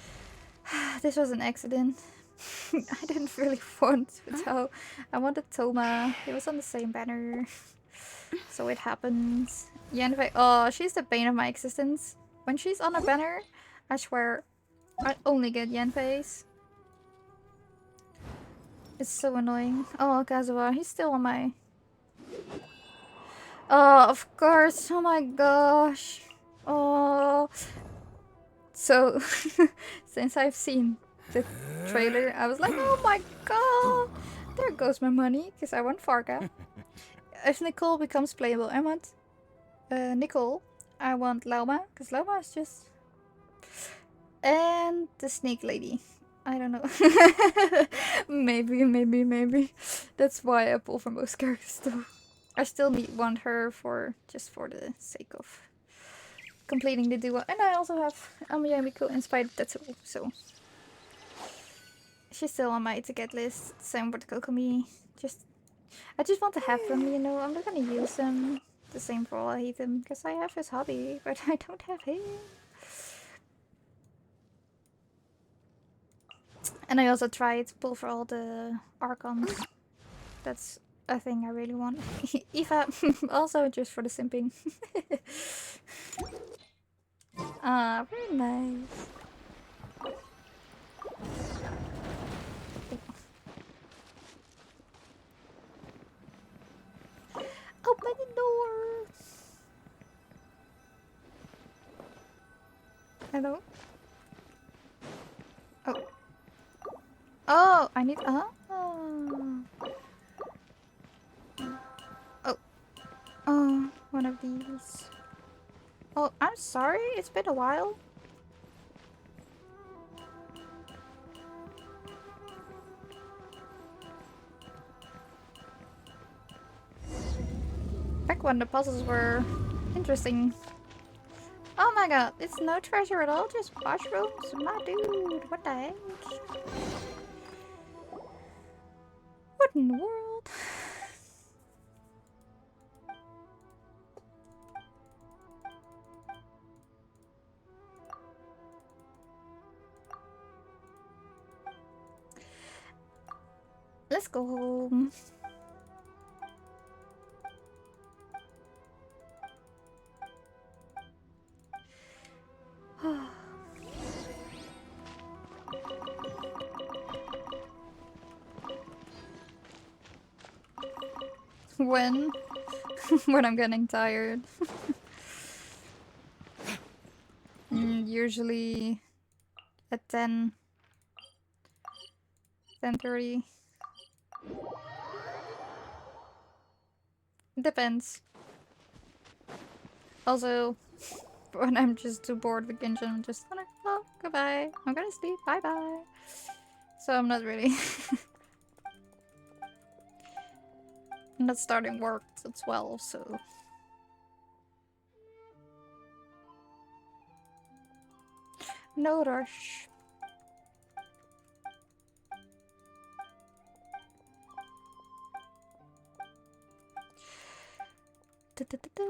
This was an accident. I didn't really want Tao. I wanted Toma. It was on the same banner. So it happens. Yanfei, oh, she's the bane of my existence. When she's on a banner, I swear, I only get Yanfei's. It's so annoying. Oh, Kazuha, he's still on my... Oh, of course. Oh my gosh. Oh. So, since I've seen the trailer, I was like, oh my god. There goes my money, because I want Farka. If Nicole becomes playable, I want Nicole. I want Lauma, because Lauma is just... And the snake lady. I don't know. maybe. That's why I pull for most characters though. I still want her for just for the sake of completing the duo. And I also have Amiyamiko inspired Tetsuo, so she's still on my to get list. Same with Kokomi. I just want to have them, you know. I'm not gonna use them. The same for all I hate him, because I have his hobby, but I don't have him. And I also tried to pull for all the Archons. That's a thing I really want. Eva, also just for the simping. Ah, very nice. Open the door! Hello? Oh. Oh, I need... Oh. Oh, one of these. Oh, I'm sorry. It's been a while. Back when the puzzles were interesting. Oh my god, it's no treasure at all, just mushrooms? My dude, what the heck? What in the world? Let's go home. When? When I'm getting tired. Usually at 10. 10:30. Depends. Also, when I'm just too bored with Genshin, I'm just gonna, oh, goodbye. I'm gonna sleep. Bye bye. So I'm not really. I'm not starting work till 12, so. No rush. Da, da, da, da.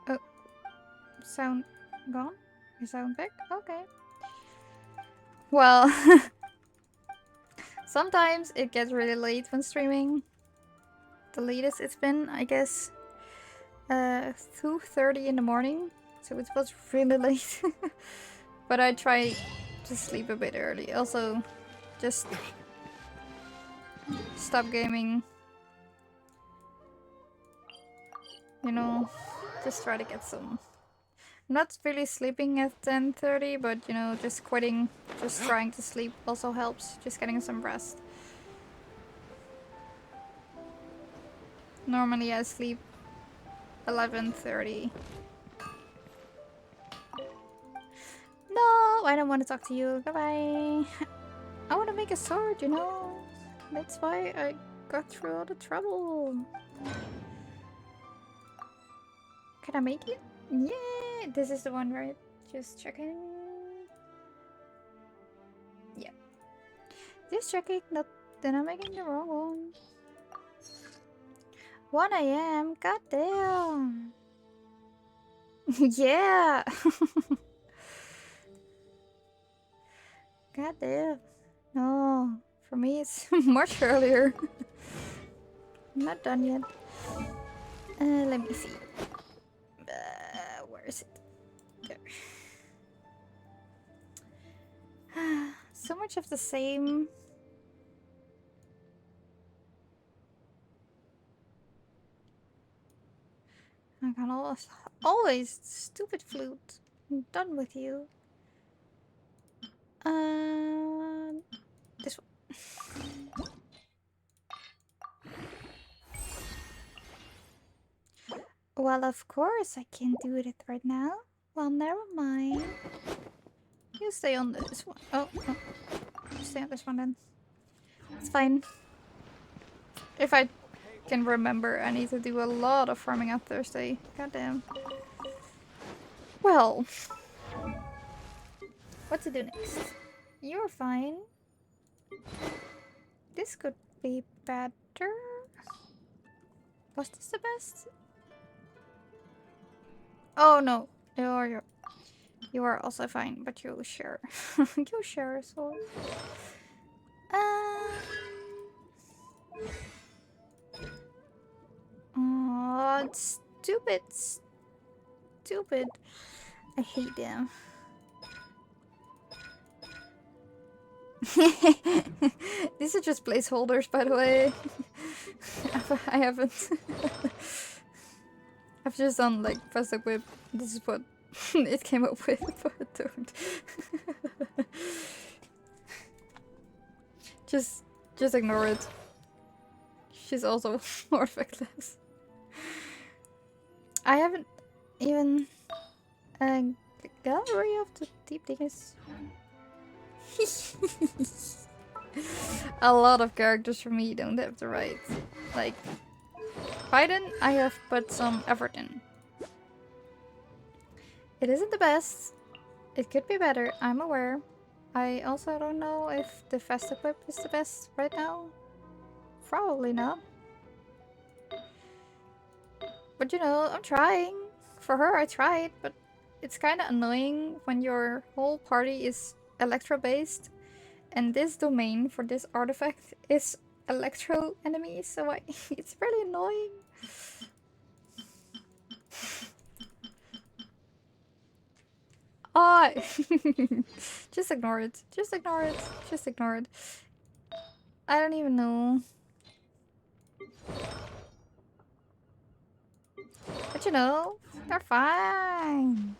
Oh, sound gone? Is sound back? Okay. Well, sometimes it gets really late when streaming. The latest it's been, I guess, 2:30 in the morning, so it was really late. But I try to sleep a bit early. Also, just stop gaming. You know, just try to get some. Not really sleeping at 10:30, but you know, just quitting, just trying to sleep also helps. Just getting some rest. Normally I sleep 11:30. No, I don't want to talk to you. Goodbye. I want to make a sword, you know. That's why I got through all the trouble. Can I make it? Yeah, this is the one, right? Just checking. Yeah. Just checking that I'm making the wrong one. 1 AM, goddamn. Yeah. Goddamn. No, for me it's much earlier. I'm not done yet. Let me see. Where is it? There. So much of the same. I can always stupid flute. I'm done with you. This one. Well, of course I can't do it right now. Well, never mind. You stay on this one. Oh, oh. Stay on this one then. It's fine. If I can remember, I need to do a lot of farming on Thursday. Goddamn. Well, what to do next? You're fine. This could be better. Was this the best? Oh no, you are also fine, but you share. You share, so. Oh, it's stupid. Stupid. I hate them. These are just placeholders, by the way. I haven't. I've just done like press equip. This is what it came up with, but don't. Just ignore it. She's also more effectless. I haven't even gallery of the deep diggers. A lot of characters for me don't have the right. Like Biden, I have put some effort in. It isn't the best. It could be better, I'm aware. I also don't know if the fast equip is the best right now. Probably not. But you know, I'm trying. For her, I tried, but it's kind of annoying when your whole party is Electro based and this domain for this artifact is Electro enemies, so it's really annoying. Why? Just ignore it. Just ignore it. Just ignore it. I don't even know. But you know, they're fine.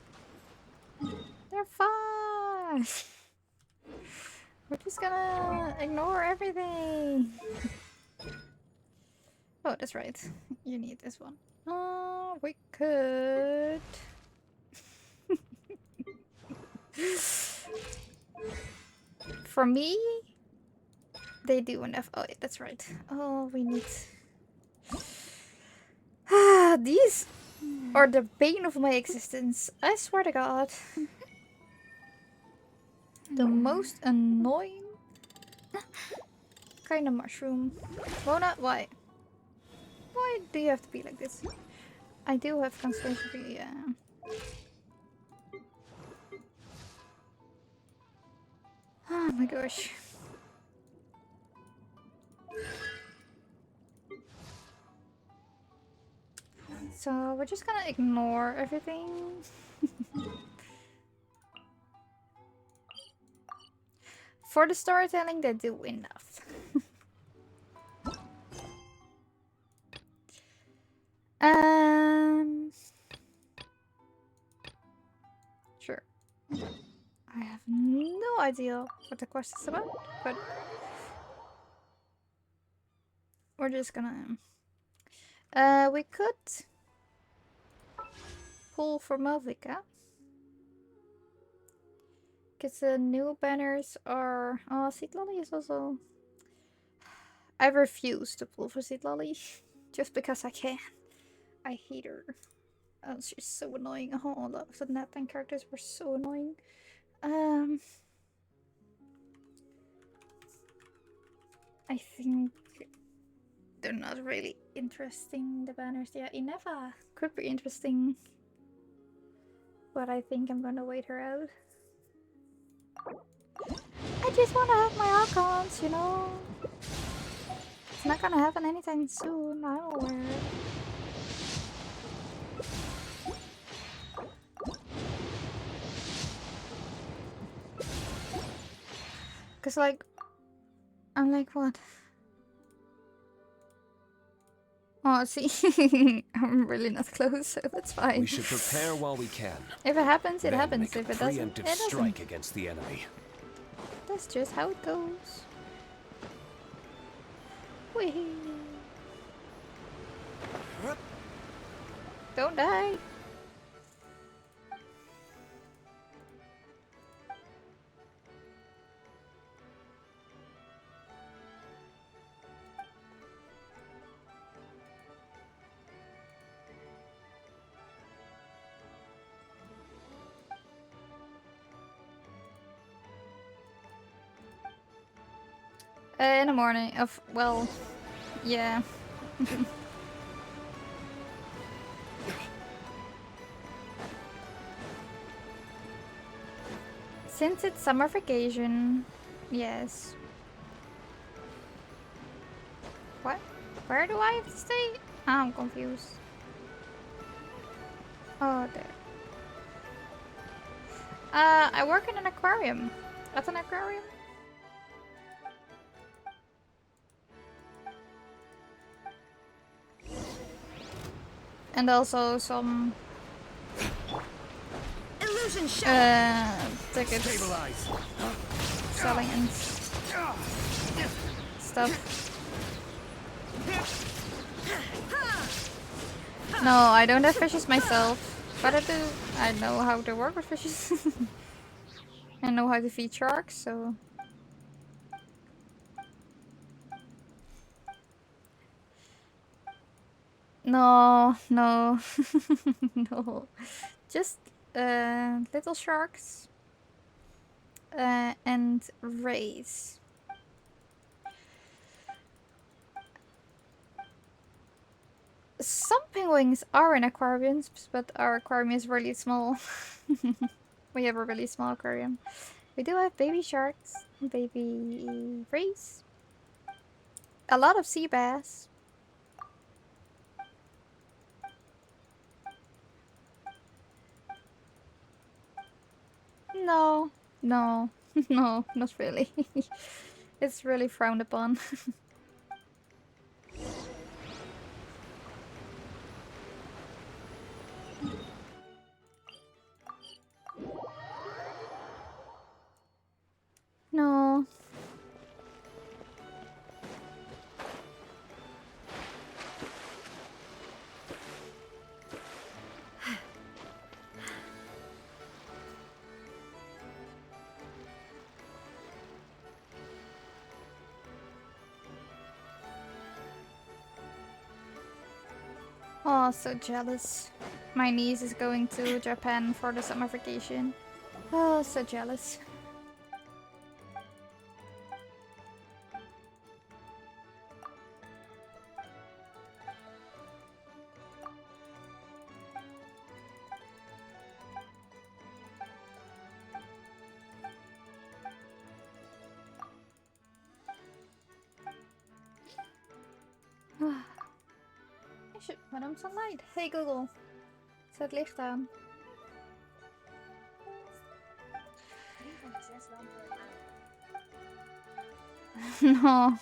They're fine. We're just gonna ignore everything. Oh, that's right. You need this one. We could... For me, they do enough. Oh, yeah, that's right. Oh, we need... These are the bane of my existence. I swear to God. The most annoying kind of mushroom. Mona, why? Why do you have to be like this? I do have concentration, yeah. Oh my gosh. So we're just gonna ignore everything. For the storytelling, they do enough. Sure. I have no idea what the quest is about, but we're just gonna... we could pull for Malvika. Because the new banners are... Oh, Seed Lolly is also... I refuse to pull for Seed Lolly. Just because I can. I hate her. Oh, she's so annoying. Oh, all the Nathan characters were so annoying. I think they're not really interesting, the banners. Yeah, Ineva could be interesting. But I think I'm gonna wait her out. I just wanna have my Archons, you know? It's not gonna happen anytime soon, I'm aware. Cause like, I'm like, what? Oh, see, I'm really not close, so that's fine. We should prepare while we can. If it happens, it Then happens. make If a it doesn't, it preemptive doesn't. strike against the enemy. That's just how it goes. Whee! Don't die! In the morning. Well, yeah. Since it's summer vacation, yes. What? Where do I have to stay? I'm confused. Oh, there. I work in an aquarium. At an aquarium? And also some Illusion tickets selling and stuff. No, I don't have fishes myself, but I know how to work with fishes. I know how to feed sharks, so... No, no, no. Just little sharks and rays. Some penguins are in aquariums, but our aquarium is really small. We have a really small aquarium. We do have baby sharks, baby rays, a lot of sea bass. No, no, no, not really. It's really frowned upon. No. Oh, so jealous. My niece is going to Japan for the summer vacation. Oh, so jealous. I should put on some light. Hey Google, zet licht aan. No,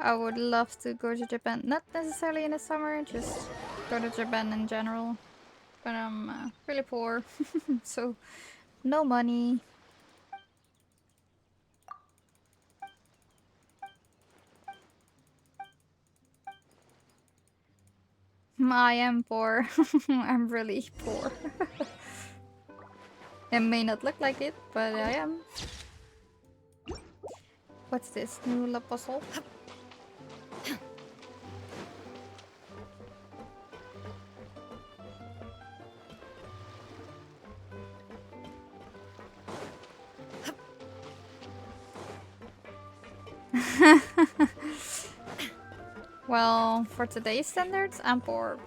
I would love to go to Japan. Not necessarily in the summer, just go to Japan in general. But I'm really poor, so no money. I am poor. I'm really poor. It may not look like it, but I am. What's this? New puzzle? Well, for today's standards, I'm poor.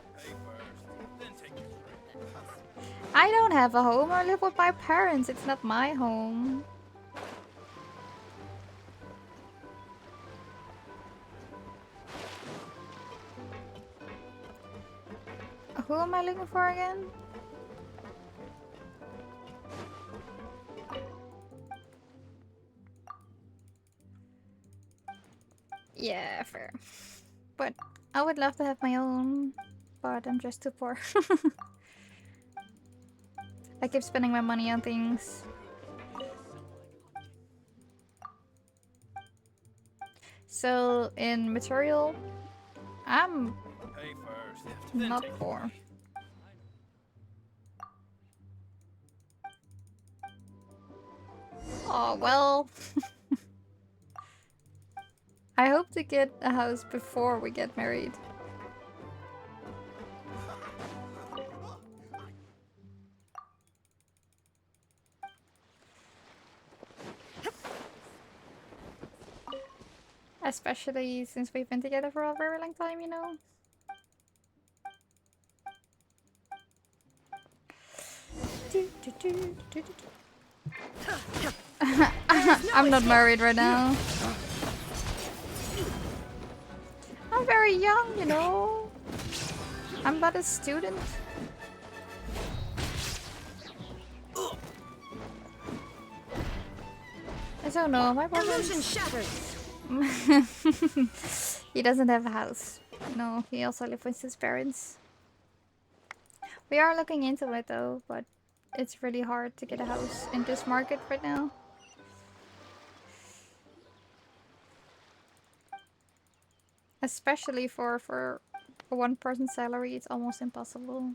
I don't have a home. I live with my parents. It's not my home. Who am I looking for again? Yeah, fair. But I would love to have my own, but I'm just too poor. I keep spending my money on things. So in material, I'm not poor. Oh well. I hope to get a house before we get married. Especially since we've been together for a very long time, you know? I'm not married right now. I'm very young, you know? I'm but a student. I don't know, my boyfriend shatters. He doesn't have a house. No, he also lives with his parents. We are looking into it though, but it's really hard to get a house in this market right now. Especially for a one-person salary, it's almost impossible.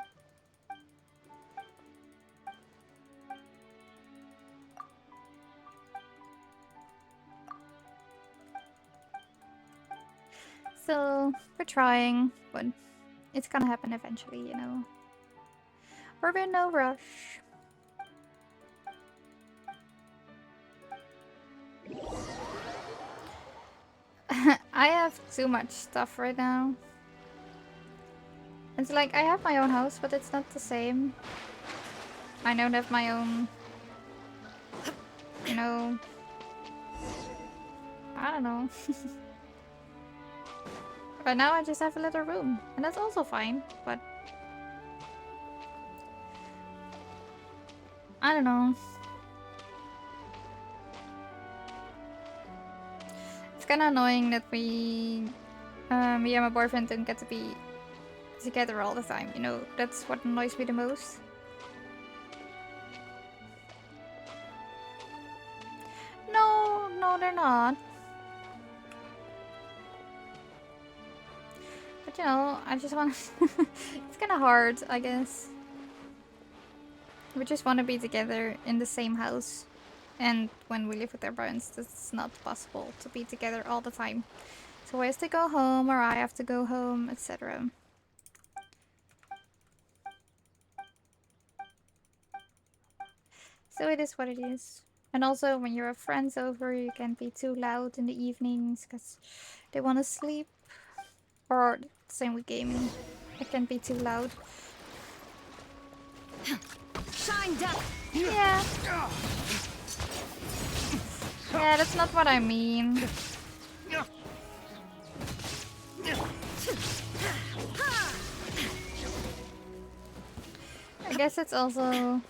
So, we're trying, but it's gonna happen eventually, you know. We're in no rush. I have too much stuff right now. It's like, I have my own house, but it's not the same. I don't have my own, you know, I don't know. Right now I just have a little room, and that's also fine, but I don't know. kind of annoying that me and my boyfriend don't get to be together all the time, you know? That's what annoys me the most. No, they're not. But you know, I just want it's kind of hard, I guess. We just want to be together in the same house. And when we live with our parents, it's not possible to be together all the time. So he has to go home, or I have to go home, etc. So it is what it is. And also, when you have friends over, you can't be too loud in the evenings because they want to sleep. Or same with gaming. It can't be too loud. Shine down. Yeah. Yeah, that's not what I mean. I guess it's also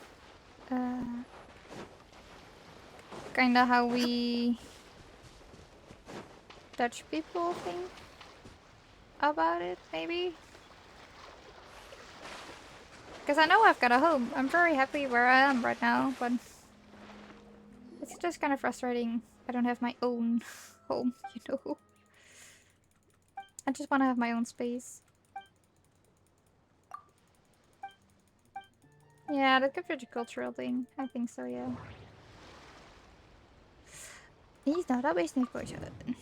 kinda how we Dutch people think about it, maybe? Because I know I've got a home. I'm very happy where I am right now, but it's just kind of frustrating. I don't have my own home, you know? I just want to have my own space. Yeah, that could be a cultural thing. I think so, yeah. He's not always niet voor zullen.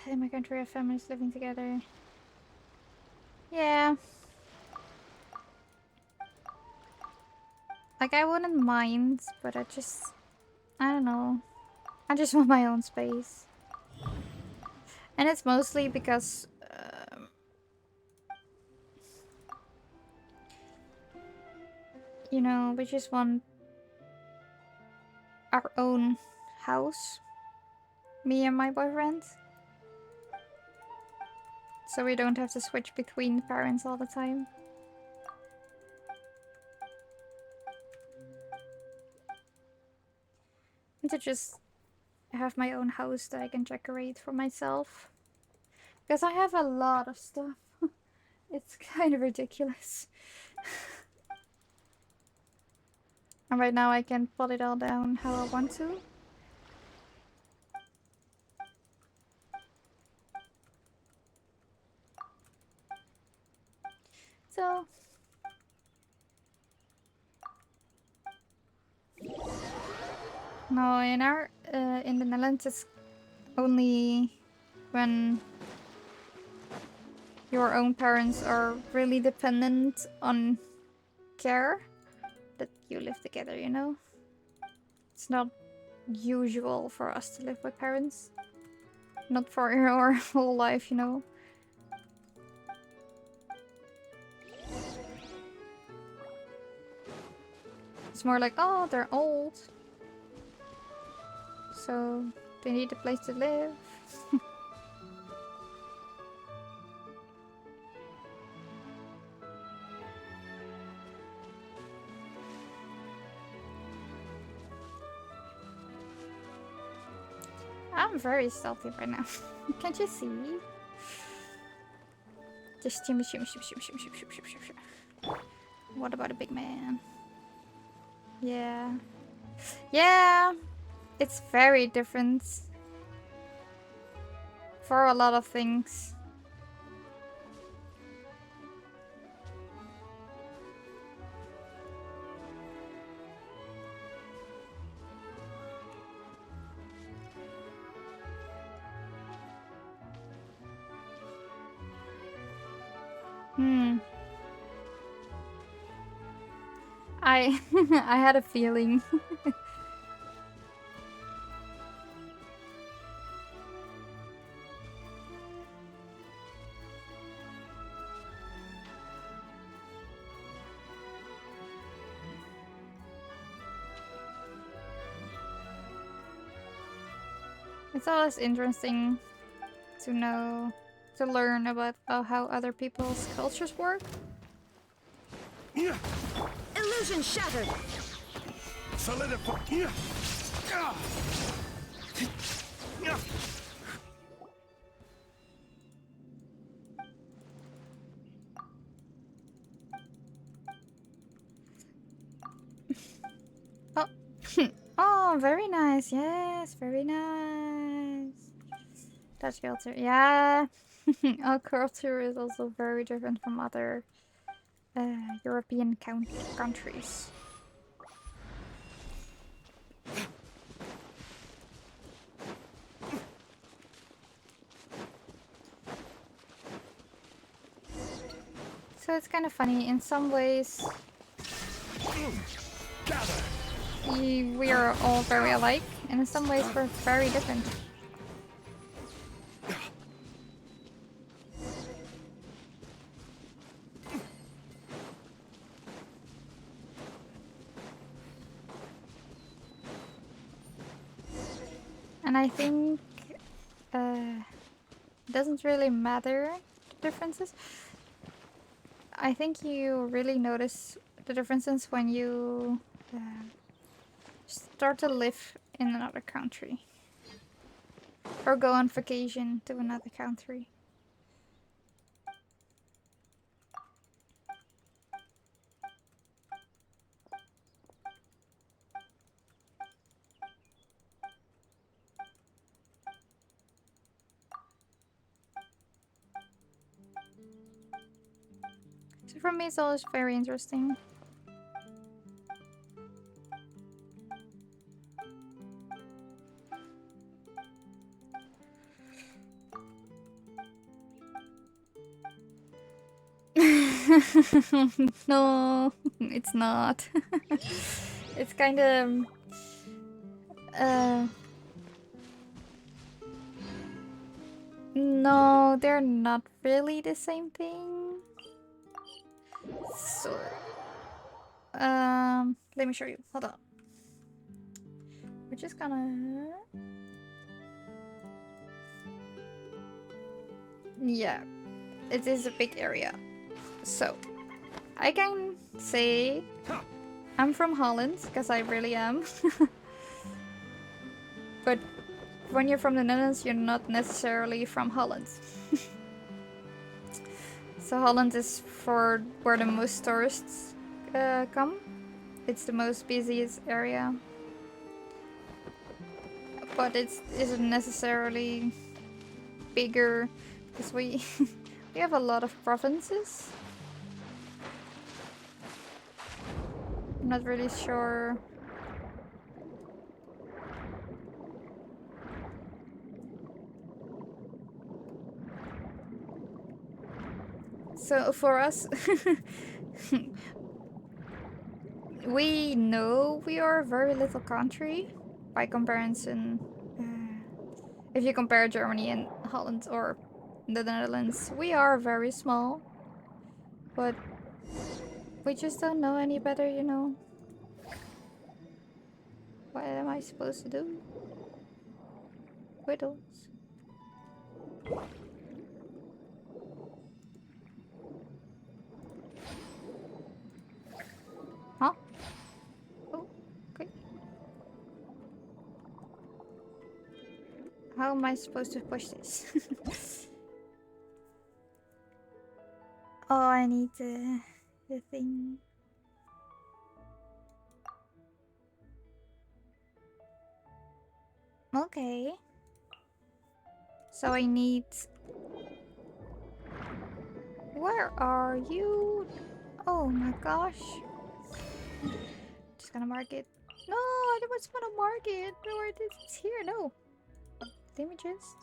In my country, have families living together. Yeah. Like, I wouldn't mind, but I don't know. I just want my own space. And it's mostly because, you know, we just want our own house. Me and my boyfriend. So we don't have to switch between parents all the time. And to just have my own house that I can decorate for myself. Because I have a lot of stuff. It's kind of ridiculous. And right now I can put it all down how I want to. So no, in the Netherlands it's only when your own parents are really dependent on care that you live together, you know? It's not usual for us to live with parents. Not for our whole life, you know? It's more like, oh, they're old. So they need a place to live. I'm very stealthy right now. Can't you see? Just shimmy, shimmy, shimmy, shimmy, shimmy, shimmy, shimmy, shimmy, shimmy. What about a big man? Yeah. Yeah! It's very different. For a lot of things. I I had a feeling. It's always interesting to know, to learn about how other people's cultures work. Illusion shattered! Solidify. Oh, oh, very nice. Yes, very nice. Dutch culture, yeah. Our culture is also very different from other European countries. So it's kind of funny. In some ways, we are all very alike, and in some ways we're very different. And I think it doesn't really matter the differences. I think you really notice the differences when you start to live in another country or go on vacation to another country. So for me, it's always very interesting. No, it's not. It's kind of no, they're not really the same thing. So let me show you. Hold on. We're just gonna yeah, it is a big area. So I can say I'm from Holland, because I really am. But when you're from the Netherlands, you're not necessarily from Holland. So Holland is for where the most tourists come. It's the most busiest area. But it isn't necessarily bigger, because we we have a lot of provinces. I'm not really sure. So for us, we know we are a very little country by comparison. If you compare Germany and Holland or the Netherlands, we are very small. But we just don't know any better, you know. What am I supposed to do? Riddles. Huh? Oh, okay. How am I supposed to push this? Oh, I need the thing. Okay. So I need... Where are you? Oh my gosh. Just gonna mark it. No, I don't just want to mark it. No, it's here. No. Let me just...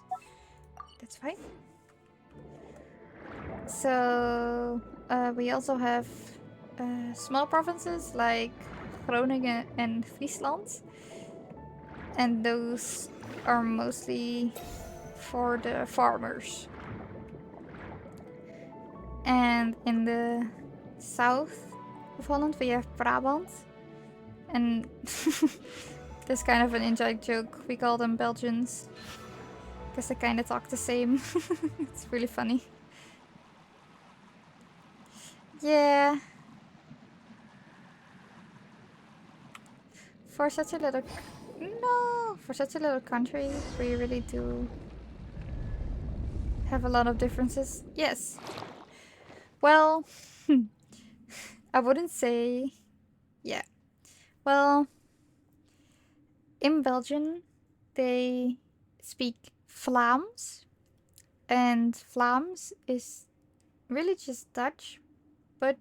That's fine. So we also have small provinces like Groningen and Friesland. And those are mostly for the farmers. And in the south of Holland we have Brabant. And this kind of an inside joke, we call them Belgians. Because they kind of talk the same. It's really funny. Yeah. For such a little... No! For such a little country, we really do have a lot of differences. Yes. Well, I wouldn't say... Yeah. Well, in Belgium, they speak Vlaams. And Vlaams is really just Dutch, but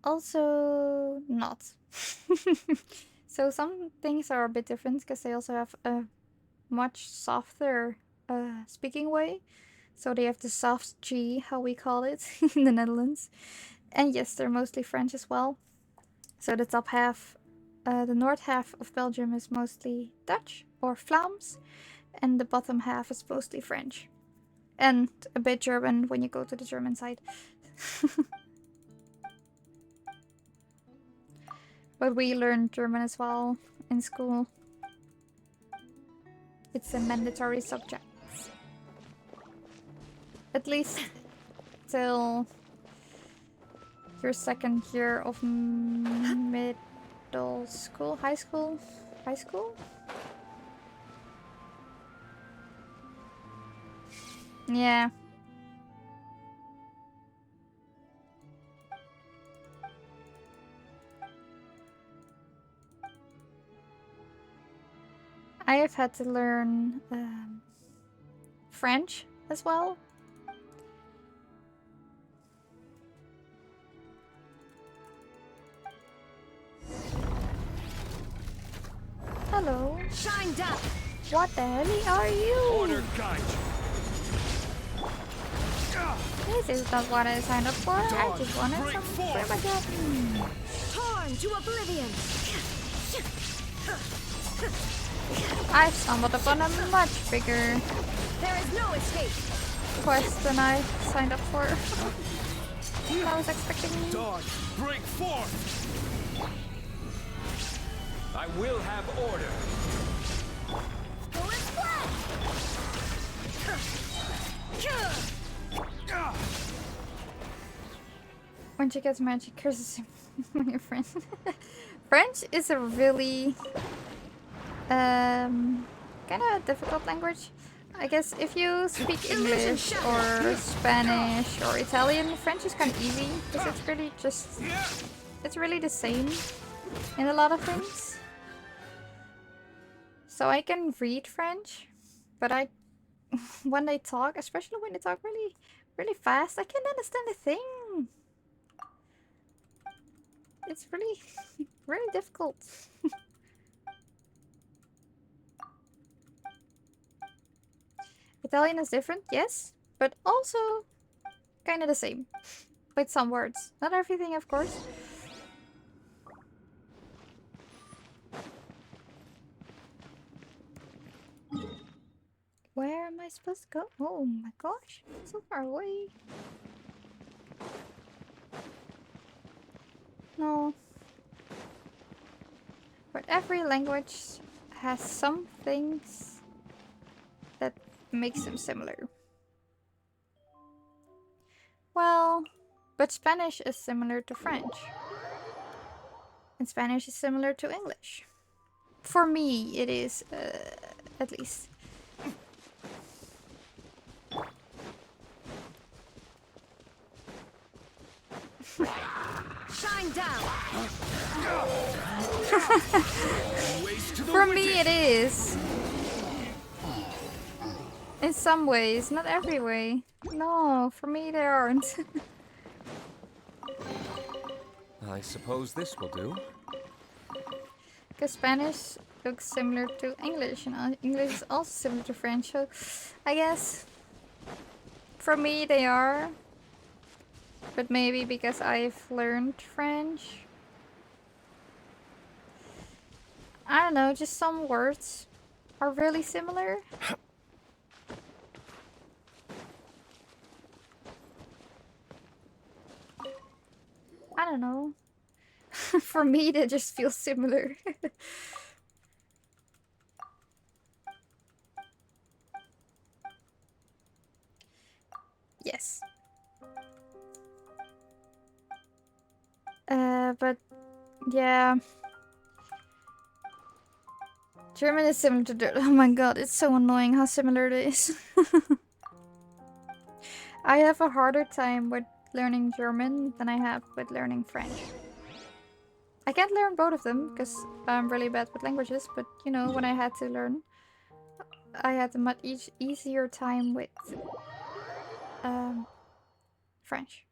also not. So some things are a bit different because they also have a much softer speaking way. So they have the soft G, how we call it in the Netherlands. And yes, they're mostly French as well. So the top half, the north half of Belgium is mostly Dutch or Vlaams. And the bottom half is mostly French. And a bit German when you go to the German side. But we learned German as well in school. It's a mandatory subject. At least till your second year of middle school, high school? High school? Yeah. I have had to learn French as well. Hello. Shined up. What the hell are you? Order guide. This is not what I signed up for. I just wanted break some forth. Primogen. Torn to oblivion. I stumbled upon a much bigger There is no escape. quest than I signed up for. I was expecting. Dodge, break forth. I will have order. Full splash. When she gets mad, she curses him on your friend. French is a really kind of difficult language. I guess if you speak English or Spanish or Italian, French is kind of easy because it's really the same in a lot of things. So I can read French, but when they talk, especially when they talk really fast, I can't understand a thing. It's really difficult. Italian is different, yes, but also kind of the same with some words. Not everything, of course. Where am I supposed to go? Oh my gosh, so far away. No. But every language has some things that makes them similar. Well, but Spanish is similar to French. And Spanish is similar to English. For me, it is, at least. Shine down. For me, it is. In some ways, not every way. No, for me, they aren't. I suppose this will do. Because Spanish looks similar to English, and English is also similar to French, so I guess for me they are. But maybe because I've learned French. I don't know, just some words are really similar. I don't know. For me, they just feel similar. Yes. But yeah. German is similar to Dutch. Oh my god, it's so annoying how similar it is. I have a harder time with learning German than I have with learning French. I can't learn both of them because I'm really bad with languages, but you know, when I had to learn, I had a much easier time with French.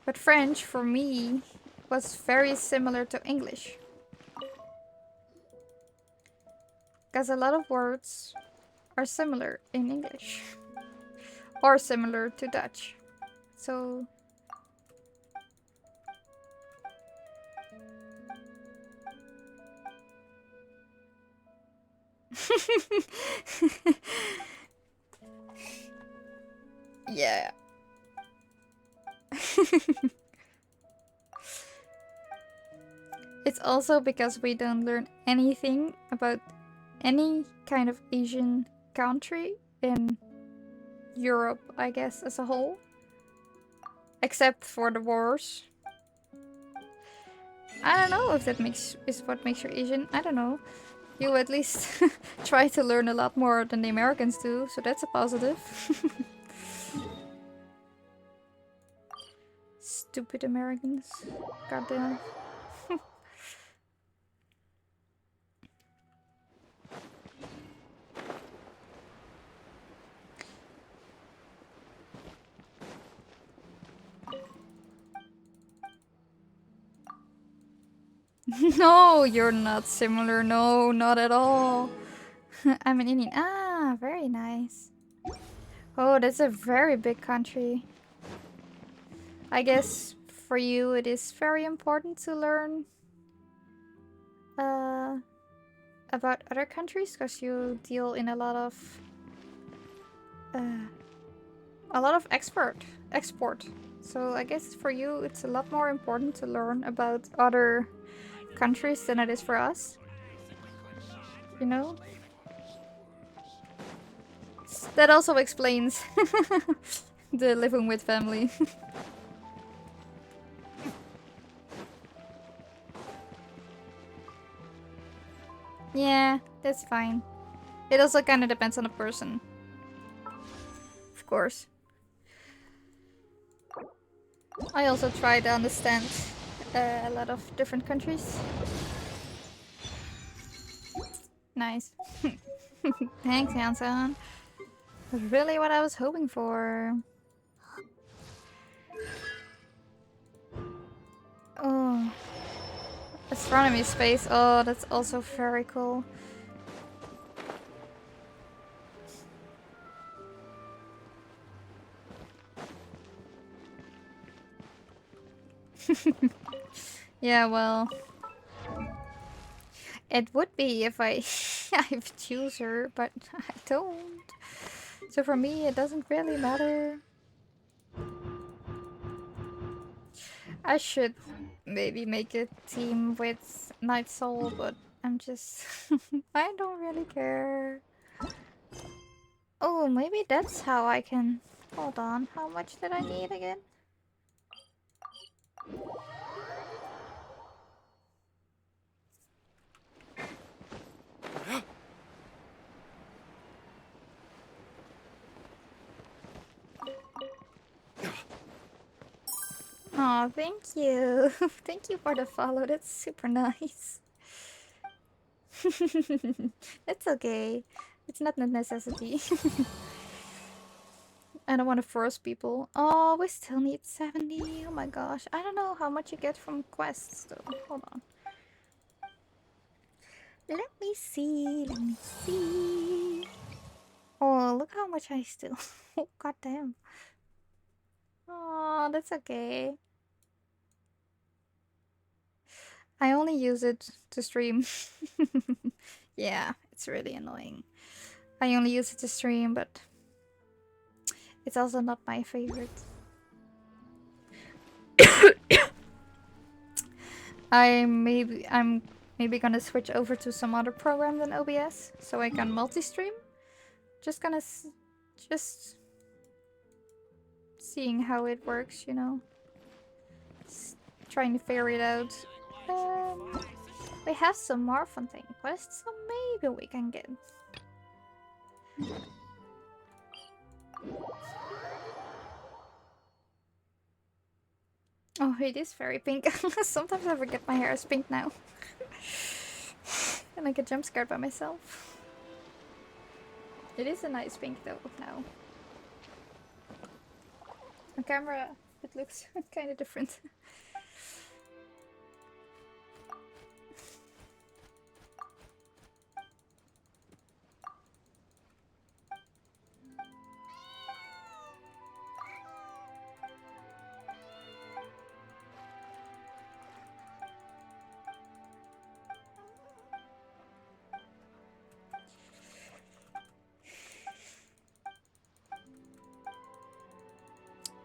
But French, for me, was very similar to English. Because a lot of words are similar in English. Or similar to Dutch. So... yeah. It's also because we don't learn anything about any kind of Asian country in Europe, I guess, as a whole. Except for the wars. I don't know if that is what makes you Asian. I don't know. You at least try to learn a lot more than the Americans do, so that's a positive. Stupid Americans. Goddamn. No, you're not similar. No, not at all. I'm an Indian. Ah, very nice. Oh, that's a very big country. I guess for you it is very important to learn about other countries because you deal in a lot of export. So I guess for you it's a lot more important to learn about other countries than it is for us. You know? That also explains the living with family. Yeah, that's fine. It also kind of depends on the person. Of course. I also try to understand a lot of different countries. Nice. Thanks, Hanson. That's really what I was hoping for. Oh. Astronomy space. Oh, that's also very cool. Yeah, well... It would be if I choose her, but I don't. So for me, it doesn't really matter. I should maybe make a team with Night Soul, but I'm just... I don't really care. Oh, maybe that's how I can... Hold on, how much did I need again? Oh, thank you. Thank you for the follow. That's super nice. It's okay. It's not a necessity. I don't want to force people. Oh, we still need 70. Oh my gosh. I don't know how much you get from quests though. Hold on. Let me see. Let me see. Oh, look how much I still. God damn. Oh, that's okay. I only use it to stream. Yeah, it's really annoying. I only use it to stream, but it's also not my favorite. I'm maybe gonna switch over to some other program than OBS so I can multi-stream. Just seeing how it works, you know. Trying to figure it out. We have some more Fontaine quests, so maybe we can get. Oh, it is very pink. Sometimes I forget my hair is pink now. And I get jump scared by myself. It is a nice pink though now. On camera, it looks kind of different.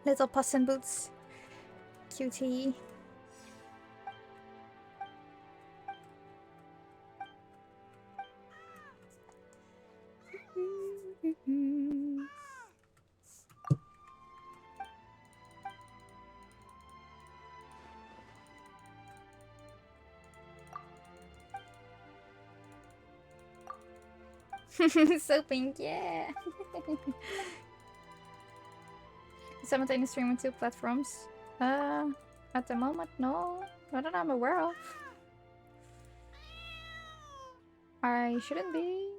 Little Puss in Boots. Cutie. So pink, yeah. Simultaneous stream on 2 platforms. At the moment, no. Not that I'm aware of. I shouldn't be.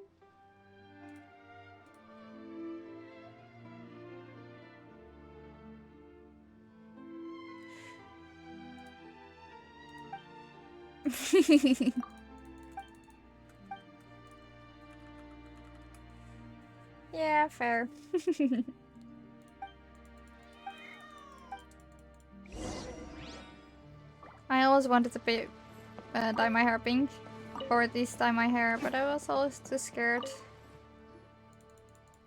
Yeah, fair. I always wanted to dye my hair pink, or at least dye my hair, but I was always too scared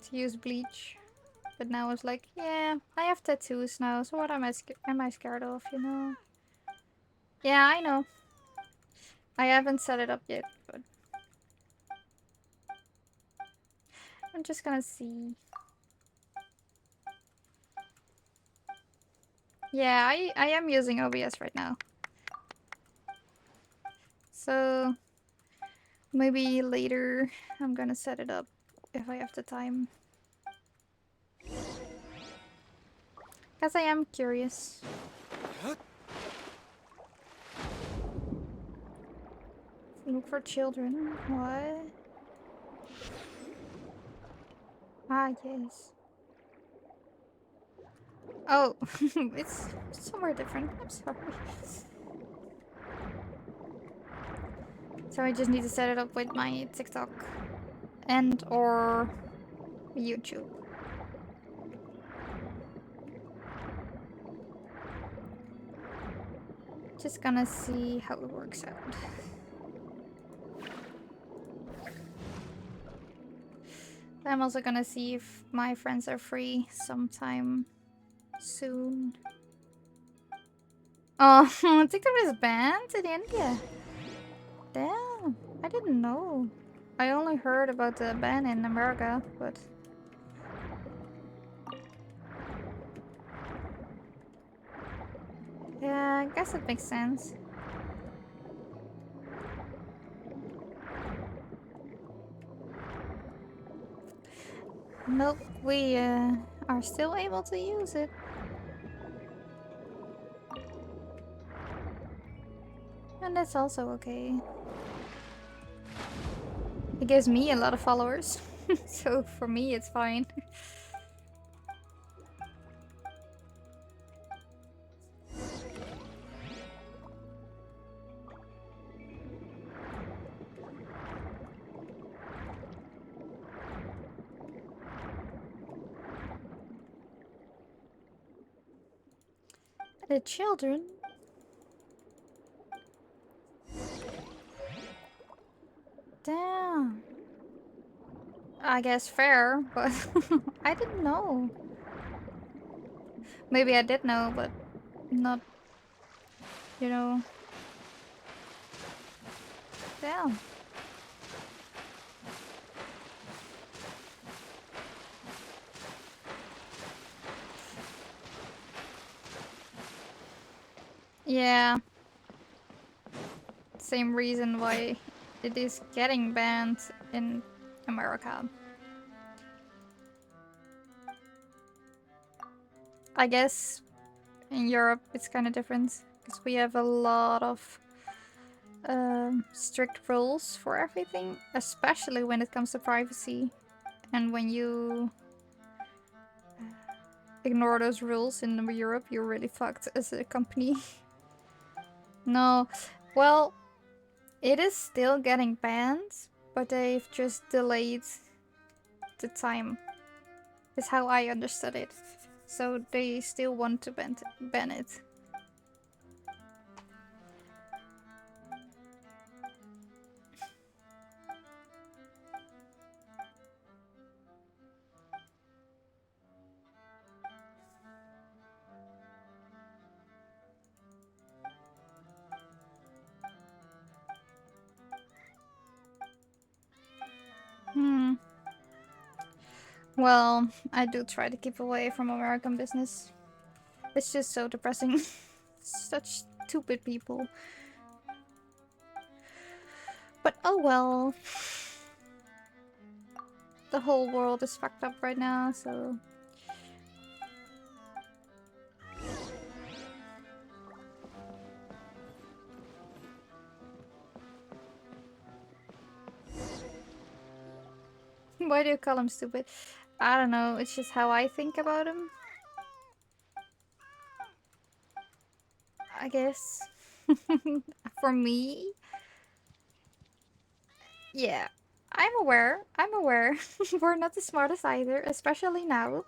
to use bleach. But now it's like, yeah, I have tattoos now, so what am I scared of, you know? Yeah, I know. I haven't set it up yet, but I'm just gonna see. Yeah, I am using OBS right now. So maybe later I'm gonna set it up if I have the time. Because I am curious. Look for children. What? Ah, yes. Oh, it's somewhere different. I'm sorry. So I just need to set it up with my TikTok and or YouTube. Just gonna see how it works out. I'm also gonna see if my friends are free sometime soon. Oh, TikTok is banned in India. Damn, I didn't know. I only heard about the ban in America, but... Yeah, I guess it makes sense. Nope, we are still able to use it. And that's also okay. It gives me a lot of followers, so for me it's fine. The children? Damn. I guess fair, but I didn't know. Maybe I did know, but not, you know. Damn. Yeah. Same reason why it is getting banned in America. I guess in Europe it's kind of different because we have a lot of strict rules for everything, especially when it comes to privacy. And when you ignore those rules in Europe, you're really fucked as a company. No, well, it is still getting banned, but they've just delayed the time. Is how I understood it. So they still want to ban it. Well, I do try to keep away from American business. It's just so depressing. Such stupid people. But oh well. The whole world is fucked up right now, so... Why do you call him stupid? I don't know, it's just how I think about him. I guess. For me? Yeah. I'm aware. We're not the smartest either, especially now.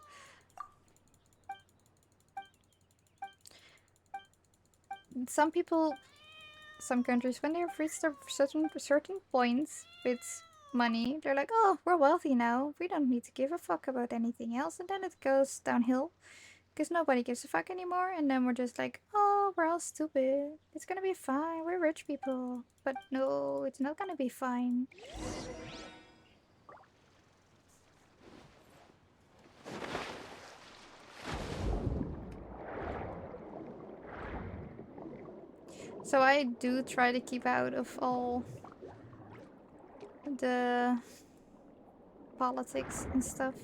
Some people, some countries, when they've reached a certain points with money, they're like, oh, we're wealthy now. We don't need to give a fuck about anything else. And then it goes downhill. Because nobody gives a fuck anymore. And then we're just like, oh, we're all stupid. It's gonna be fine. We're rich people. But no, it's not gonna be fine. So I do try to keep out of all the politics and stuff.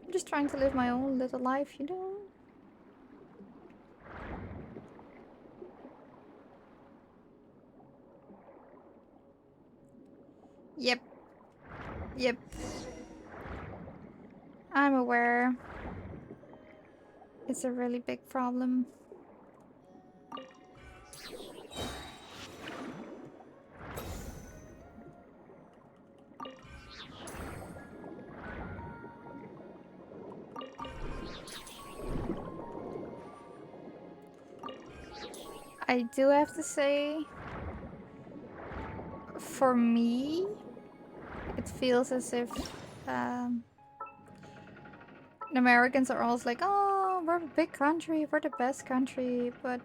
I'm just trying to live my own little life, you know? Yep. Yep. I'm aware. It's a really big problem. I do have to say, for me, it feels as if the Americans are always like, oh, we're a big country, we're the best country, but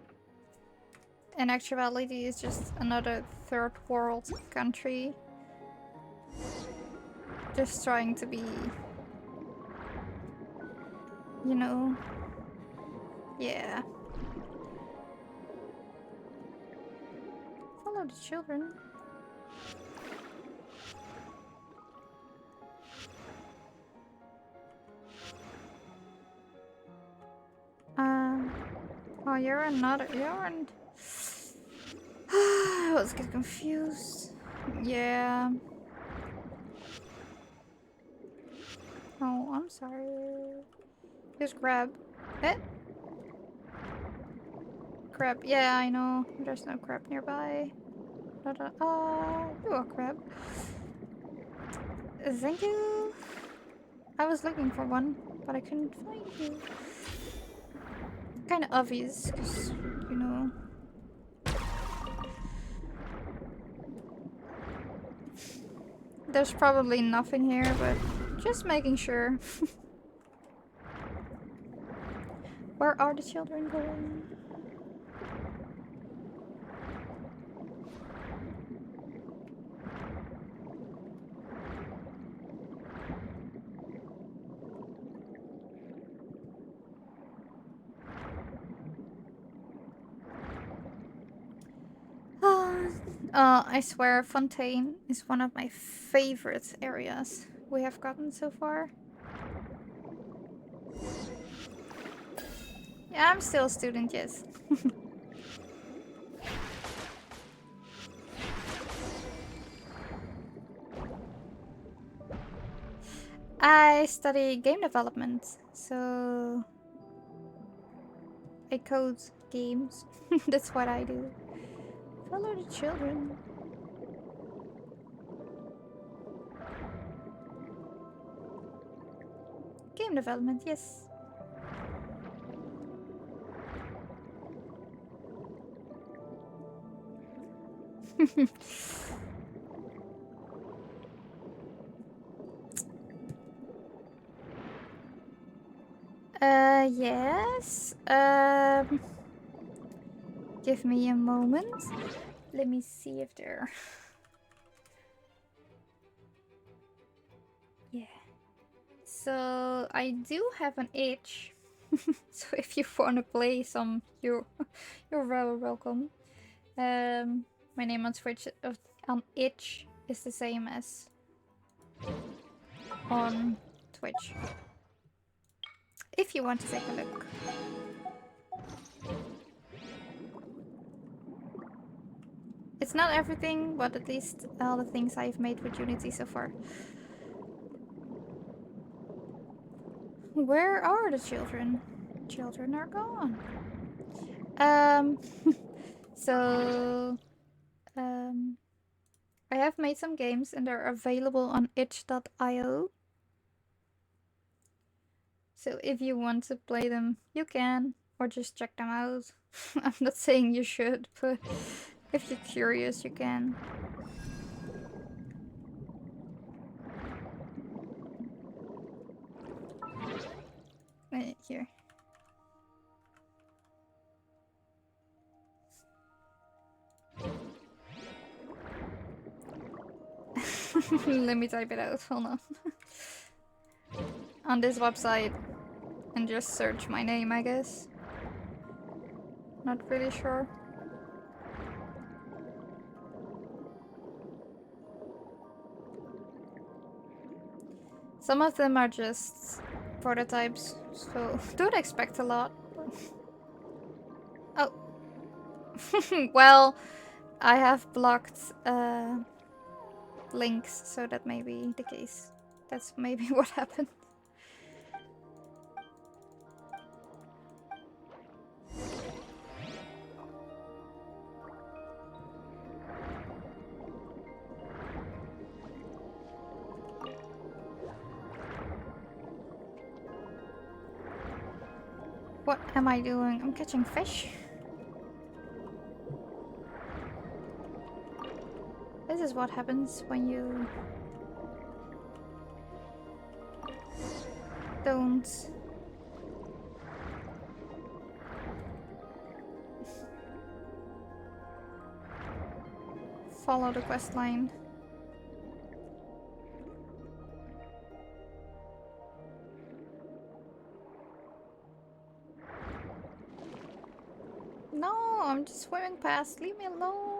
in actuality it's just another third world country. Just trying to be, you know, yeah. Follow the children. Oh, you're another, you're an... I was getting confused. Yeah. Oh, I'm sorry. Here's crab. Eh? Crab. Yeah, I know. There's no crab nearby. You are crab. Thank you. I was looking for one, but I couldn't find you. Kind of obvious, because, you know. There's probably nothing here, but just making sure. Where are the children going? I swear, Fontaine is one of my favorite areas we have gotten so far. Yeah, I'm still a student, yes. I study game development, so I code games. That's what I do. Follow the children. Game development, yes. Yes. Give me a moment. Let me see if they're... Yeah. So, I do have an itch. So if you want to play some, you're very welcome. My name on Twitch on itch is the same as on Twitch. If you want to take a look. It's not everything, but at least all the things I've made with Unity so far. Where are the children? Children are gone. So I have made some games and they're available on itch.io. So if you want to play them, you can, or just check them out. I'm not saying you should, but if you're curious, you can. Here. Let me type it out, hold on. On this website, and just search my name, I guess. Not really sure. Some of them are just prototypes, so don't expect a lot. Oh. Well, I have blocked links, so that may be the case. That's maybe what happened. What am I doing? I'm catching fish. This is what happens when you don't follow the quest line. No, I'm just swimming past. Leave me alone.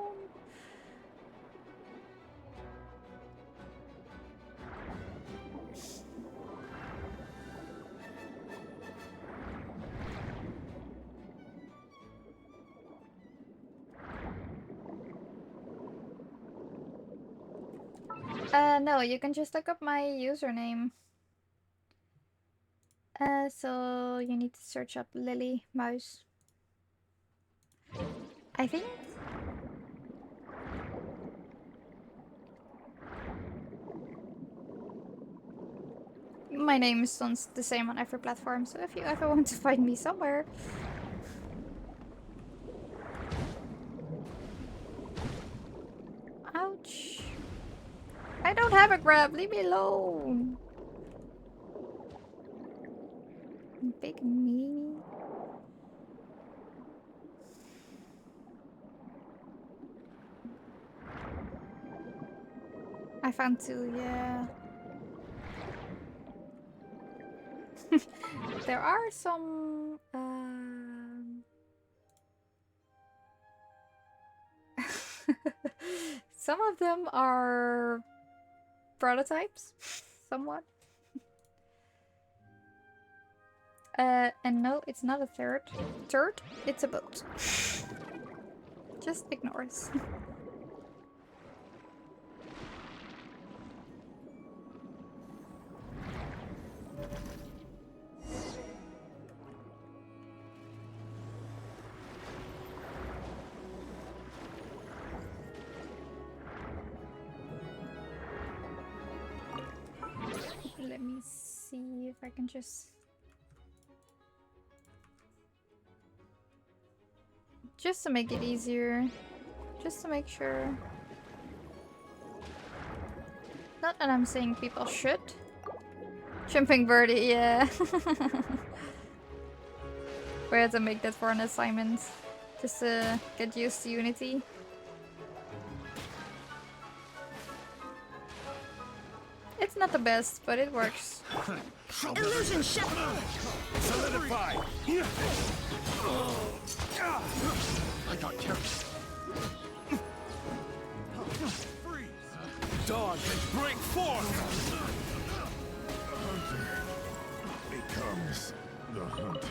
No, you can just look up my username. So you need to search up Lily Mouse. I think. My name is the same on every platform, so if you ever want to find me somewhere, don't have a grab. Leave me alone. Big meanie. I found 2, yeah. There are some some of them are prototypes, somewhat. And no, it's not a third. It's a boat. Just ignore us. Let me see if I can just to make it easier. Just to make sure. Not that I'm saying people should. Jumping birdie, yeah. We had to make that for an assignment. Just to get used to Unity. It's not the best, but it works. Illusion shot! Solidify! I got carried. Freeze! Dawn can break forth! Hunter becomes the hunted.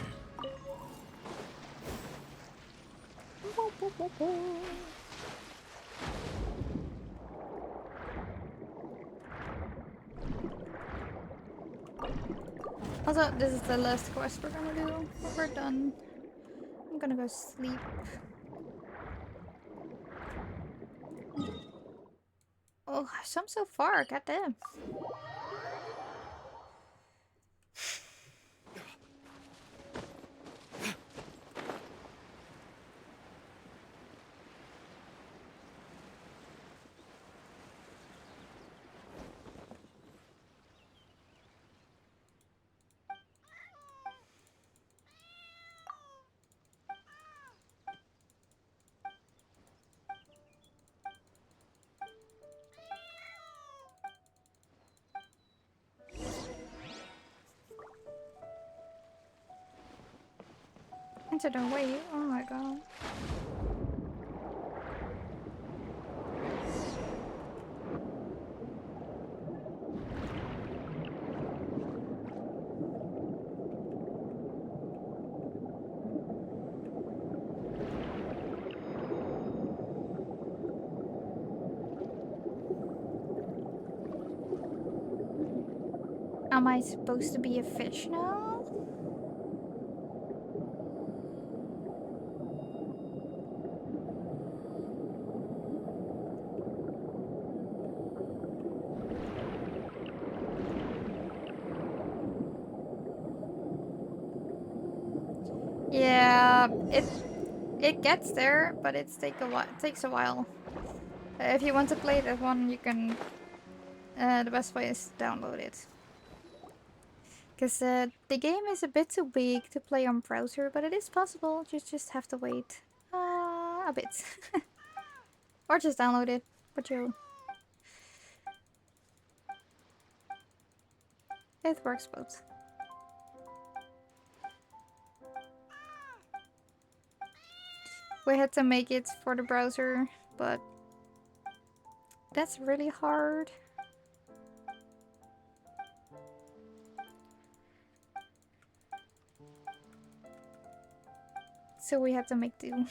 Also, this is the last quest we're gonna do. We're done. I'm gonna go sleep. Oh, some so far, goddamn. Into the way, oh my god. Am I supposed to be a fish now? Yeah, it gets there, but it takes a while. If you want to play that one, you can. The best way is to download it. Because the game is a bit too big to play on browser, but it is possible. You just have to wait a bit. Or just download it. But you... It works both. We had to make it for the browser, but that's really hard. So we have to make do.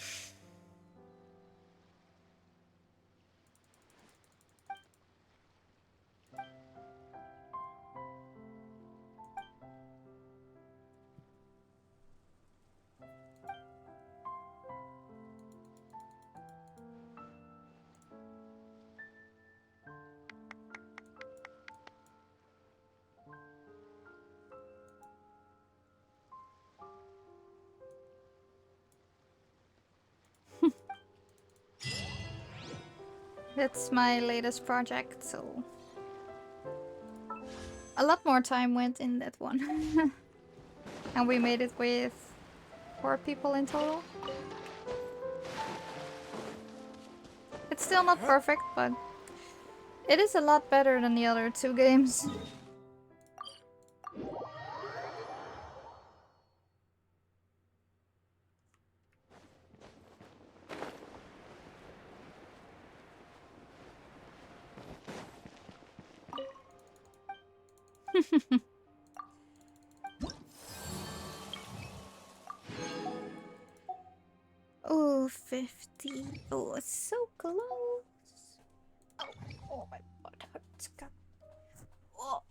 That's my latest project, so A lot more time went in that one. And we made it with 4 people in total. It's still not perfect, but it is a lot better than the other 2 games. Oh, 50. Oh, it's so close. Oh, my butt hurts. God. Oh.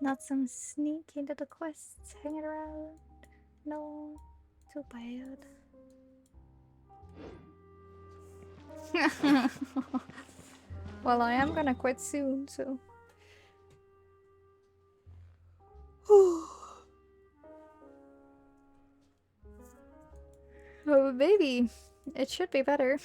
Not some sneaky little quests hanging around. No, too bad. Well, I am gonna quit soon, so. Oh, baby, it should be better.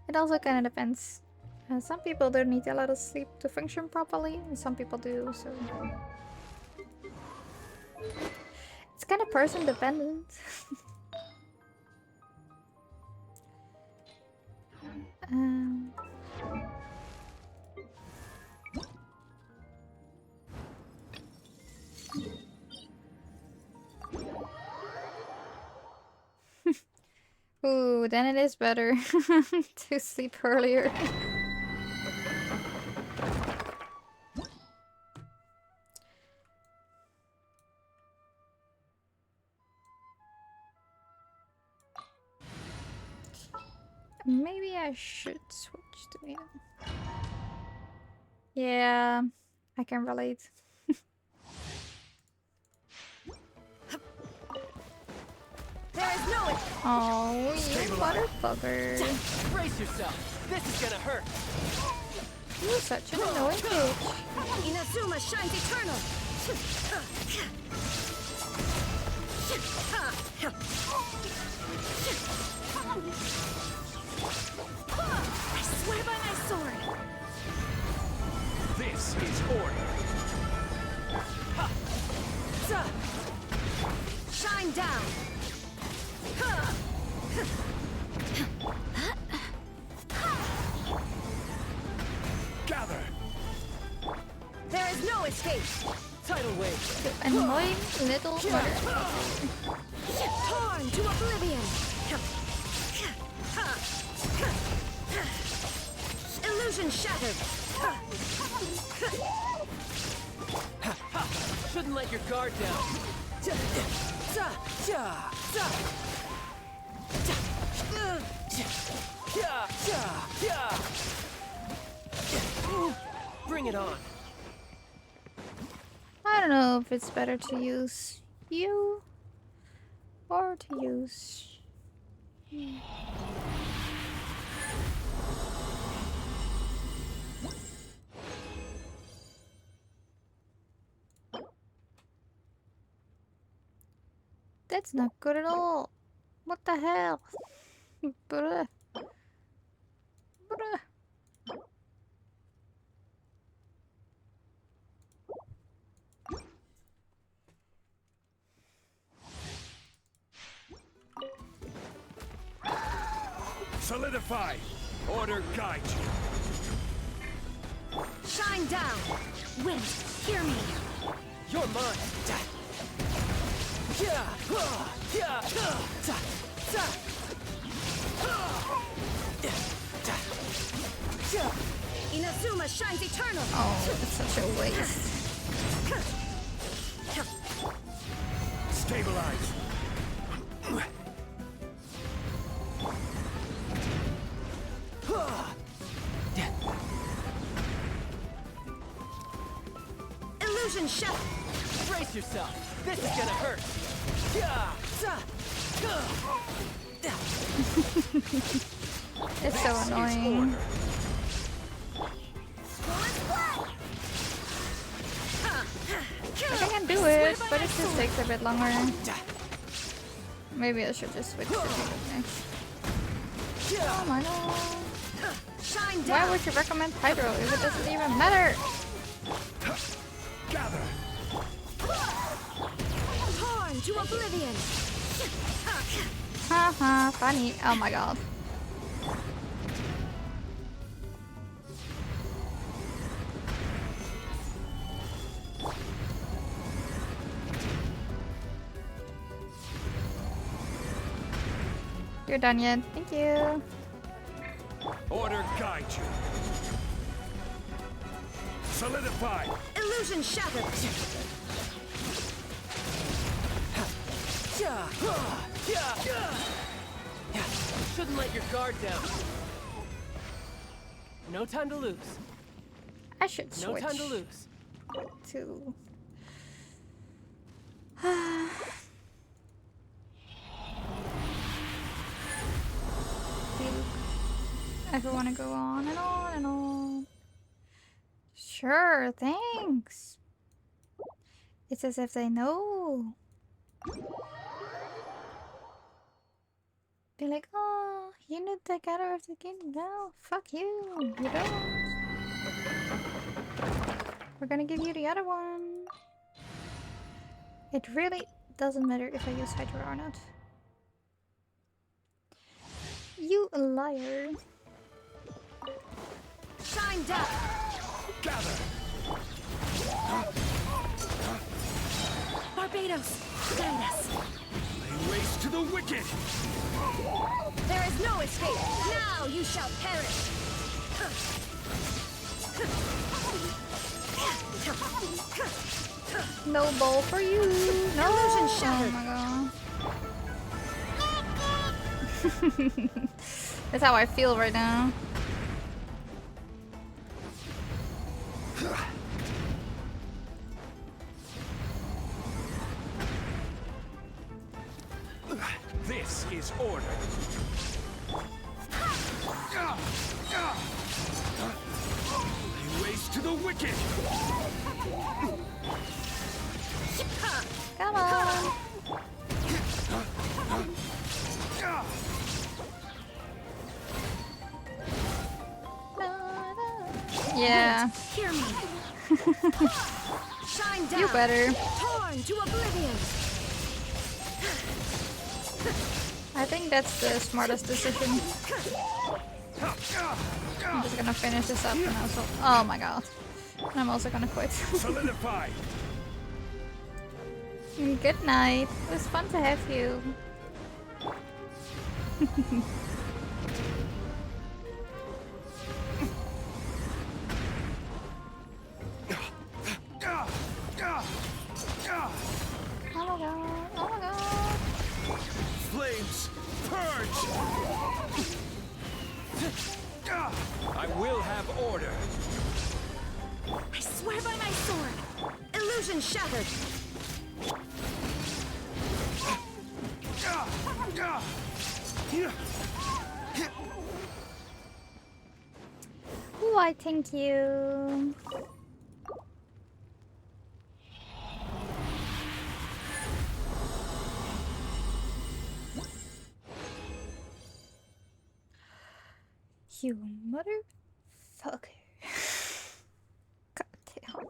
It also kind of depends. Some people don't need a lot of sleep to function properly, and some people do, so. It's kind of person dependent. Ooh, then it is better to sleep earlier. Maybe I should switch to you. Yeah, I can relate. There is no way. Oh, you motherfucker. Brace yourself. This is gonna hurt. You're such an annoying bitch. Inazuma shines eternal. I swear by my sword. This is order. Shine down. Gather. There is no escape. Tidal wave. Annoying little mother. Torn to oblivion. Illusion shattered. Shouldn't let your guard down. Bring it on. I don't know if it's better to use you or to use. That's not good at all. What the hell? Bruh. Bruh. Solidify. Order guide you. Shine down. Wind, hear me. You're mine. Inazuma shines eternal. Oh, it's such a waste. Stabilize. Illusion shut. Brace yourself. This is gonna hurt. It's so annoying. I can do it, but it just takes a bit longer. Maybe I should just switch to next. Oh my god. Why would you recommend Hydro if it doesn't even matter? Gather. Torn to oblivion. Haha, funny. Oh my god. You're done yet. Thank you. Order guide you. Solidify. Illusion shattered. Shouldn't let your guard down. No time to lose. I should switch. No time to lose. To I want to go on and on and on. Sure, thanks. It's as if they know. Be like, oh, you need the gather of the kingdom. No, fuck you. You don't. We're gonna give you the other one. It really doesn't matter if I use Hydra or not. You a liar. Shine down. Gather. Barbados, guide us. Lay waste to the wicked. There is no escape. Now you shall perish. No ball for you. No. Illusion shattered. Oh my god. That's how I feel right now. This is order. Lay waste to the wicked. Come on. Yeah. Hear me. Shine down. You better. Torn to oblivion. I think that's the smartest decision. I'm just gonna finish this up and also. Oh my god. And I'm also gonna quit. Solidify. Good night. It was fun to have you. Oh my god. Oh my god. Flames, purge. I will have order. I swear by my sword. Illusion shattered. Why, thank you. You motherfucker. God damn.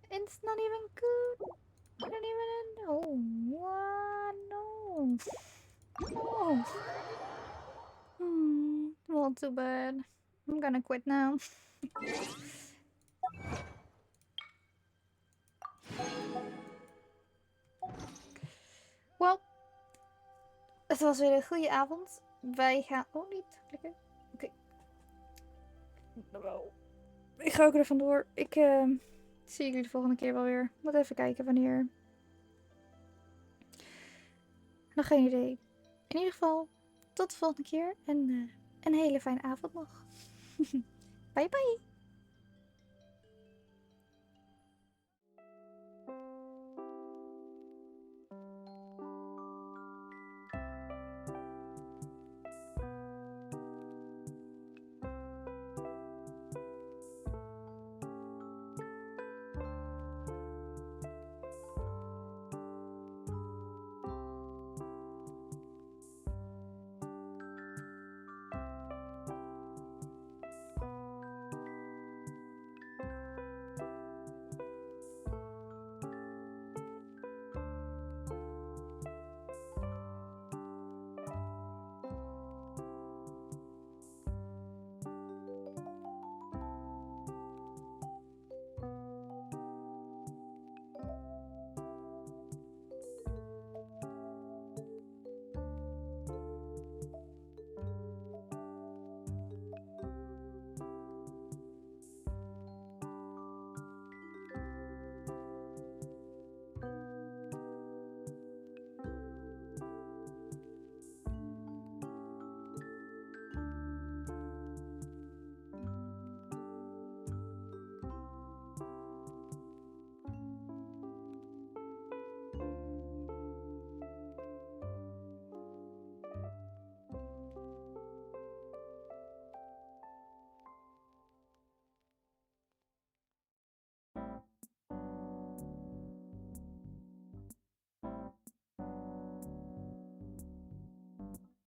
It's not even good. I don't even know. What? No. No. Well, too bad. I'm gonna quit now. Well, het was weer een goede avond. Wij gaan... Oh, niet klikken. Oké. Wel. Ik ga ook er vandoor. Ik zie jullie de volgende keer wel weer. Moet even kijken wanneer. Nog geen idee. In ieder geval, tot de volgende keer. En een hele fijne avond nog. Bye bye.